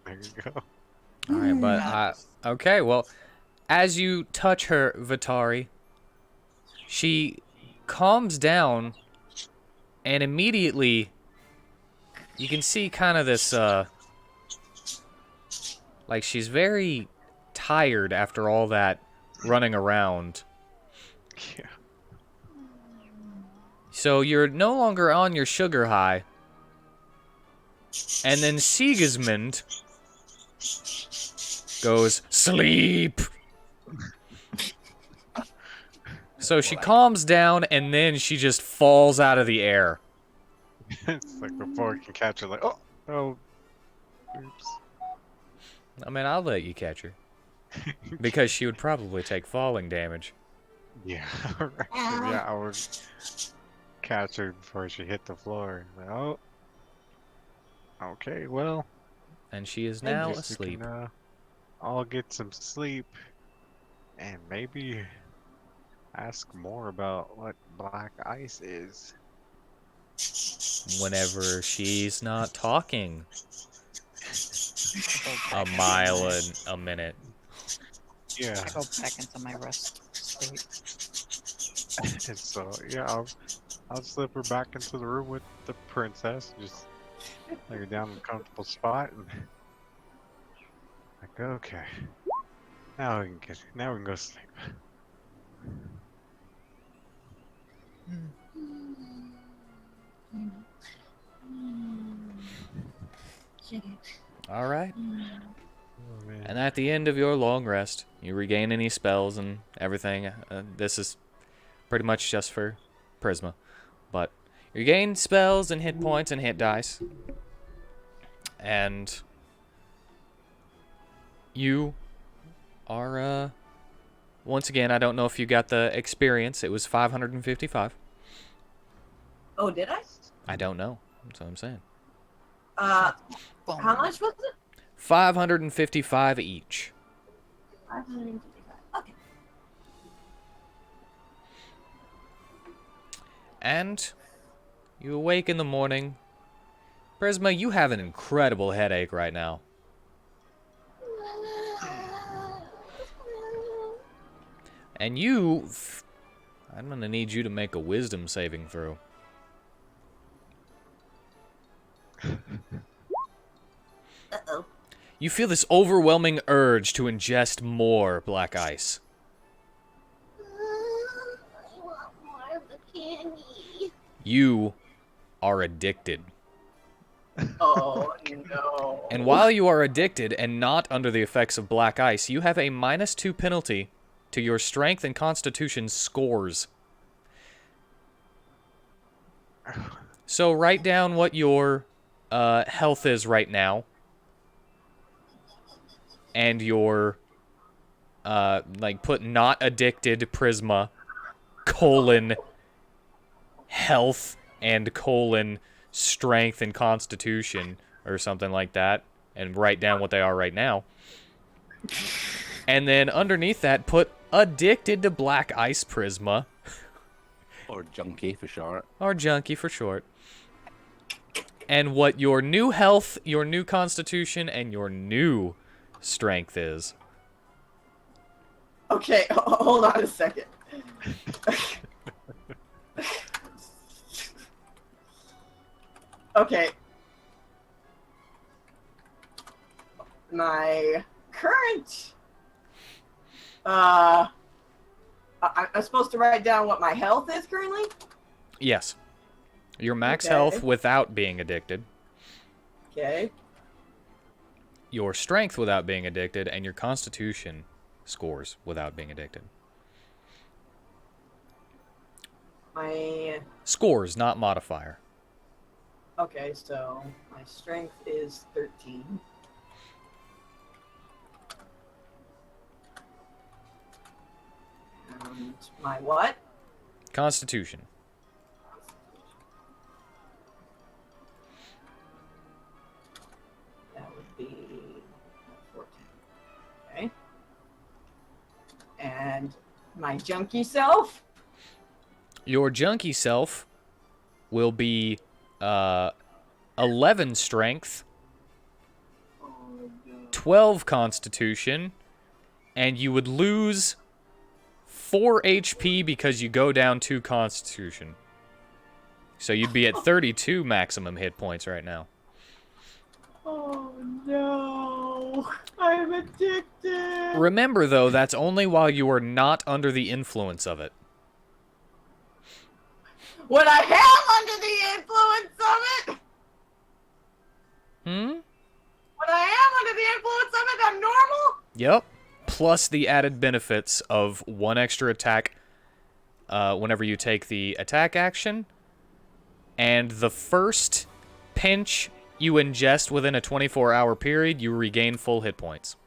there you go. All right, but Nice. okay. Well, as you touch her, Vitari, she calms down, and immediately you can see kind of this like she's very tired after all that running around. Yeah. So you're no longer on your sugar high. And then Sigismund goes, sleep! So she calms down, and then she just falls out of the air. It's like before it can catch her, like, oh, oops. I mean, I'll let you catch her. Because she would probably take falling damage. Yeah, right. Yeah, I would catch her before she hit the floor. Like, oh, okay, well, And she is I now guess we asleep. can, all get some sleep, and maybe ask more about what black ice is. Whenever she's not talking Go a back mile into a minute. Yeah, I go back into my rest state. and so yeah, I'll slip her back into the room with the princess. Just lay her down in a comfortable spot, and like, okay, now we can go sleep. All right. Oh man. And at the end of your long rest, you regain any spells and everything. This is pretty much just for Prisma. But you gain spells and hit points and hit dice. And you are, once again, I don't know if you got the experience. It was 555. Oh, did I? I don't know. That's what I'm saying. How much was it? 555 each. 555. Okay. And you awake in the morning. Prisma, you have an incredible headache right now. And I'm gonna need you to make a wisdom saving throw. Uh-oh. You feel this overwhelming urge to ingest more black ice. I want more of the candy. You are addicted. Oh, no. And while you are addicted and not under the effects of black ice, you have a -2 penalty to your strength and constitution scores. So write down what your health is right now. And your, put not addicted Prisma, health, and strength and constitution, or something like that. And write down what they are right now. And then underneath that, put addicted to black ice Prisma. Or junkie for short. Or junkie for short. And what your new health, your new constitution, and your new strength is. Okay, hold on a second. Okay. My current... I'm supposed to write down what my health is currently? Yes. Your max Okay. health without being addicted. Okay. Your strength without being addicted, and your constitution scores without being addicted. My... Scores, not modifier. Okay, so my strength is 13. And my what? Constitution. That would be 14. Okay. And my junkie self? Your junkie self will be 11 strength, 12 constitution, and you would lose 4 HP because you go down 2 constitution. So you'd be at 32 maximum hit points right now. Oh no, I'm addicted. Remember, though, that's only while you are not under the influence of it. When I am under the influence of it? When I am under the influence of it, I'm normal? Yep. Plus the added benefits of 1 extra attack whenever you take the attack action. And the first pinch you ingest within a 24-hour period, you regain full hit points.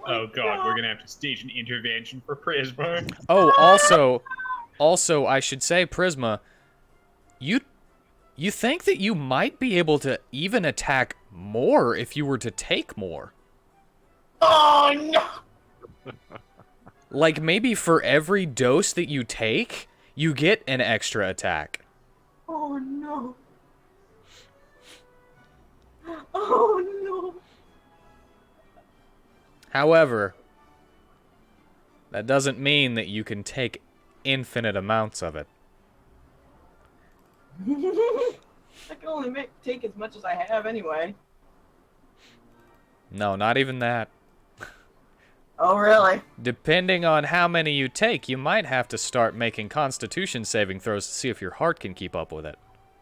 Oh god, we're gonna have to stage an intervention for Prisma. Oh, also, I should say, Prisma, you think that you might be able to even attack more if you were to take more. Oh no! Like, maybe for every dose that you take, you get an extra attack. Oh no! Oh no! However, that doesn't mean that you can take infinite amounts of it. I can only take as much as I have anyway. No, not even that. Oh really? Depending on how many you take, you might have to start making constitution saving throws to see if your heart can keep up with it.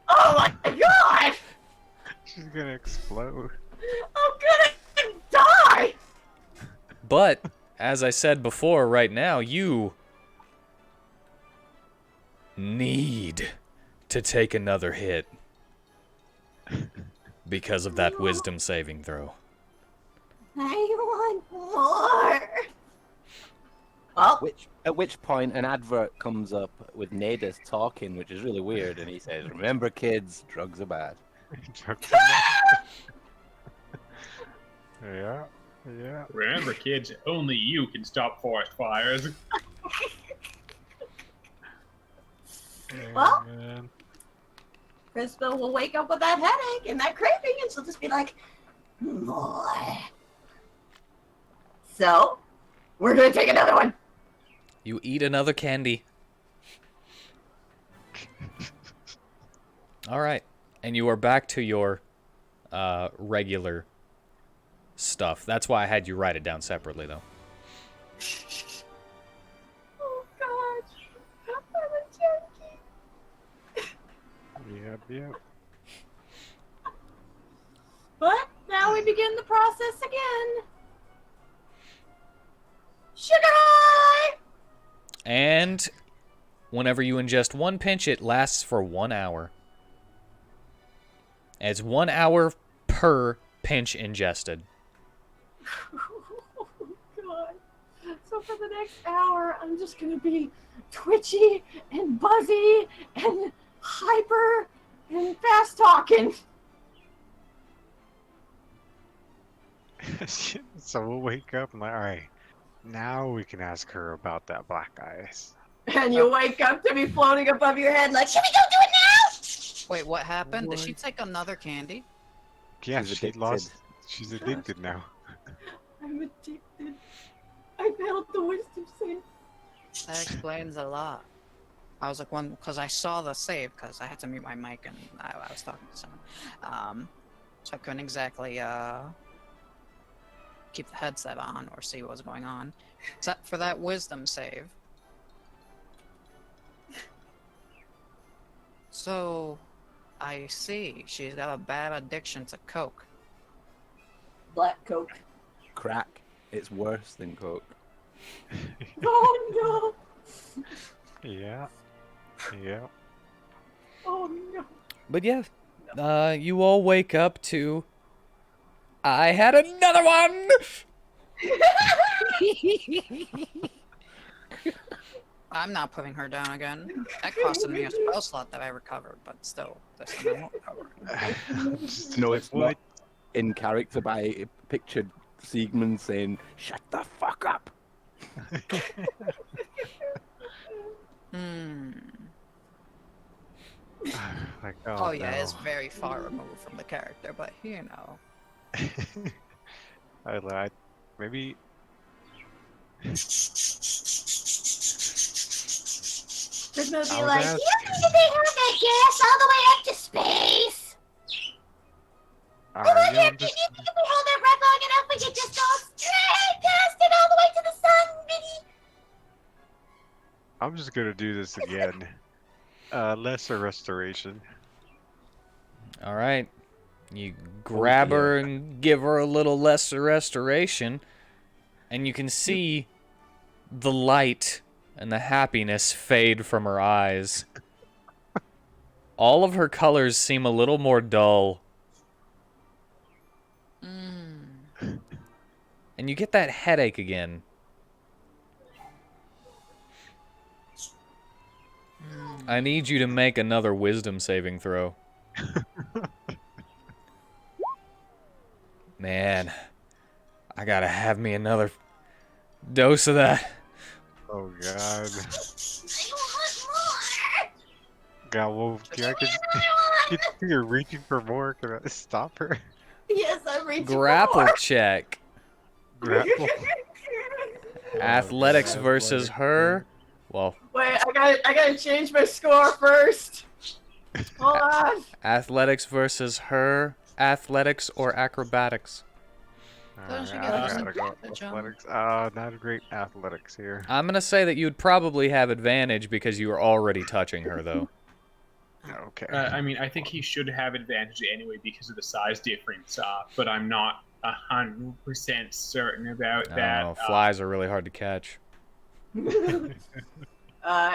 Oh my god! She's gonna explode. I'm gonna But, as I said before, right now, you need to take another hit because of that wisdom saving throw. I want more. Well, At which point, an advert comes up with Nadis talking, which is really weird, and he says, "Remember, kids, drugs are bad." Yeah. Yeah. Remember, kids, only you can stop forest fires. Well- Man. Prisma will wake up with that headache and that craving, and she'll just be like, more. So, we're gonna take another one. You eat another candy. All right. And you are back to your regular stuff. That's why I had you write it down separately, though. Oh, gosh. I'm a junkie. Yep. But now we begin the process again. Sugar high! And whenever you ingest one pinch, it lasts for 1 hour. It's 1 hour per pinch ingested. Oh, God. So for the next hour, I'm just going to be twitchy and buzzy and hyper and fast talking. So we'll wake up and like, all right, now we can ask her about that black ice. And you wake up to be floating above your head like, should we go do it now? Wait, what happened? Did What? she take another candy? Yeah, She's she addicted. lost. She's addicted now. I'm addicted. I failed the wisdom save. That explains a lot. I was like, because I saw the save, because I had to mute my mic and I was talking to someone. So I couldn't exactly keep the headset on or see what was going on. Except for that wisdom save. So, I see. She's got a bad addiction to Coke. Black Coke. Crack. It's worse than coke. Oh no! Yeah. Oh no! But yeah, you all wake up to... I had another one! I'm not putting her down again. That costed me a spell slot that I recovered, but still, this time I won't recover. Just No, like, it's not in character, but I pictured Siegmund saying, "Shut the fuck up." Like, Oh yeah, no. it's very far removed from the character, but you know. I lied. Maybe. There's no be I was like, asked- you think they have that gas all the way up to space? Alright, Here, I'm if just. we hold our breath long enough, we could just go straight past it all the way to the sun, Biddy. I'm just gonna do this again. Lesser restoration. All right. You grab her and give her a little lesser restoration, and you can see the light and the happiness fade from her eyes. All of her colors seem a little more dull. And you get that headache again. I need you to make another wisdom saving throw. Man, I gotta have me another dose of that. Oh god. I want more. God, well, I can you're reaching for more. Can I stop her? Yes, I'm reaching Grapple for more. check. Grapple. Athletics versus her. Well, Wait, I gotta change my score first. Hold on. athletics versus her. Athletics or acrobatics. Doesn't she Alright, get I some gotta go advantage on- athletics. Not great athletics here. I'm gonna say that you'd probably have advantage because you are already touching her, though. Okay. I mean, I think he should have advantage anyway because of the size difference, but I'm not 100% certain about I that. don't know. Flies are really hard to catch. Hmm.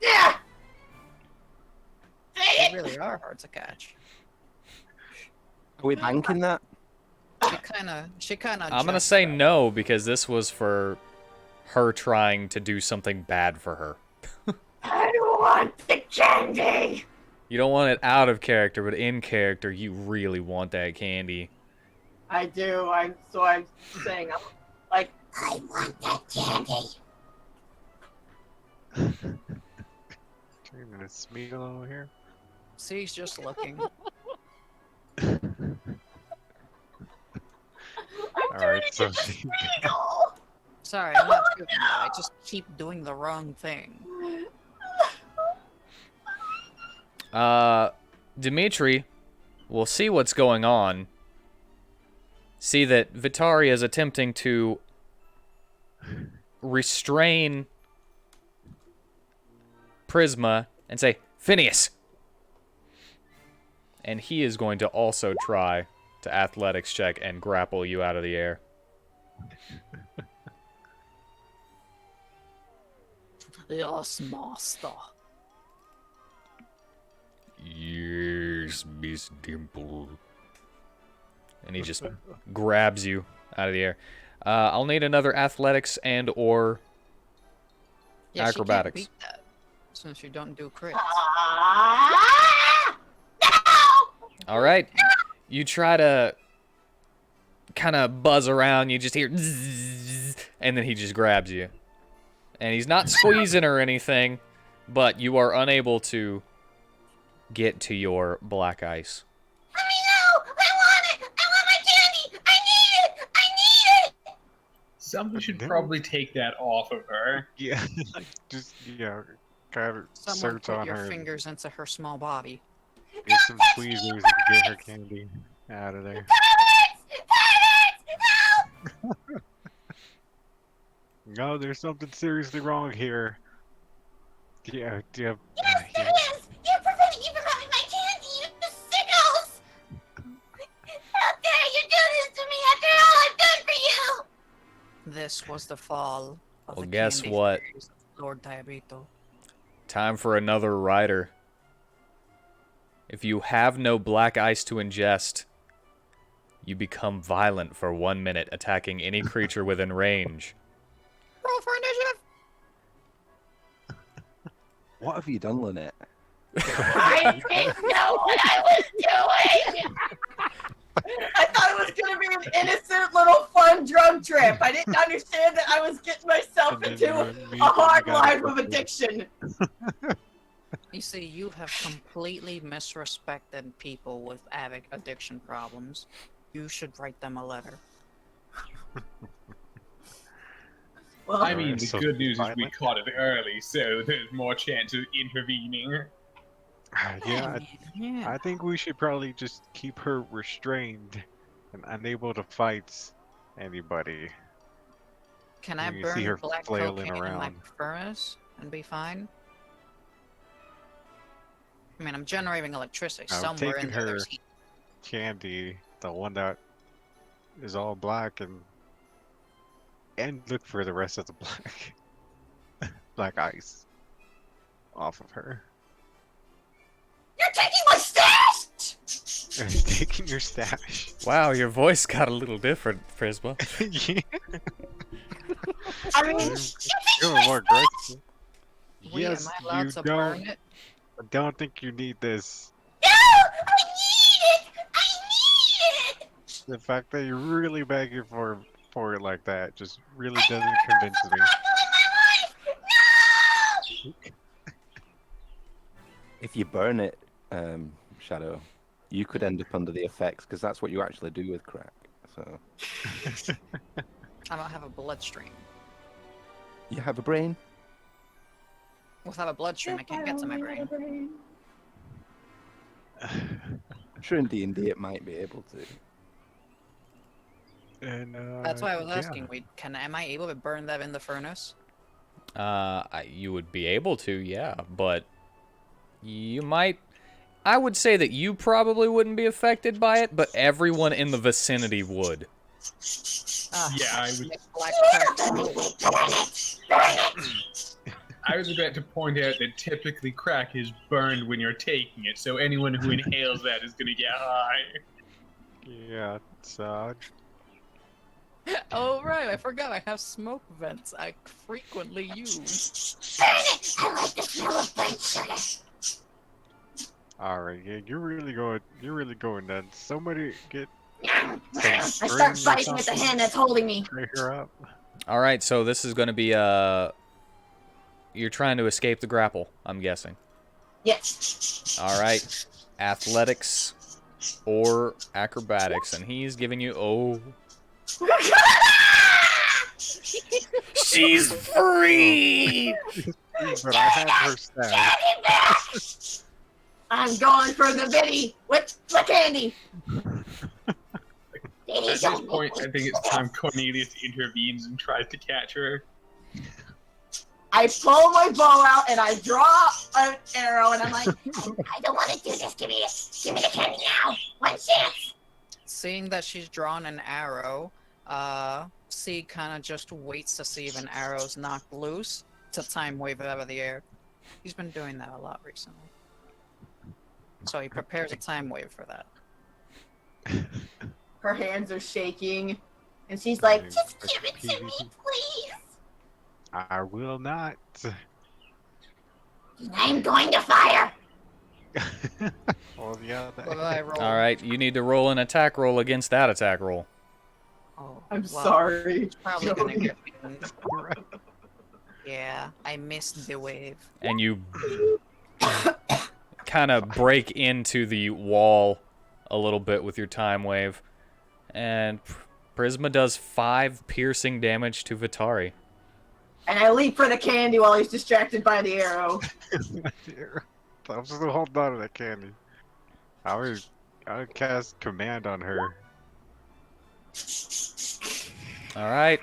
Yeah. They really are hard to catch. Are we banking that? She kinda. I'm gonna just say about- no because this was for her trying to do something bad for her. I don't want the candy. You don't want it out of character, but in character, you really want that candy. I do. I'm saying I'm like I want that candy. Turning a Smeagol over here. See, he's just looking. I'm All turning right, so into Smeagol. Sorry, I'm not doing that. I just keep doing the wrong thing. Dimitri will see what's going on. See that Vitari is attempting to restrain Prisma and say, Phineas! And he is going to also try to athletics check and grapple you out of the air. Yes, master. Yes, Miss Dimple. And he just grabs you out of the air. I'll need another athletics and or Yeah, acrobatics. She can't beat that since you don't do crits. Ah! No! All right. You try to kind of buzz around. You just hear zzz, and then he just grabs you. And he's not squeezing or anything, but you are unable to get to your black ice. I mean, no! I want it! I want my candy! I need it! I need it! Somebody should No. probably take that off of her. yeah, just kind of Someone search put on your her, fingers into her small body. get some tweezers, and get her candy out of there. Help! No, there's something seriously wrong here. Yeah, Yes, there is! You're preventing me from having my candy, you sickos! How dare you do this to me after all I've done for you! This was the fall of Well, the guess candy what? fairies of Lord Diabrito. Time for another rider. If you have no black ice to ingest, you become violent for 1 minute, attacking any creature within range. Roll for initiative! What have you done, Lynette? I didn't know what I was doing! I thought it was gonna be an innocent little fun drug trip. I didn't understand that I was getting myself And then into you a immediately hard got life of afflicted. addiction. You see, you have completely misrespected people with addiction problems. You should write them a letter. Well, I mean, Alright, the so good news is we violent. caught it early, so there's more chance of intervening. Yeah, Yeah. I think we should probably just keep her restrained and unable to fight anybody. Can I you see burn her black flailing cocaine in my around. furnace and be fine? I mean, I'm generating electricity I'm somewhere in taking there. her- There's heat. Candy, the one that is all black, and look for the rest of the black ice off of her. you're taking my stash! Taking your stash. Wow, your voice got a little different, Prisma. Yeah, I mean, you're you're taking you're my more stash! aggressive. Wait, Yes, am I allowed you to don't. burn it? I don't think you need this. No! I need it! I need it! The fact that you're really begging for it like that just really doesn't I've never convince felt so me. fragile in my life! No! If you burn it, Shadow, you could end up under the effects because that's what you actually do with crack. So I don't have a bloodstream. you have a brain. Without a bloodstream, I can't get to my brain. I'm sure in D&D it might be able to. And That's why I was yeah. asking. Am I able to burn that in the furnace? You would be able to, yeah, but you might. I would say that you probably wouldn't be affected by it, but everyone in the vicinity would. Yeah, I was. Make black I was about to point out that typically crack is burned when you're taking it, so anyone who inhales that is going to get high. Yeah, so Oh right, I forgot I have smoke vents I frequently use. Burn it! I like the smell of burnt sugar. all right. Yeah, you're really going then. Somebody get I string start or fighting with the something. hand that's holding me. Tie her up. All right, so this is going to be you're trying to escape the grapple, I'm guessing. Yes. All right, athletics or acrobatics, and he's giving you She's free. But I have her stabbed. I'm going for the Vinny with the candy. At this point, I think it's time Cornelius intervenes and tries to catch her. I pull my bow out and I draw an arrow and I'm like, I don't want to do this. Give me the candy now. One chance. Seeing that she's drawn an arrow, C kind of just waits to see if an arrow's knocked loose to time wave it out of the air. He's been doing that a lot recently. So he prepares a time wave for that. Her hands are shaking and she's like, Doing just like give it to me, PvP. please. I will not. I'm going to fire. Well, yeah. What did I roll? All right, you need to roll an attack roll against that attack roll. Oh, I'm well, sorry. it's probably gonna get me. Right. Yeah, I missed the wave. And you kind of break into the wall a little bit with your time wave. And Prisma does 5 piercing damage to Vitari. And I leap for the candy while he's distracted by the arrow. I'm still holding on to that candy. I would cast command on her. All right.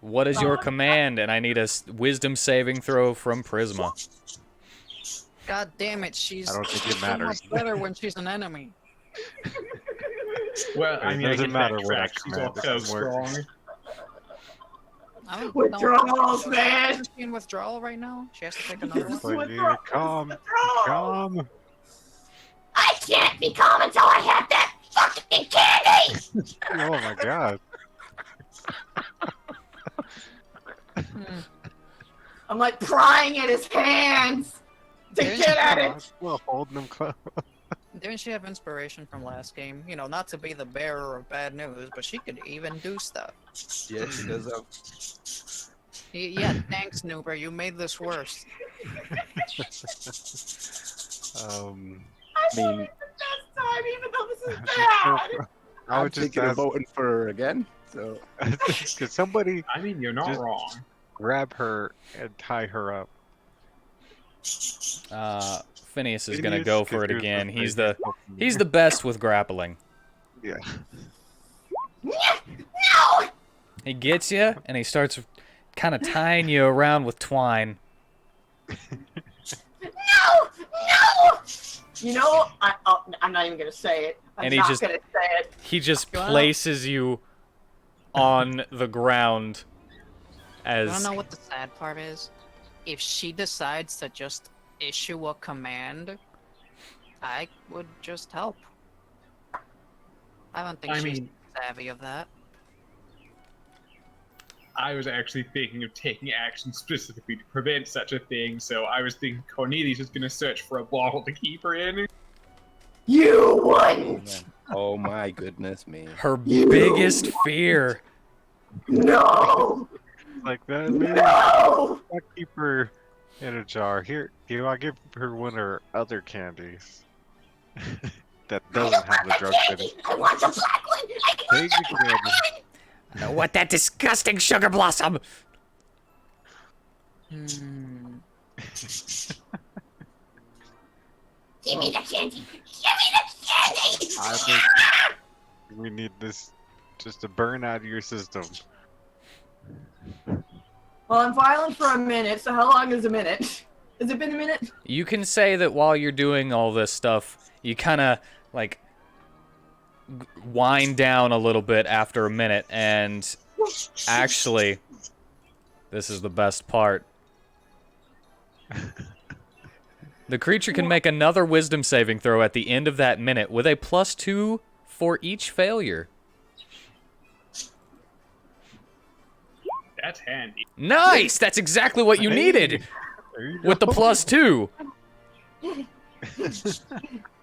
What is your command? And I need a wisdom saving throw from Prisma. God damn it, she's I don't think it so matters. much better when she's an enemy. Well, I It mean, I doesn't guess matter that what I tracks. She's command, also it doesn't work. strong. I don't Withdrawals, man. Is she in withdrawal right now? She has to take another one? Like, Withdraw- calm, withdraw. calm. I can't be calm until I have that fucking candy. Oh my god. I'm like prying at his hands to Didn't get at I'm it. still holding him close. Didn't she have inspiration from last game? You know, not to be the bearer of bad news, but she could even do stuff. Yeah, she does have. Yeah, thanks, Noober. You made this worse. I I mean, Best time, even though this is bad. I I'm would just thinking of ask, voting for her again. So could somebody I mean, you're not Just- wrong. grab her and tie her up? Phineas is gonna Phineas go could for it do again. something. He's the best with grappling. Yeah. No! He gets you and he starts kind of tying you around with twine. No! No! You know, I'm not even gonna say it. I'm And he not just- gonna say it. He just Wow. places you on the ground I don't as know what the sad part is. If she decides to just issue a command, I would just help. I don't think I she's mean, savvy of that. I was actually thinking of taking action specifically to prevent such a thing, so I was thinking Cornelius is going to search for a bottle to keep her in. You wouldn't! oh my goodness me. her biggest fear. No! Like that. Maybe No! I'll keep her in a jar. Here, I'll give her one of her other candies that I doesn't don't have the want drug in candy! it. I want the black one! I want Take the the black candy. one! What that disgusting sugar blossom? Hmm. Give me the candy! Give me the candy! I think we need this just to burn out of your system. Well, I'm violent for a minute, so how long is a minute? Has it been a minute? You can say that while you're doing all this stuff, you kind of like wind down a little bit after a minute, and actually, this is the best part. The creature can make another wisdom saving throw at the end of that minute with a +2 for each failure. That's handy. Nice! That's exactly what you needed There you with the go. +2.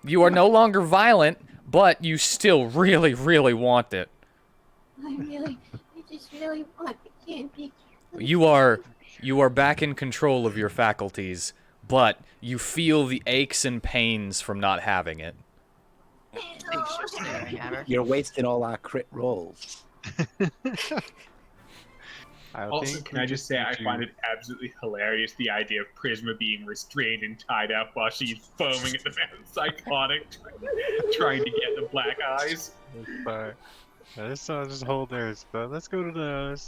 You are no longer violent, but you still really, really want it. I just really want the candy. You are back in control of your faculties, but you feel the aches and pains from not having it. Thanks for staring at her. You're wasting all our crit rolls. Also, can I just say I find it absolutely hilarious the idea of Prisma being restrained and tied up while she's foaming at the mouth, psychotic, trying to get the black eyes. But let's just hold this. But let's go to the.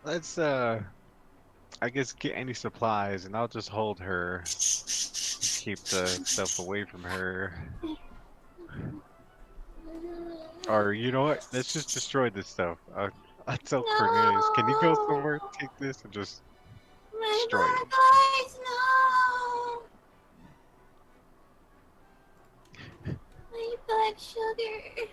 Let's I guess get any supplies, and I'll just hold her. Keep the stuff away from her. Or you know what? Let's just destroy this stuff. I'll tell Cornelius. Can you go somewhere, take this, and just My destroy it? black eyes, no! My black sugar.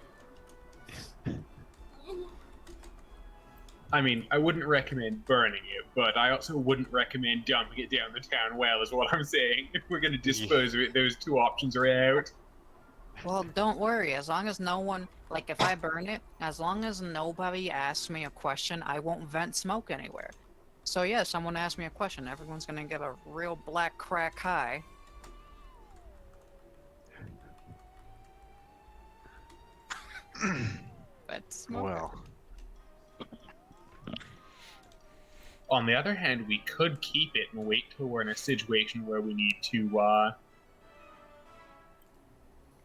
I mean, I wouldn't recommend burning it, but I also wouldn't recommend dumping it down the town well, is what I'm saying. If we're going to dispose of it, those two options are out. Well, don't worry. As long as no one, like, if I burn it, as long as nobody asks me a question, I won't vent smoke anywhere. So yeah, someone asks me a question, everyone's gonna get a real black crack high. But smoke. Well, On the other hand, we could keep it and wait till we're in a situation where we need to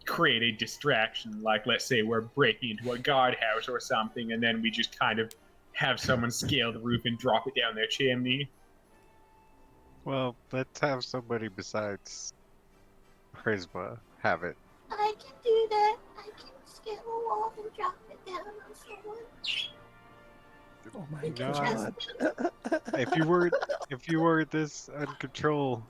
create a distraction. Like, let's say we're breaking into a guardhouse or something, and then we just kind of have someone scale the roof and drop it down their chimney. well, let's have somebody besides Prisma have it. I can do that. I can scale a wall and drop it down on someone. Oh my God. god. If you were this uncontrolled,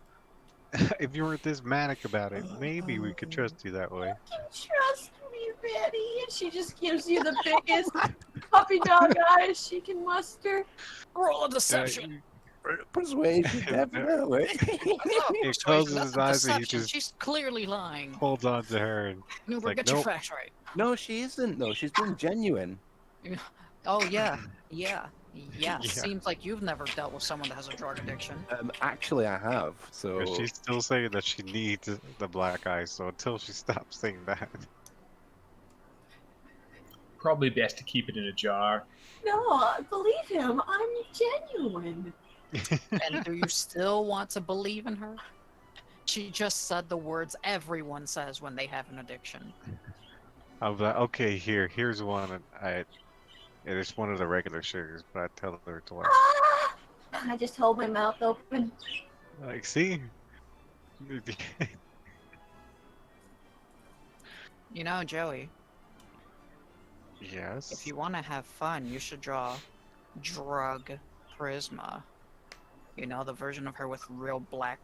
if you weren't this manic about it, maybe we could trust you that way. Trust me, Betty. And she just gives you the biggest puppy dog eyes she can muster. Roll a deception. Persuasion, definitely. He closes his eyes and he just She's clearly lying. holds on to her and Nuber, like, get your nope. facts right. No, she isn't, though. She's being genuine. Oh yeah, yeah. Yeah. Seems like you've never dealt with someone that has a drug addiction. Actually, I have, so... but she's still saying that she needs the black eyes, so until she stops saying that. Probably best to keep it in a jar. No, believe him. I'm genuine. And do you still want to believe in her? She just said the words everyone says when they have an addiction. I'm like, okay, here's one, and it's one of the regular sugars, but I tell her to like, Ah! I just hold my mouth open. see? You know, Joey, Yes. if you want to have fun, you should draw Drug Prisma. You know, the version of her with real black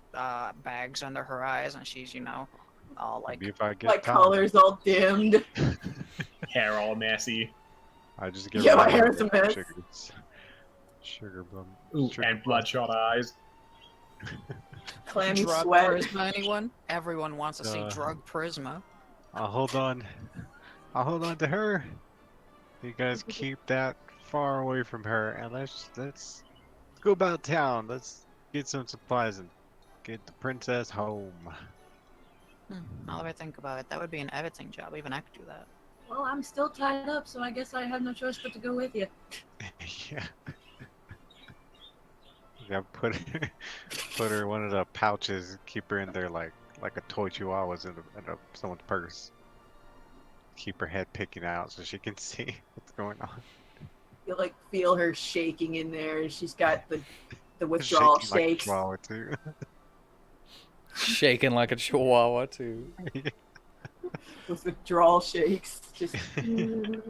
bags under her eyes, and she's, you know, all like... Maybe if I get My time, color's all dimmed. Hair all messy. I just get Yeah, rid my of hair's the a mess. sugars. Sugar bum. Ooh, sugar and bum. bloodshot eyes. Clammy Drug sweat. Prisma, anyone? Everyone wants to see Uh, Drug Prisma. I'll hold on to her. You guys keep that far away from her, and let's go about town. Let's get some supplies and get the princess home. Now that I think about it, that would be an editing job. Even I could do that. Well, I'm still tied up, so I guess I have no choice but to go with you. Yeah. Yeah, put her in one of the pouches. Keep her in there like a toy chihuahua's in someone's purse. Keep her head picking out so she can see what's going on. You like feel her shaking in there. She's got the withdrawal Shaking like a shakes. chihuahua too. Shaking like a chihuahua too. With withdrawal shakes. Just. And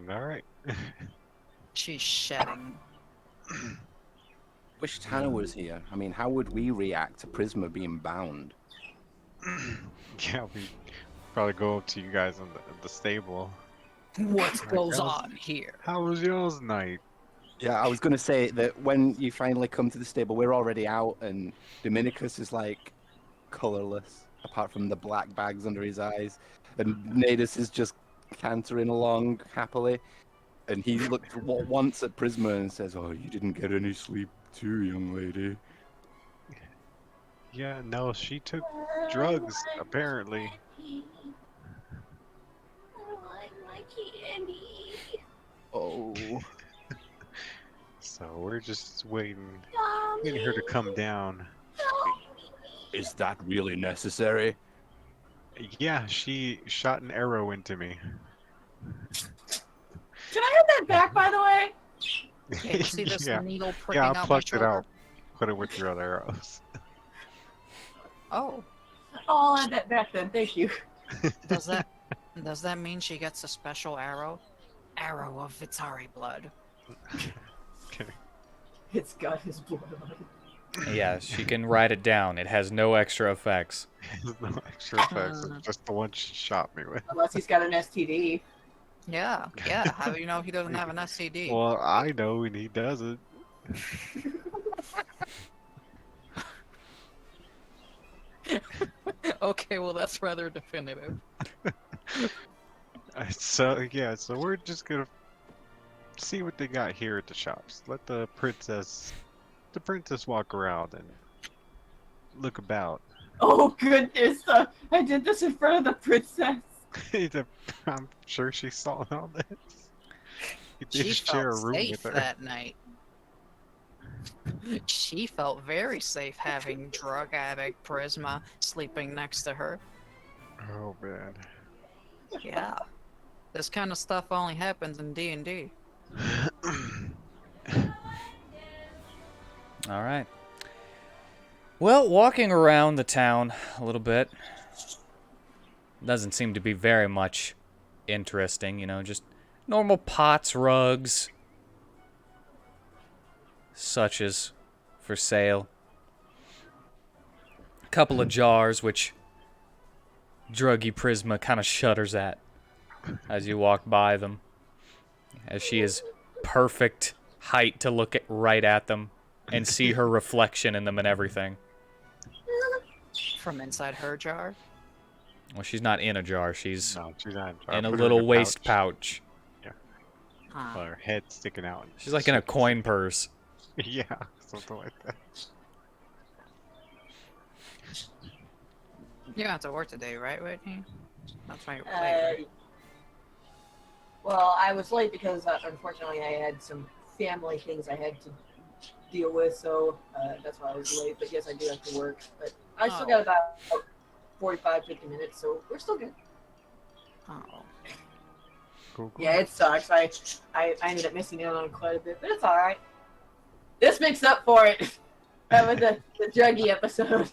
all right. She's shedding. Wish Tanner was here. I mean, how would we react to Prisma being bound? Yeah, we probably go up to you guys in the stable. What Like, goes how's- on here? How was y'all's night? Yeah, I was gonna say that when you finally come to the stable, we're already out, and Dominicus is like colorless, apart from the black bags under his eyes, and Nadus is just cantering along happily, and he looked once at Prisma and says, "Oh, you didn't get any sleep too, young lady." Yeah, no, she took drugs, apparently. I want my candy. Oh, So we're just waiting Mommy. her to come down. is that really necessary? Yeah, she shot an arrow into me. Can I have that back, by the way? Yeah, you see this Yeah. needle pricking Yeah, I out my plucked it shoulder? out. Put it with your other arrows. Oh, Oh, I'll have that back then. Thank you. does that mean she gets a special arrow? Arrow of Vitari blood. Okay. It's got his blood on it. Yeah, she can write it down. It has no extra effects. There's no extra effects. It's just the one she shot me with. Unless he's got an STD. Yeah. How do you know he doesn't have an STD? Well, I know and he doesn't. Okay, well that's rather definitive. So yeah, so we're just gonna see what they got here at the shops. Let the princess walk around and look about. Oh, goodness. I did this in front of the princess. I'm sure she saw all this. You She did share a felt room safe with her. that night. She felt very safe having drug addict Prisma sleeping next to her. Oh man. Yeah. This kind of stuff only happens in D&D. All right. Well, walking around the town a little bit doesn't seem to be very much interesting, you know, just normal pots, rugs, such as for sale. A couple of jars, which Druggy Prisma kind of shudders at as you walk by them, as she is perfect height to look right at them and see her reflection in them and everything. From inside her jar. Well, she's not in a jar. She's No, she's not. in a little waist pouch. Huh. Her head sticking out. She's like in a coin purse. Yeah, something like that. You don't have to work today, right, Whitney? That's why you're late, Uh, right? well, I was late because, unfortunately, I had some family things I had to deal with, so that's why I was late. But yes, I do have to work. But I still Oh. got about 45, 50 minutes, so we're still good. Oh. Cool. Yeah, it sucks. I ended up missing out on quite a bit, but it's all right. This makes up for it. That was the druggy episode.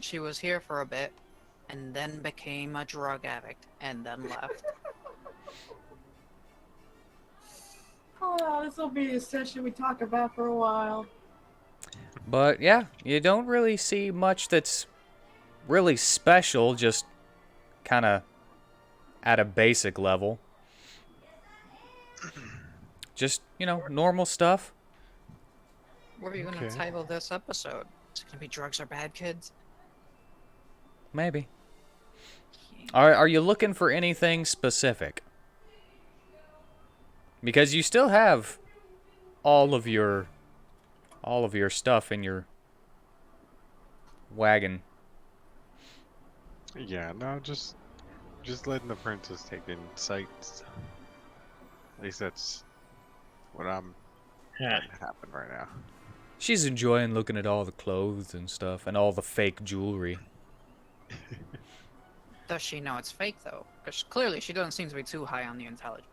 She was here for a bit, and then became a drug addict, and then left. Oh, this will be a session we talk about for a while. But yeah, you don't really see much that's really special, just kind of at a basic level. Just, you know, normal stuff. What are you gonna Okay. title this episode? Is it gonna be Drugs Are Bad Kids? Maybe. Are you looking for anything specific? Because you still have all of your stuff in your wagon. Yeah, no, just letting the princess take in sights. At least that's what I'm letting happen right now. She's enjoying looking at all the clothes and stuff and all the fake jewelry. Does she know it's fake though? Because clearly she doesn't seem to be too high on the intelligence.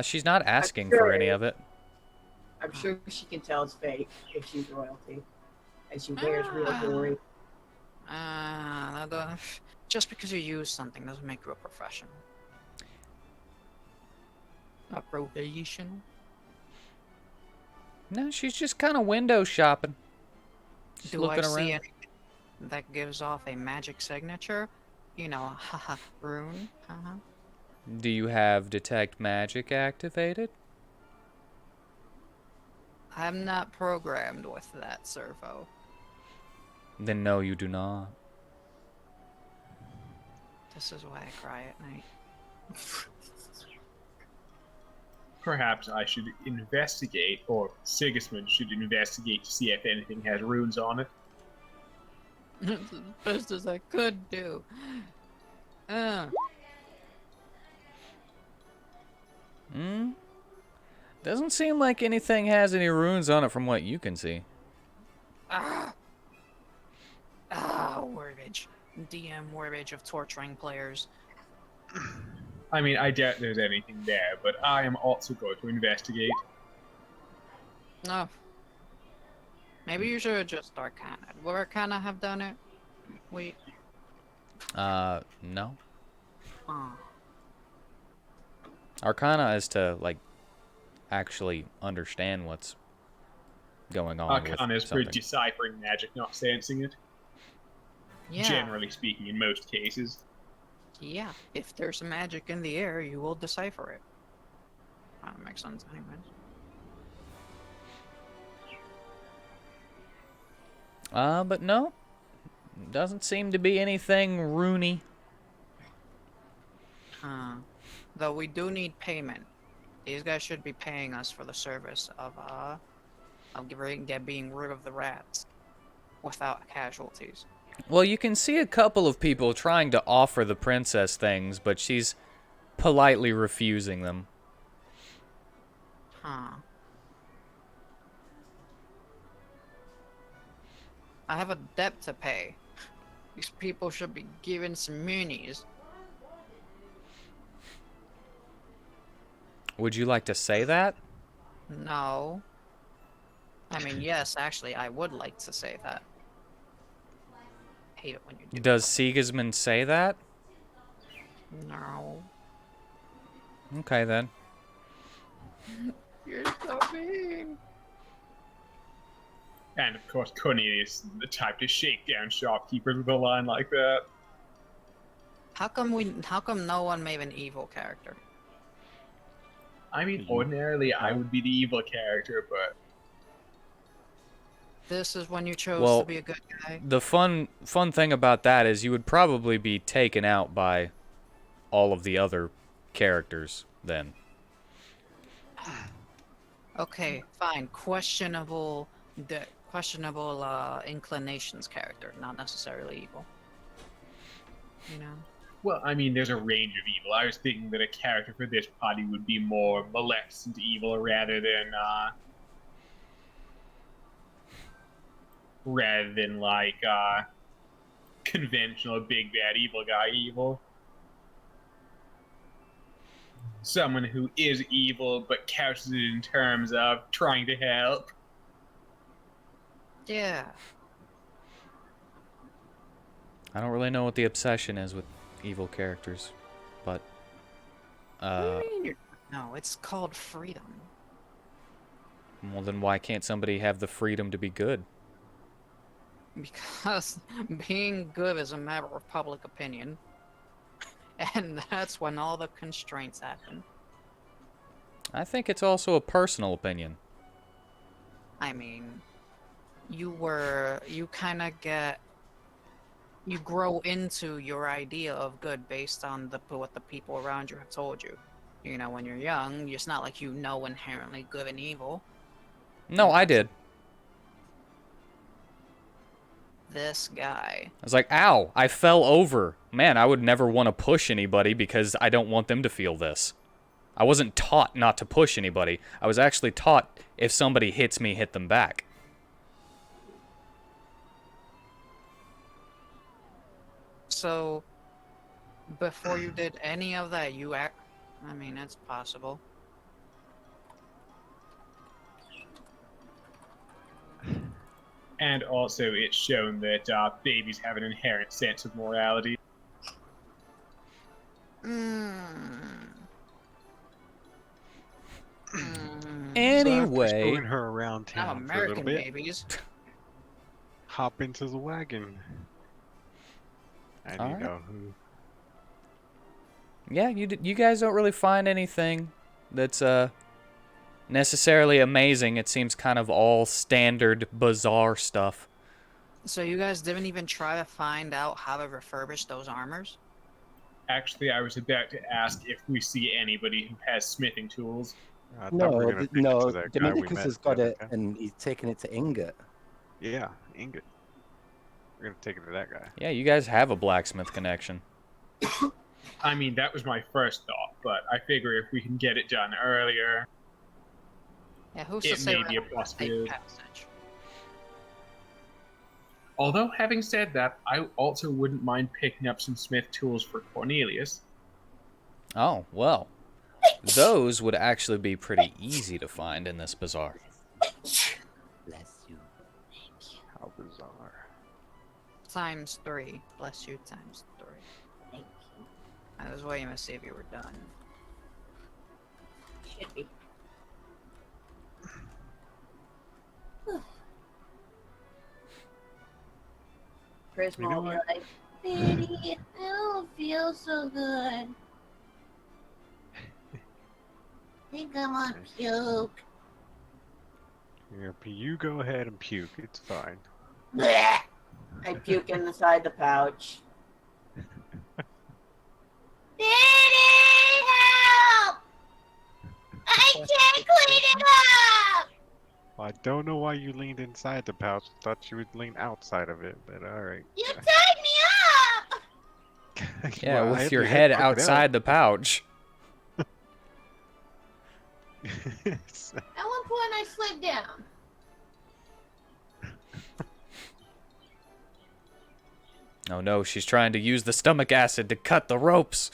She's not asking for any of it. I'm sure she can tell it's fake if she's royalty, and she wears real jewelry. Just because you use something doesn't make you a professional. A professional? No, she's just kind of window shopping. Just Do looking I see around. anything that gives off a magic signature? You know, haha, rune, haha. Do you have detect magic activated? I'm not programmed with that servo. Then no, you do not. This is why I cry at night. Perhaps I should investigate, or Sigismund should investigate to see if anything has runes on it. It's as best as I could do. Doesn't seem like anything has any runes on it from what you can see. Wordage. DM wordage of torturing players. I mean, I doubt there's anything there, but I am also going to investigate. Oh. Maybe you should have just Arcana. Would Arcana have done it? Wait. No. Oh. Arcana is to, like, actually understand what's going on Arcana with is for something. deciphering magic, not sensing it. Yeah. Generally speaking, in most cases. Yeah. If there's magic in the air, you will decipher it. That makes sense anyways. But no. Doesn't seem to be anything runey. Though we do need payment. These guys should be paying us for the service of being rid of the rats without casualties. Well, you can see a couple of people trying to offer the princess things, but she's politely refusing them. I have a debt to pay. These people should be given some monies. Would you like to say that? No. I mean, yes, actually, I would like to say that. I hate it when you do. Does Sigismund say that? No. Okay, then. You're so mean. And of course, Cornelius is the type to shake down shopkeepers with a line like that. How come no one made an evil character? I mean, ordinarily I would be the evil character, but This is when you chose Well, to be a good guy. The fun thing about that is you would probably be taken out by all of the other characters then. Okay, fine. Questionable inclinations character, not necessarily evil. You know? well, I mean, there's a range of evil. I was thinking that a character for this party would be more maleficent evil rather than like conventional big bad evil guy evil. Someone who is evil but couches it in terms of trying to help. Yeah. I don't really know what the obsession is with evil characters, but What do you mean no, it's called freedom. well, then why can't somebody have the freedom to be good? Because being good is a matter of public opinion. And that's when all the constraints happen. I think it's also a personal opinion. I mean, you kind of you grow into your idea of good based on what the people around you have told you. You know, when you're young, it's not like you know inherently good and evil. No, I did. This guy. I was like, ow, I fell over. Man, I would never want to push anybody because I don't want them to feel this. I wasn't taught not to push anybody. I was actually taught if somebody hits me, hit them back. So, before you did any of that, I mean, it's possible. And also, it's shown that babies have an inherent sense of morality. Anyway, So after showing her around Now town for a little American bit, babies. hop into the wagon. And you Alright. know who. yeah, you guys don't really find anything that's necessarily amazing. It seems kind of all standard bizarre stuff. So you guys didn't even try to find out how to refurbish those armors? Actually, I was about to ask if we see anybody who has smithing tools. I thought we were gonna take it to that guy we Dominicus met has the got other it, time. and he's taken it to Ingot. Yeah, Ingot. We're gonna take it to that guy. Yeah, you guys have a blacksmith connection. I mean, that was my first thought, but I figure if we can get it done earlier, Yeah, who's to it say may be a we're not a safe possibility. passage? Although, having said that, I also wouldn't mind picking up some smith tools for Cornelius. Oh, well. Those would actually be pretty easy to find in this bazaar. Bless you. How bizarre. Times 3. Bless you, times 3. Thank you. I was waiting to see if you were done. Should be. Prisma You know will be what? like, Daddy, I don't feel so good. I think I want puke. Here, you go ahead and puke. It's fine. Blech. I puke inside the pouch. Daddy, help! I can't clean it up! Well, I don't know why you leaned inside the pouch. Thought you would lean outside of it, but alright. You tied me up! Yeah, Well, I with had your to head hook it up. outside the pouch. At one point I slid down. Oh no, she's trying to use the stomach acid to cut the ropes.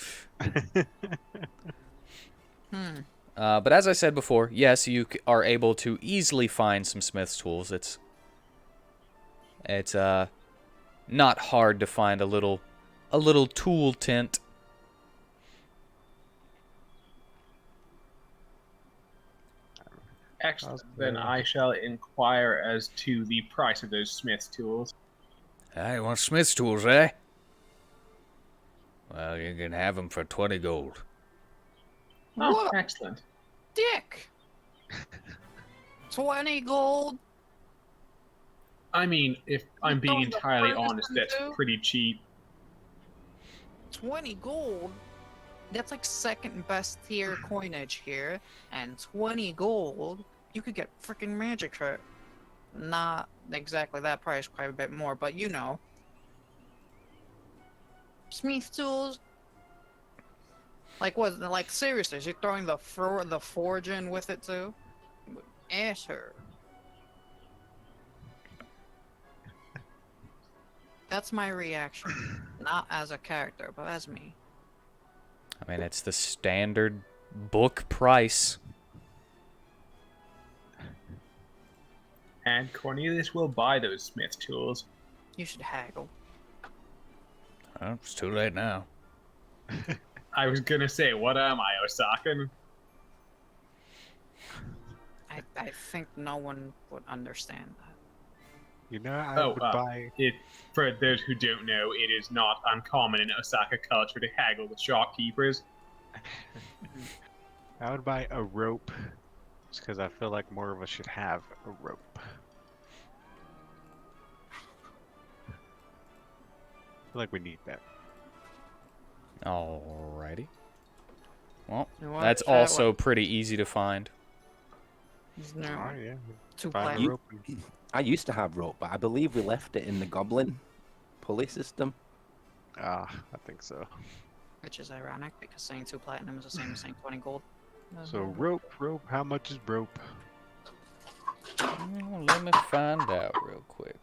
But as I said before, yes, you are able to easily find some smith's tools. It's not hard to find a little tool tent. Excellent. Then I shall inquire as to the price of those smith's tools. Ah, you want smith's tools, eh? Well, you can have them for 20 gold. Oh, What? excellent. Dick! 20 gold? I mean, if I'm being throwing the entirely furnace honest, that's into? pretty cheap. 20 gold? That's like second best tier coinage here. And 20 gold, you could get freaking magic for it. Not exactly that price, quite a bit more, but you know. Smith tools? Like what? Like seriously, is you throwing the forge in with it too? Ask her. That's my reaction. Not as a character, but as me. I mean, it's the standard book price. And Cornelius will buy those smith tools. You should haggle. Oh, it's too late now. I was gonna say, what am I, Osakan? I think no one would understand that. You know, I Oh, would buy. For those who don't know, it is not uncommon in Osaka culture to haggle with shopkeepers. I would buy a rope, just because I feel like more of us should have a rope. I feel like we need that. Alrighty. Well, You want that's to try also what? pretty easy to find. No, Alright, yeah. two Find player. a rope. I used to have rope, but I believe we left it in the goblin pulley system. Ah, I think so. Which is ironic because saying 2 platinum is the same as saying 20 gold. So rope. How much is rope? Let me find out real quick.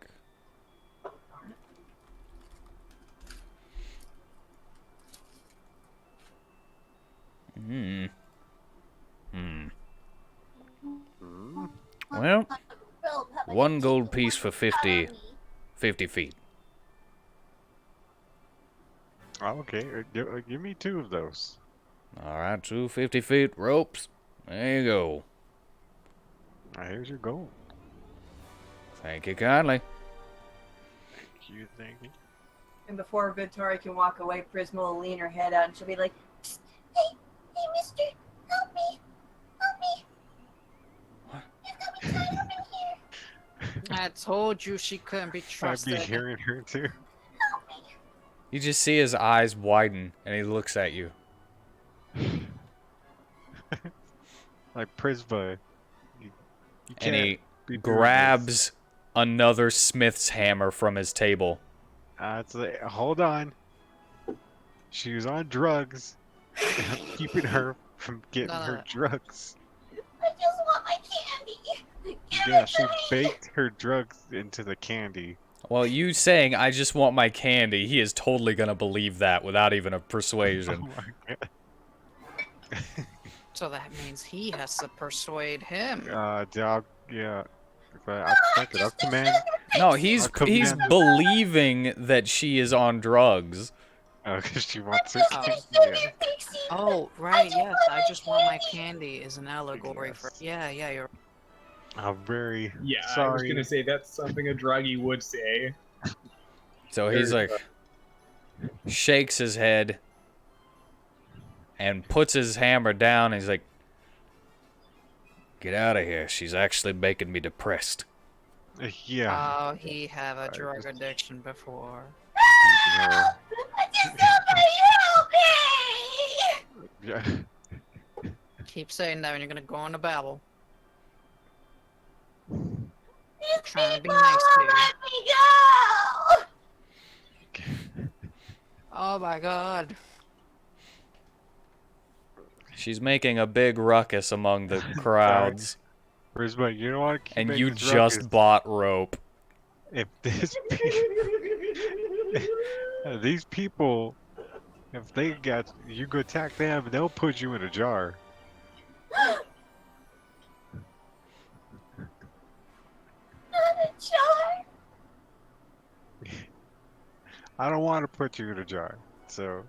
Well, Rope, how like One a gold chicken piece for wants to cut 50, on me. 50 feet. Oh, okay, give me 2 of those. All right, 2 50 feet ropes. There you go. Here's your gold. Thank you kindly. Thank you. And before Victoria can walk away, Prisma will lean her head out and she'll be like, Psst, hey, mister, help me. Help me. What? You've got me tied up in here. I told you she couldn't be I'd trusted. be hearing her too. Help me. You just see his eyes widen, and he looks at you. Like Prisma, you And can't he be doing grabs another smith's hammer from his table. this. It's like, hold on. She was on drugs. I'm keeping her from getting her drugs. I just want my candy. Give Yeah, it she to me. baked her drugs into the candy. Well, you saying, I just want my candy, he is totally gonna believe that without even a Oh persuasion. my god. So that means he has to persuade him. Dog, yeah. I'll command. No, he's I'll command her. believing that she is on drugs. Because she wants her Oh. candy. Yeah. Pixie. Oh, right, yes. I just want my candy is an allegory for. Yes. Yeah, you're. I'm very Yeah, I was sorry. gonna say that's something a druggie would say. So he's like, shakes his head and puts his hammer down. And he's like, get out of here. She's actually making me depressed. Yeah. Oh, he have a drug addiction before. Keeping her- I just somebody help me. Yeah. Keep saying that when you're gonna go on a babble. These Trying to be people nice to won't you. let me go. Oh my god. She's making a big ruckus among the crowds. Prisma, you don't want to keep And making you this just ruckus. bought rope. If these people, if they got you go attack them, they'll put you in a jar. Not a jar. I don't want to put you in a jar, so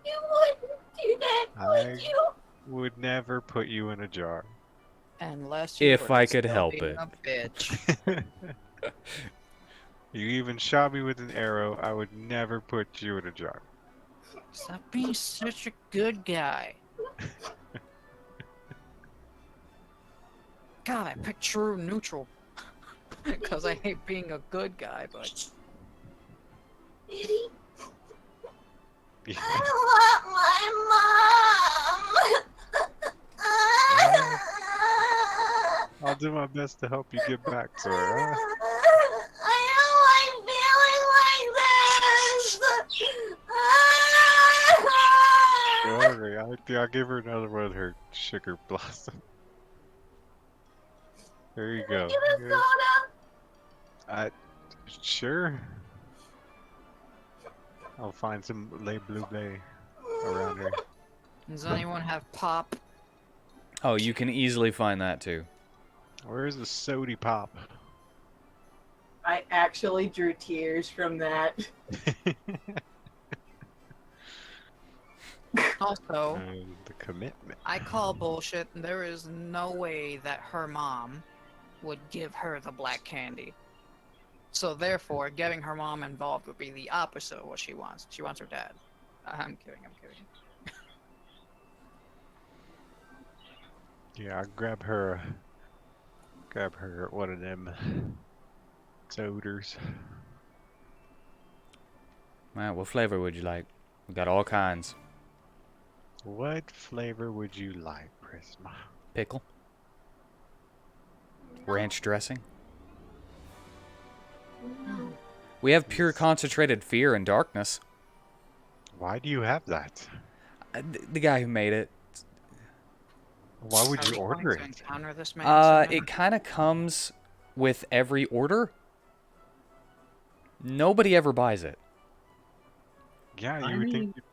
You wouldn't do that, would I- you? would never put you in a jar. Unless you If were I could still help being it. A bitch. You even shot me with an arrow. I would never put you in a jar. Stop being such a good guy. God, I picked true neutral. Because I hate being a good guy, but. Diddy, Yeah. I want my mom. I'll do my best to help you get back to her. Huh? I don't like feeling like this. Sorry, I'll give her another one of her sugar blossom. There you go. Give a Here's- soda. Sure. I'll find some Le Bleu Bay around here. Does anyone have pop? Oh, you can easily find that too. Where's the sody pop? I actually drew tears from that. Also, The commitment. I call bullshit. There is no way that her mom would give her the black candy. So therefore, getting her mom involved would be the opposite of what she wants. She wants her dad. I'm kidding. Yeah, I'll grab her one of them sodas. Alright, what flavor would you like? We got all kinds. What flavor would you like, Prisma? Pickle? Ranch dressing? We have pure concentrated fear and darkness. Why do you have that? The guy who made it. Why would Are you we order going to it? encounter this man somehow? It kind of comes with every order. Nobody ever buys it. Yeah, I you would mean- think.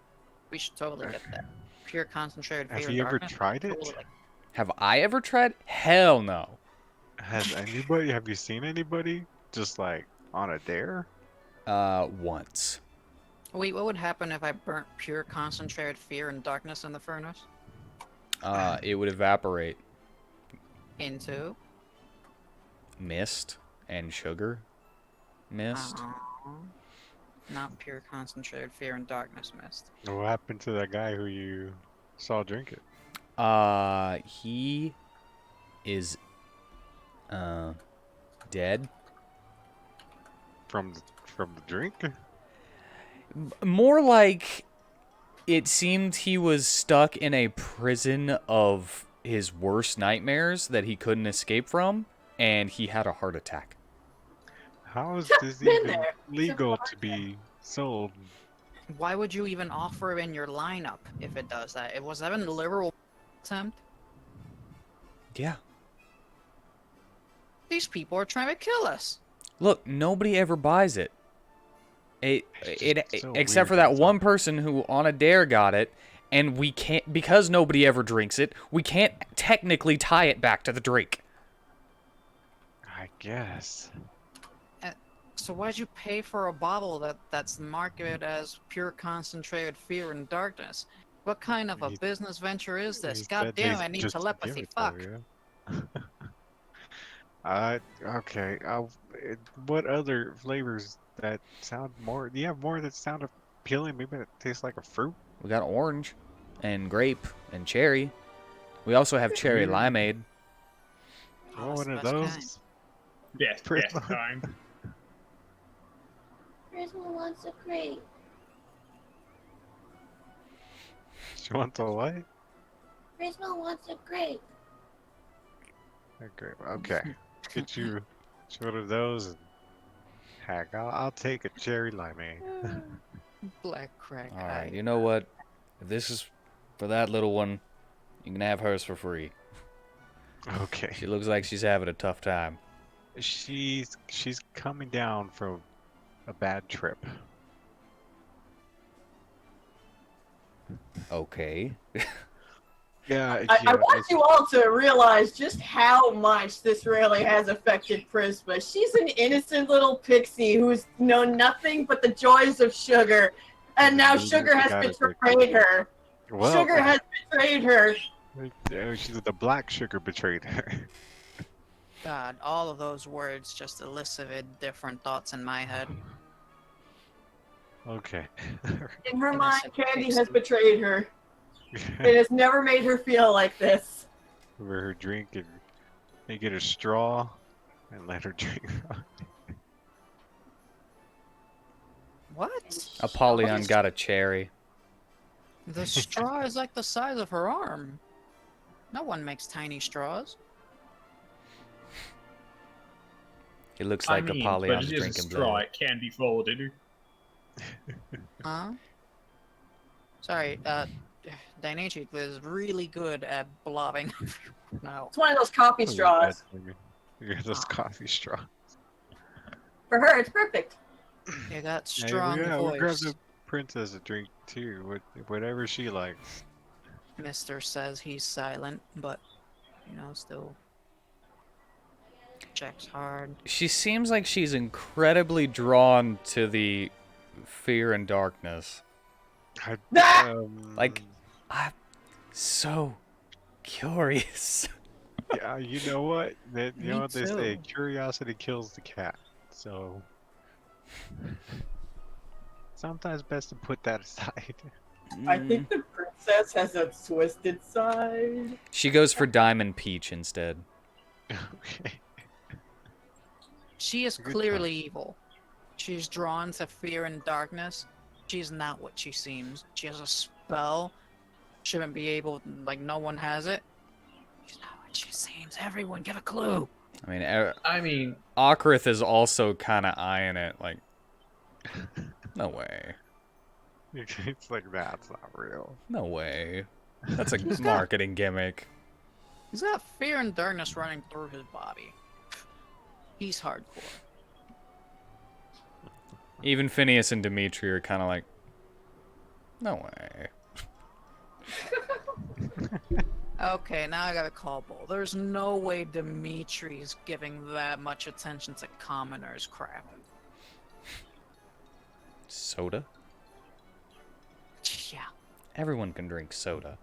We should totally get that. Pure concentrated Have fear you and ever darkness. tried it? Totally. Have I ever tried? Hell no. Have you seen anybody just like on a dare? Once. Wait, what would happen if I burnt pure concentrated fear and darkness in the furnace? It would evaporate. Into? Mist and sugar. Mist. Not pure concentrated fear and darkness mist. What happened to that guy who you saw drink it? He is dead. From the drink? More like it seemed he was stuck in a prison of his worst nightmares that he couldn't escape from, and he had a heart attack. How is this Been even there. legal to be sold? Why would you even offer it in your lineup if it does that? Was that a literal attempt? Yeah. These people are trying to kill us. Look, nobody ever buys it. It's so Except for weird that it's one not- person who on a dare got it, and we can't, because nobody ever drinks it, we can't technically tie it back to the drink. I guess. So why'd you pay for a bottle that's marketed as pure concentrated fear and darkness? What kind of a He- business venture is He this? said God they damn, I need just give telepathy. it to Fuck. you. Okay. What other flavors that sound more? Do you have more that sound appealing? Maybe it tastes like a fruit. We got orange, and grape, and cherry. We also have cherry limeade. You Oh, want it's one the of best those? Yes, Prisma. yes, kind. Prisma wants a crate. You want the what? Prisma wants a crate. Okay. Get you one of those and heck, I'll take a cherry limeade. Black crack. All right, you know what? If this is for that little one, you can have hers for free. Okay. She looks like she's having a tough time. She's coming down from a bad trip. Okay. Yeah, I want you all to realize just how much this really has affected Prisma. She's an innocent little pixie who's known nothing but the joys of sugar, and now sugar has betrayed her. Well, Sugar has betrayed her. the black sugar betrayed her. God, all of those words just elicited different thoughts in my head. Okay. In her mind, Innocent Candy pixie. has betrayed her. It has never made her feel like this. Over her drink and they get a straw and let her drink. What? Apollyon got a cherry. The straw is like the size of her arm. No one makes tiny straws. It looks I like mean, Apollyon's but it is a drinking straw. blood. It can be folded. Huh? Sorry, Dainichi is really good at blobbing. No. It's one of those coffee straws. You got those coffee straws. For her, it's perfect. You got Hey, strong we grab voice. the princess a drink too, whatever she likes. Mister says he's silent, but, you know, still checks hard. She seems like she's incredibly drawn to the fear and darkness. Like, I'm so curious. Yeah, you know what? You know Me what they say? too. Curiosity kills the cat. So sometimes best to put that aside. I think the princess has a twisted side. She goes for Diamond Peach instead. Okay. She is Good clearly evil. She's drawn to fear and darkness. She's not what she seems. She has a spell. Shouldn't be able, like, no one has it. She's not what she seems. Everyone, get a clue. I mean, Okrith is also kind of eyeing it, like, no way. It's like that's not real. No way. That's a He's got- marketing gimmick. He's got fear and darkness running through his body. He's hardcore. Even Phineas and Dimitri are kind of like, no way. Okay, now I gotta call bull. There's no way Dimitri's giving that much attention to commoners crap. Soda? Yeah. Everyone can drink soda.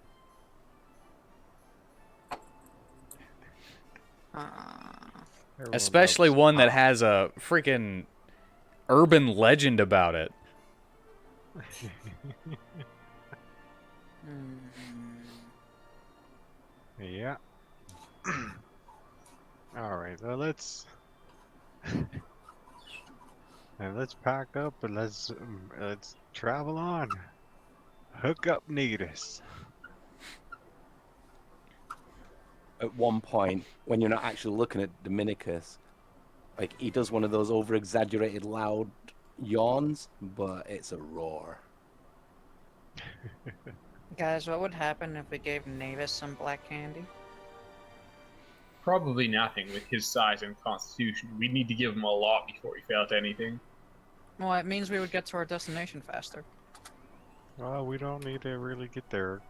Everyone Especially loves one that pop. has a freaking urban legend about it. Yeah. All right, so let's pack up and let's travel on. Hook up, Neatus. At one point, when you're not actually looking at Dominicus, like he does one of those over-exaggerated loud yawns, but it's a roar. Guys, what would happen if we gave Navis some black candy? Probably nothing with his size and constitution. We'd need to give him a lot before he felt anything. Well, it means we would get to our destination faster. Well, we don't need to really get there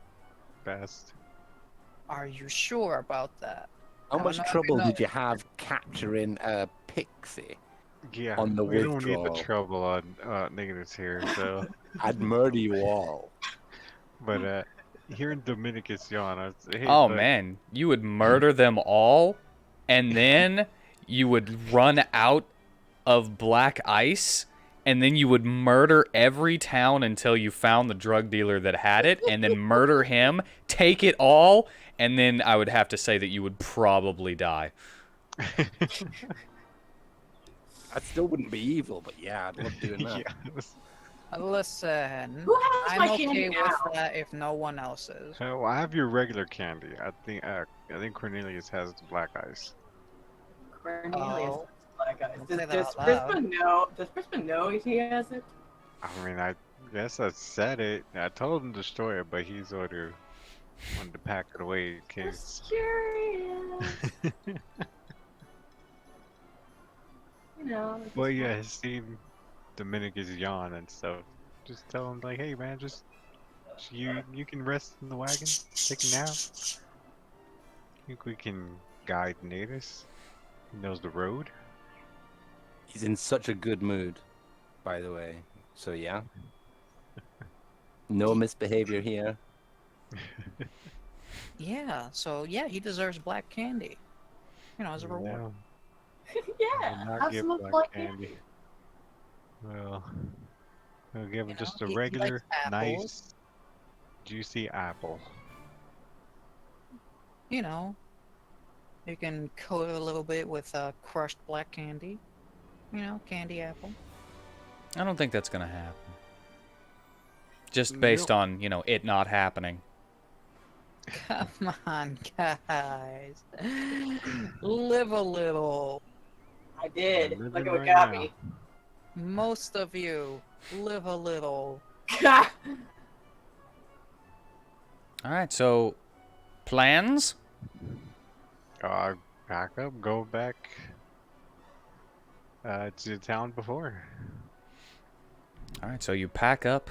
fast. Are you sure about that? How I much don't know. trouble No. did you have capturing a Pixie? Yeah, On the we don't need the withdrawal. trouble on Neatus here, so. I'd murder you all. But hearing Dominicus yawn, I was, hey, Oh bud, man, you would murder them all, and then you would run out of black ice, and then you would murder every town until you found the drug dealer that had it, and then murder him, take it all, and then I would have to say that you would probably die. I still wouldn't be evil, but yeah, I'd love doing that. Yeah. Listen, Who has I'm my okay candy with now? that if no one else is. Well, I have your regular candy. I think Cornelius has the black ice. Cornelius Oh. black eyes. Don't say that Does out loud. Prisma know? Does Prisma know if he has it? I mean, I guess I said it. I told him to destroy it, but he's wanted to pack it away in case. Just curious. You know. Well, yeah, he's seen Dominicus yawn and stuff. Just tell him like, hey man, just you can rest in the wagon, take a nap. Think we can guide Natus? He knows the road. He's in such a good mood, by the way. So yeah. No misbehavior here. Yeah, so yeah, he deserves black candy. You know, as a reward. No, Yeah. will not Have give some black black candy. Well, we'll give him You just know, a he regular, likes apples. nice, juicy apple. You know, you can coat it a little bit with crushed black candy. You know, candy apple. I don't think that's gonna happen. Just based on, you know, it not happening. Come on, guys. Live a little. I did. living Look at what right got now. me. Most of you live a little. Alright, so plans? Pack up, go back to the town before. Alright, so you pack up.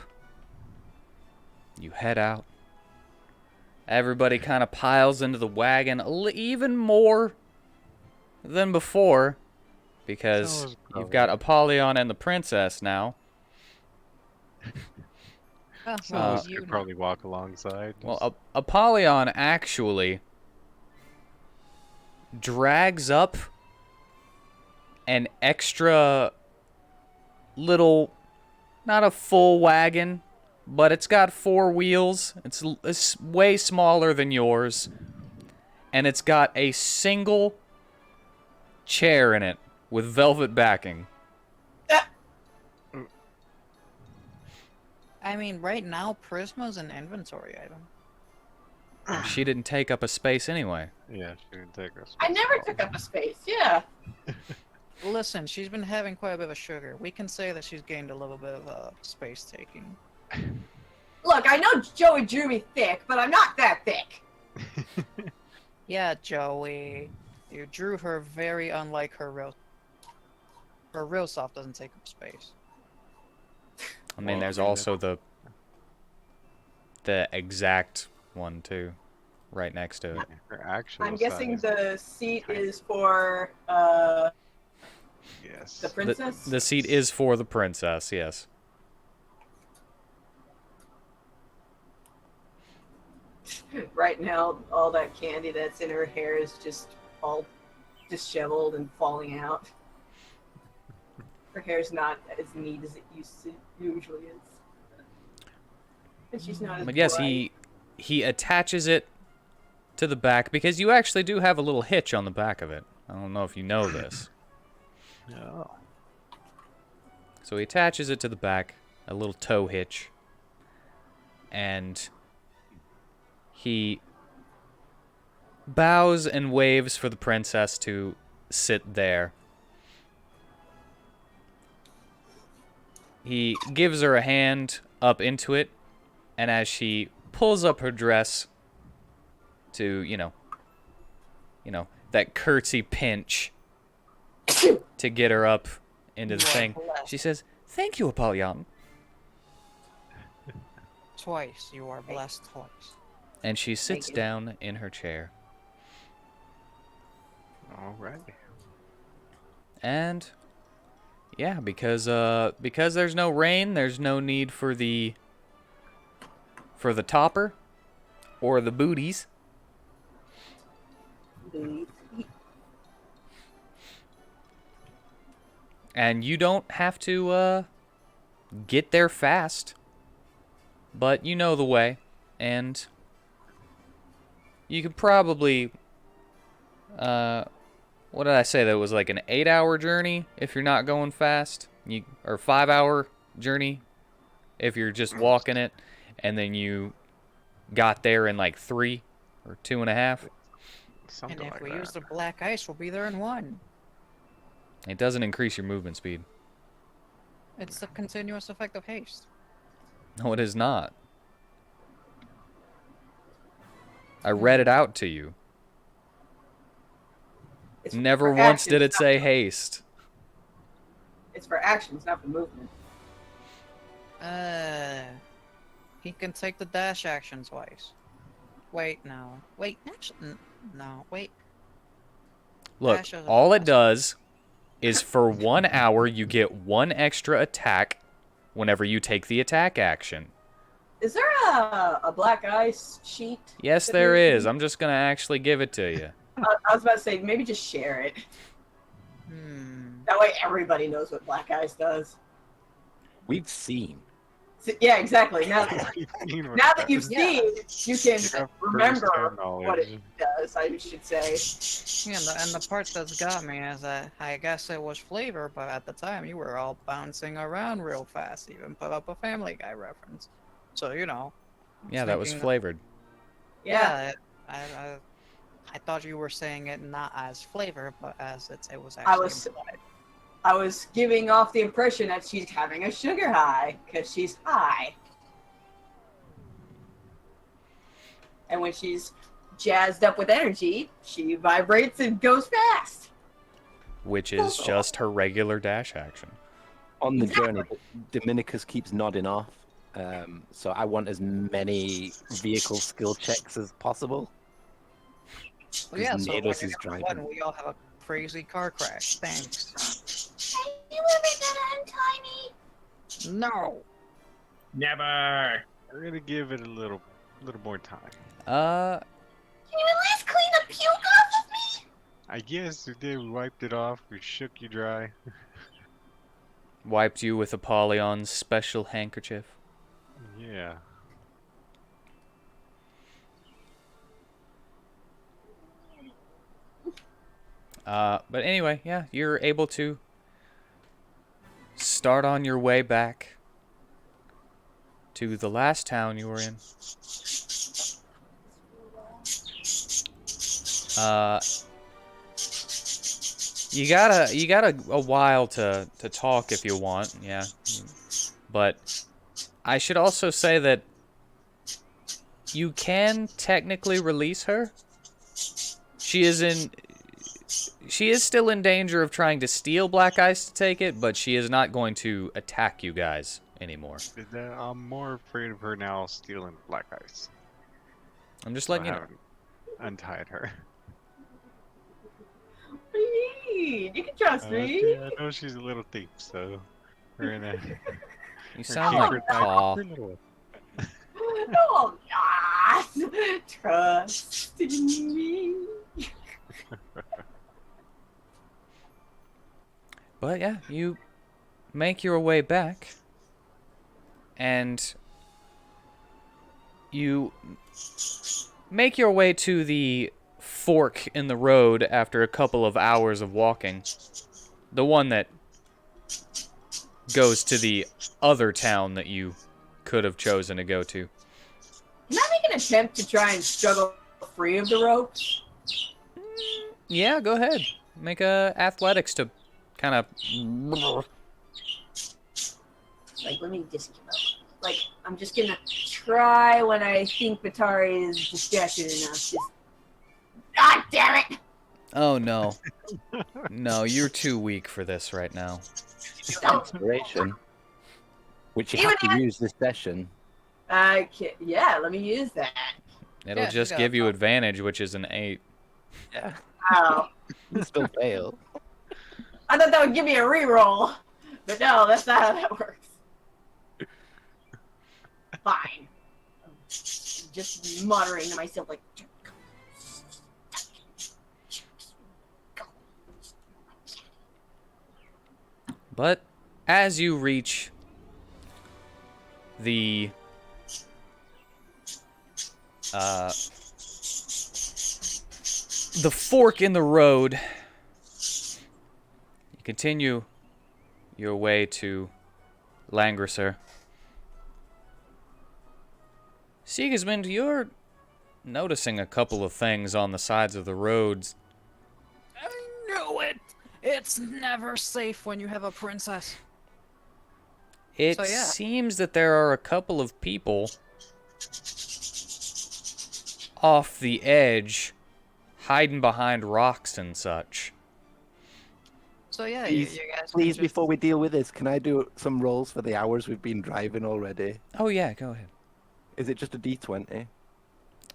You head out. Everybody kind of piles into the wagon even more than before. Because So is you've got Apollyon and the princess now. Some Uh, of us could probably walk alongside. Well, Apollyon actually drags up an extra little, not a full wagon, but it's got 4 wheels. It's way smaller than yours. And it's got a single chair in it with velvet backing. I mean, right now, Prisma's an inventory item. She didn't take up a space anyway. Yeah, she didn't take us. I never took up a space. Yeah. Listen, she's been having quite a bit of sugar. We can say that she's gained a little bit of space taking. Look, I know Joey drew me thick, but I'm not that thick. Yeah, Joey. You drew her very unlike her real. Her real self doesn't take up space. I mean, Well, there's I mean, also the exact one too. right next to it. Her actual I'm guessing size. the seat Tiny. is for the Yes. princess. The seat is for the princess, yes. Right now, all that candy that's in her hair is just all disheveled and falling out. Her hair's not as neat as it usually is. And she's not as But yes, bright. he attaches it to the back because you actually do have a little hitch on the back of it. I don't know if you know this. Oh. So he attaches it to the back, a little tow hitch, and he bows and waves for the princess to sit there. He gives her a hand up into it, and as she pulls up her dress to, you know, that curtsy pinch to get her up into the You are thing, blessed. she says, "Thank you, Apollyon." Twice. You are blessed twice. And she sits you. down in her chair. Alright. And yeah, because there's no rain, there's no need for the topper or the booties. And you don't have to get there fast. But you know the way, and you could probably what did I say? That was like an 8-hour journey if you're not going fast. Or 5-hour journey if you're just walking it, and then you got there in like 3 or 2.5. Something And if like we that. use the black ice, we'll be there in 1. It doesn't increase your movement speed. It's the continuous effect of haste. No, it is not. I read it out to you. It's Never for once action, did it it's say not- haste. It's for actions, not for movement. He can take the dash action twice. Wait, no. Wait, actually, no, wait. Look, Dash is a all it plus. does is for 1 hour you get 1 extra attack whenever you take the attack action. Is there a black ice sheet? Yes, that there we- is. I'm just going to actually give it to you. I was about to say, maybe just share it. That way everybody knows what black ice does. We've seen. So, yeah, exactly. Now that you've seen, you can You have remember first-hand what it does, I should say. Yeah, and the part that's got me is that I guess it was flavor, but at the time you were all bouncing around real fast, even put up a Family Guy reference. So, you know. Yeah, that was thinking flavored. Yeah. I thought you were saying it not as flavor, but as it was actually implied. I was giving off the impression that she's having a sugar high, because she's high. And when she's jazzed up with energy, she vibrates and goes fast. Which is just her regular dash action. On the journey, Dominicus keeps nodding off. So I want as many vehicle skill checks as possible. Well, yeah, so Nados when is you're driving. one, we all have a crazy car crash. Thanks. Are you ever gonna untie me? No. Never. We're gonna give it a little more time. Can you at least clean the puke off of me? I guess we did. We wiped it off. We shook you dry. Wiped you with Apollyon's special handkerchief. Yeah. But anyway, yeah, you're able to start on your way back to the last town you were in. You got a while to talk if you want, yeah. But I should also say that you can technically release her. She is still in danger of trying to steal Black Ice to take it, but she is not going to attack you guys anymore. I'm more afraid of her now stealing black ice. I'm just So letting you know. having untied her. What do you mean? You can trust me. I know she's a little thief, so we're gonna, You we're sound gonna like keep her tied Paw. for a little while. Oh, God. Trusting me. But yeah, you make your way back, and you make your way to the fork in the road after a couple of hours of walking. The one that goes to the other town that you could have chosen to go to. Can I make an attempt to try and struggle free of the ropes? Yeah, go ahead. Make a athletics to kind of. Like, let me just give up. Like, I'm just gonna try when I think Batari is distracted enough. Just... God damn it! Oh no. No, you're too weak for this right now. Inspiration, which you Even have to use this session. Yeah, let me use that. It'll Yeah, just you got give you it. advantage, which is an 8. Yeah, Oh. you still fail. I thought that would give me a reroll. But no, that's not how that works. Fine. I'm just muttering to myself like... But as you reach the fork in the road, you continue your way to Langrisser. Sigismund, you're noticing a couple of things on the sides of the roads. I knew it! It's never safe when you have a princess. It So, yeah. seems that there are a couple of people off the edge, hiding behind rocks and such. So yeah, Please, you guys please, can just... before we deal with this, can I do some rolls for the hours we've been driving already? Oh yeah, go ahead. Is it just a D20?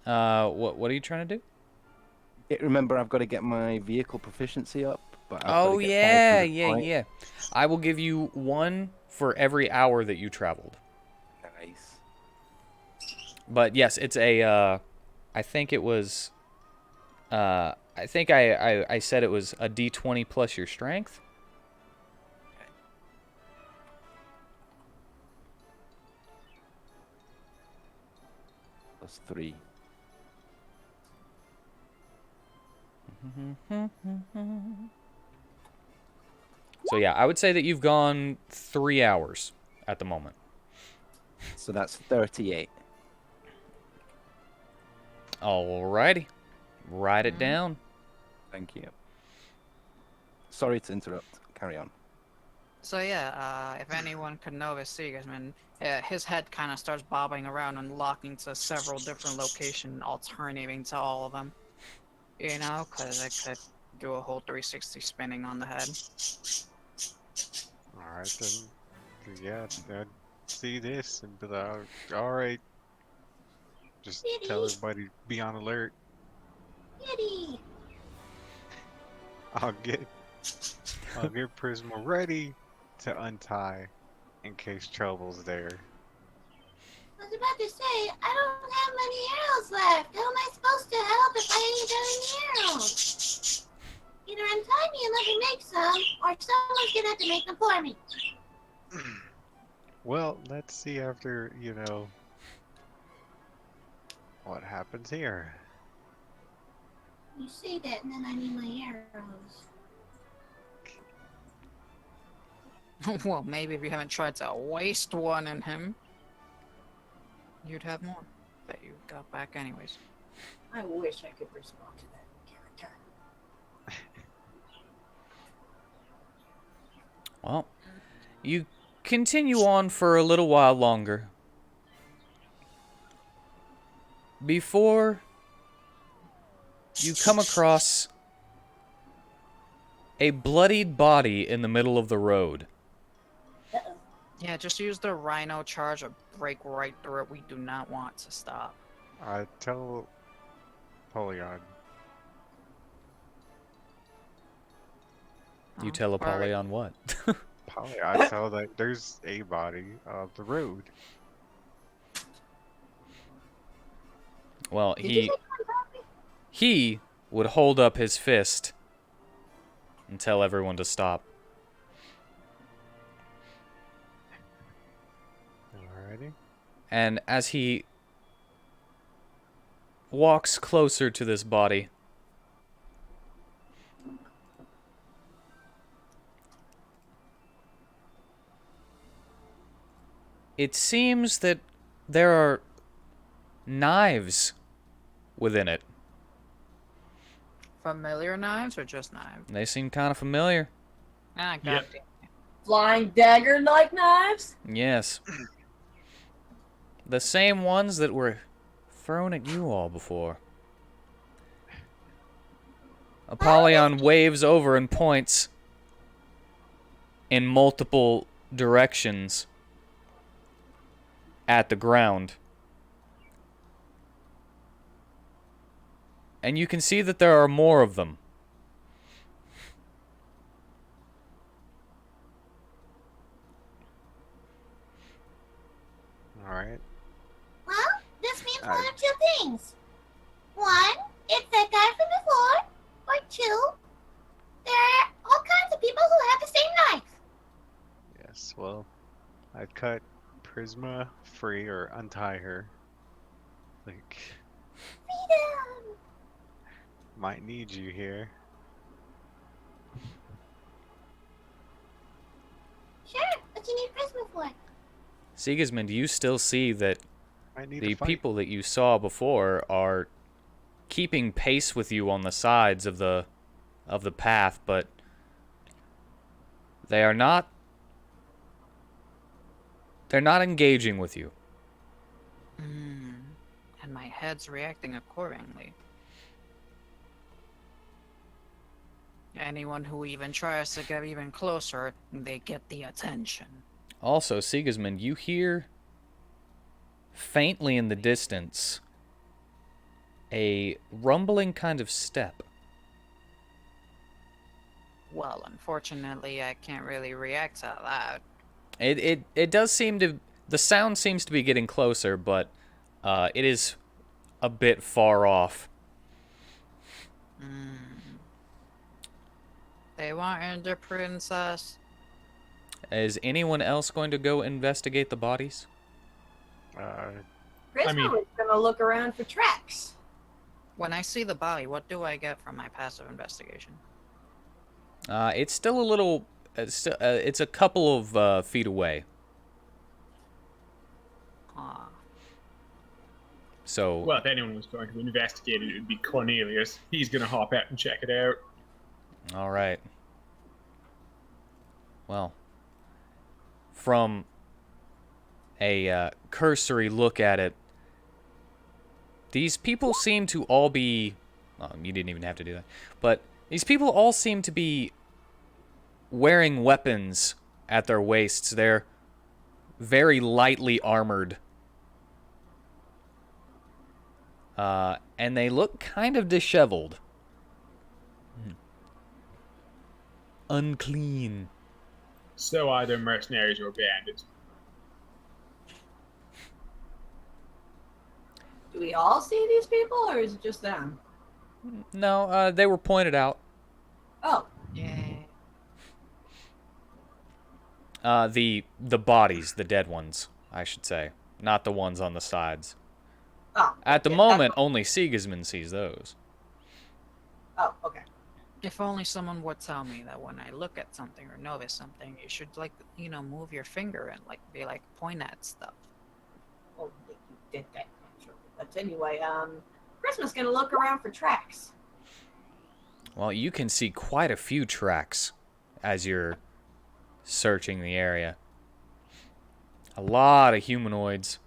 What are you trying to do? Remember, I've got to get my vehicle proficiency up. But I've got Oh to get yeah, 500 yeah, points. yeah. I will give you 1 for every hour that you traveled. Nice. But yes, it's a. I think it was. I think I said it was a D20 plus your strength. Plus 3. So yeah, I would say that you've gone 3 hours at the moment. So that's 38. Alrighty. Write it down. Thank you. Sorry to interrupt. Carry on. So yeah, if anyone could notice Sigismund, his head kind of starts bobbing around and locking to several different locations, alternating to all of them. You know, because it could do a whole 360 spinning on the head. Alright then. Yeah, I'd see this and be like, alright. Just tell everybody be on alert. Kitty. I'll get Prisma ready to untie in case trouble's there. I was about to say, I don't have many arrows left. How am I supposed to help if I ain't got any arrows? Either untie me and let me make some, or someone's gonna have to make them for me. Well, let's see after, what happens here. You say that, and then I need my arrows. Well, maybe if you haven't tried to waste one in him, you'd have more that you got back anyways. I wish I could respond to that character. Well, you continue on for a little while longer. Before you come across a bloodied body in the middle of the road. Yeah, just use the rhino charge or break right through it. We do not want to stop. I tell Apollyon. You Oh, tell alright. Apollyon what? I tell that there's a body of the road. Well, Did you say copy? he would hold up his fist and tell everyone to stop. Alrighty. And as he walks closer to this body, it seems that there are knives within it. Familiar knives or just knives? They seem kind of familiar. Ah, Yep. goddamn. Flying dagger-like knives? Yes. The same ones that were thrown at you all before. Apollyon waves over and points in multiple directions at the ground. And you can see that there are more of them. Alright. Well, this means one Alright. of two things. One, it's that guy from before. Or two, there are all kinds of people who have the same knife. Yes, well, I'd cut Prisma free or untie her. Like, Freedom. might need you here. Sure, what you need Prisma for? Sigismund, you still see that Might need the to fight. people that you saw before are keeping pace with you on the sides of the path, but they're not engaging with you. And my head's reacting accordingly. Anyone who even tries to get even closer, they get the attention. Also, Sigismund, you hear faintly in the distance a rumbling kind of step. Well, unfortunately, I can't really react that loud. It does seem to, the sound seems to be getting closer, but it is a bit far off. They want the princess. Is anyone else going to go investigate the bodies? Prisma mean- was gonna look around for tracks. When I see the body, what do I get from my passive investigation? It's still a little, it's a couple of feet away. Ah, So, Well, if anyone was going to investigate it, it would be Cornelius. He's going to hop out and check it out. all right. Well, from a cursory look at it, these people seem to all be... Oh, you didn't even have to do that. But these people all seem to be wearing weapons at their waists. They're very lightly armored. And they look kind of disheveled. Unclean. So either mercenaries or bandits. Do we all see these people, or is it just them? No, they were pointed out. Oh, yeah. The bodies, the dead ones, I should say, not the ones on the sides. oh. At the yeah, moment, only Sigismund sees those. Oh, okay. If only someone would tell me that when I look at something or notice something, you should, like, you know, move your finger and, like, be like, point at stuff. Well, you did that naturally. But anyway, Prisma's gonna look around for tracks. Well, you can see quite a few tracks as you're searching the area. A lot of humanoids.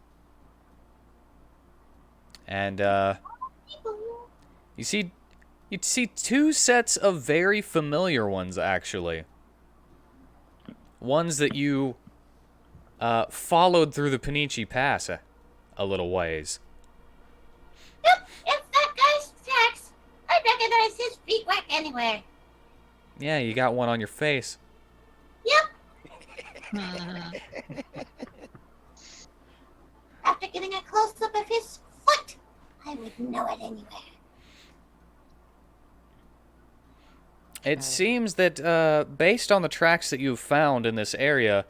And, you'd see two sets of very familiar ones, actually. Ones that you followed through the Panichi Pass a little ways. Yep, it's that guy's anywhere. Yeah, you got one on your face. Yep. After getting a close-up of his foot, I would know it anywhere. It seems that, based on the tracks that you've found in this area,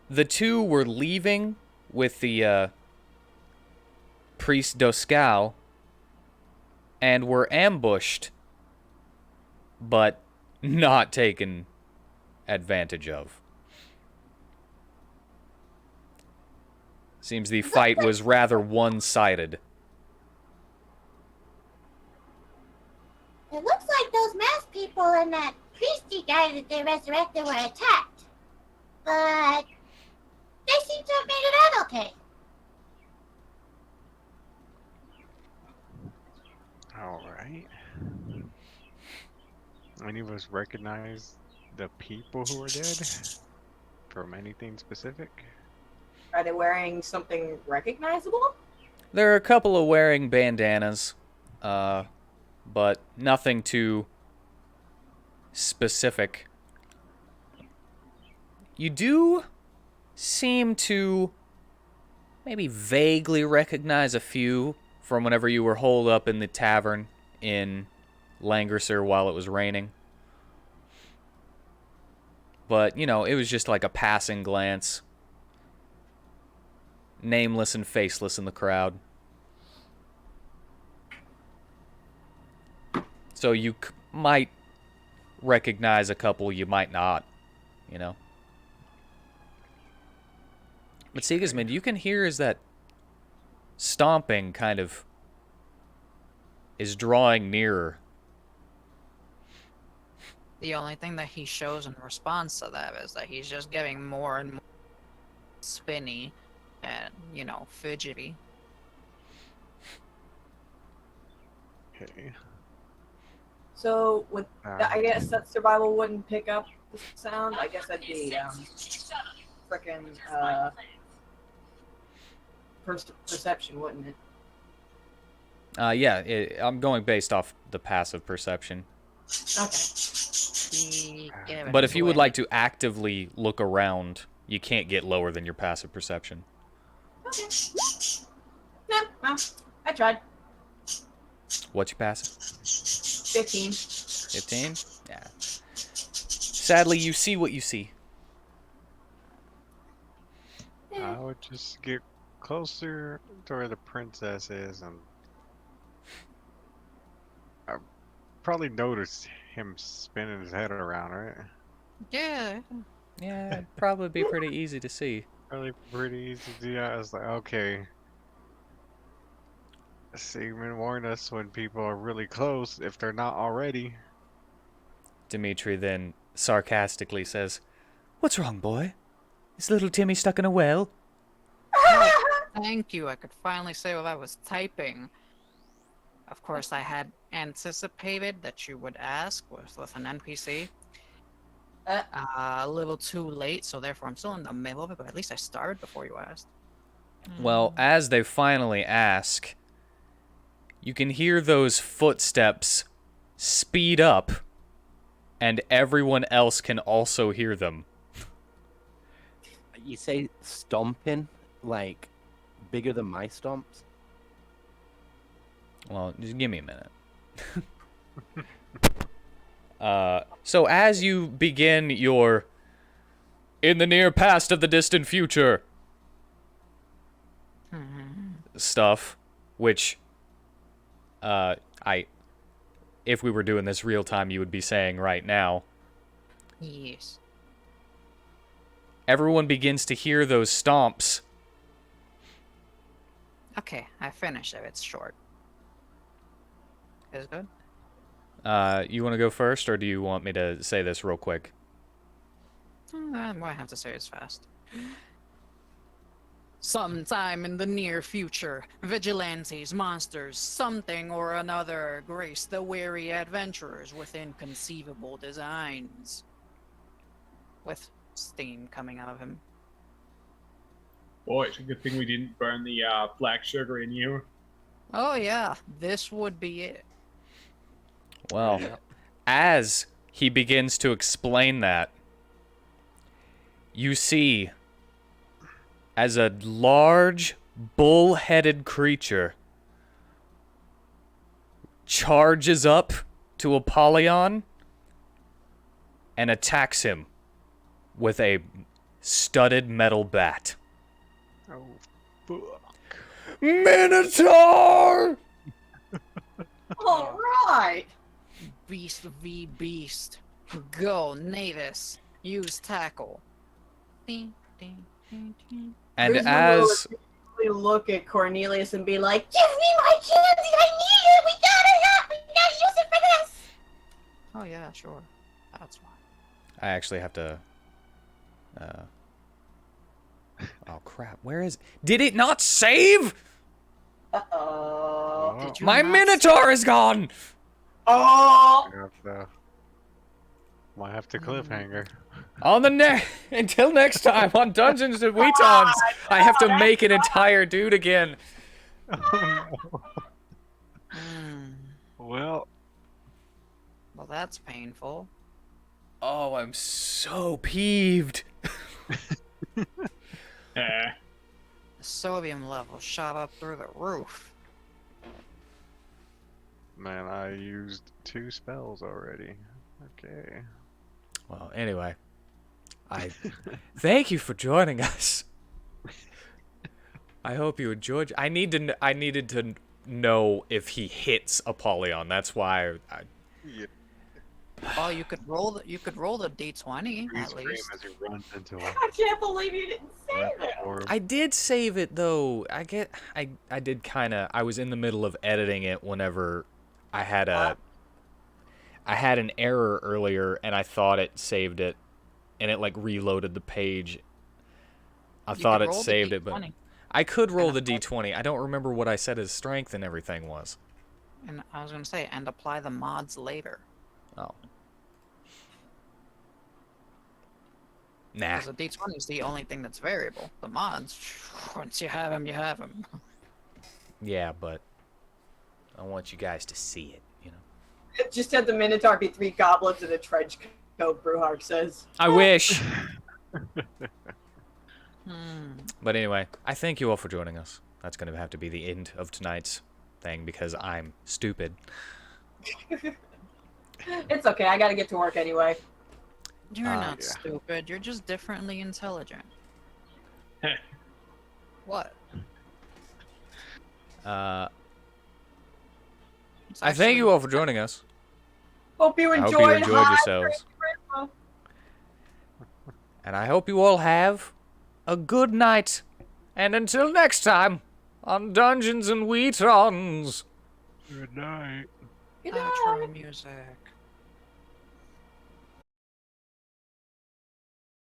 the two were leaving with the priest Doscal and were ambushed, but not taken advantage of. Seems the fight was rather one-sided. It looks like those masked people and that priesty guy that they resurrected were attacked. But they seem to have made it out okay. Alright. Any of us recognize the people who are dead? From anything specific? Are they wearing something recognizable? There are a couple of wearing bandanas, but nothing too specific. You do seem to maybe vaguely recognize a few from whenever you were holed up in the tavern in Langrisser while it was raining. But, you know, it was just like a passing glance. Nameless and faceless in the crowd. So you might recognize a couple, you might not, you know. But Sigismund, you can hear is that stomping kind of is drawing nearer. The only thing that he shows in response to that is that he's just getting more and more spinny and, you know, fidgety. Okay. So with I guess that survival wouldn't pick up the sound. I guess that'd be frickin' perception, wouldn't it? Yeah, I'm going based off the passive perception. Okay. But if you would like to actively look around, you can't get lower than your passive perception. Okay. Yeah, well, I tried. What's your passive? 15. 15? Yeah. Sadly, you see what you see. I would just get closer to where the princess is and I probably noticed him spinning his head around, right? Yeah. Yeah, it'd probably be pretty easy to see. Probably pretty easy to do. I was like, okay. Sigmund warned us when people are really close, if they're not already. Dimitri then sarcastically says, "What's wrong, boy? Is little Timmy stuck in a well?" Thank you. I could finally say what I was typing. Of course, I had anticipated that you would ask with an NPC. A little too late, so therefore I'm still in the middle of it, but at least I started before you asked. Well, as they finally ask, you can hear those footsteps speed up, and everyone else can also hear them. You say stomping, like, bigger than my stomps? Well, just give me a minute. So as you begin your in the near past of the distant future stuff, which if we were doing this real time, you would be saying right now. Yes. Everyone begins to hear those stomps. Okay, I finished it. It's short. Is good? You want to go first, or do you want me to say this real quick? I might have to say it's fast. Sometime in the near future, vigilantes, monsters, something or another grace the weary adventurers with inconceivable designs. With steam coming out of him. Boy, it's a good thing we didn't burn the black sugar in you. Oh yeah, this would be it. Well, Yep. as he begins to explain that, you see as a large, bull-headed creature charges up to Apollyon and attacks him with a studded metal bat. Oh, fuck. Minotaur! All right. Beast v beast. Go, Natus. Use tackle. Ding, ding, ding, ding. And Prisma as will look at Cornelius and be like, Give me my candy! I need it! We gotta use it for this! Oh yeah, sure. That's why. I actually have to oh crap, where is did it not save? uh-oh. Oh, Did you My not Minotaur is gone! Oh! might have to cliffhanger. On the until next time on Dungeons and WheatTons, I have to make an entire dude again. Hmm. Well, Well, that's painful. Oh, I'm so peeved. The sodium level shot up through the roof. man, I used 2 spells already. Okay. Well, anyway, I thank you for joining us. I hope you enjoyed. I needed to know if he hits Apollyon. That's why Yeah. Oh, you could roll the d20 Freeze at frame least. as he runs into him. I can't believe you didn't say that. I did save it though. I did kind of. I was in the middle of editing it whenever I had an error earlier, and I thought it saved it, and it like reloaded the page. I You thought could it roll the saved it, but D20. I could roll the apply- d20. I don't remember what I said his strength and everything was. And I was gonna say, and apply the mods later. Oh. Nah. Because the d20 is the only thing that's variable. The mods, once you have them, you have them. Yeah, but I want you guys to see it, you know. Just had the Minotaur be 3 goblins in a trench coat, Bruhark says. I wish. Hmm. But anyway, I thank you all for joining us. That's going to have to be the end of tonight's thing because I'm stupid. It's okay, I gotta get to work anyway. You're not yeah. stupid. You're just differently intelligent. What? I It's thank actually- you all for joining us. Hope you I hope enjoyed, you enjoyed Hi, yourselves. Prisma. And I hope you all have a good night. And until next time on Dungeons and WheatTons. Good night. Good night. Outro music.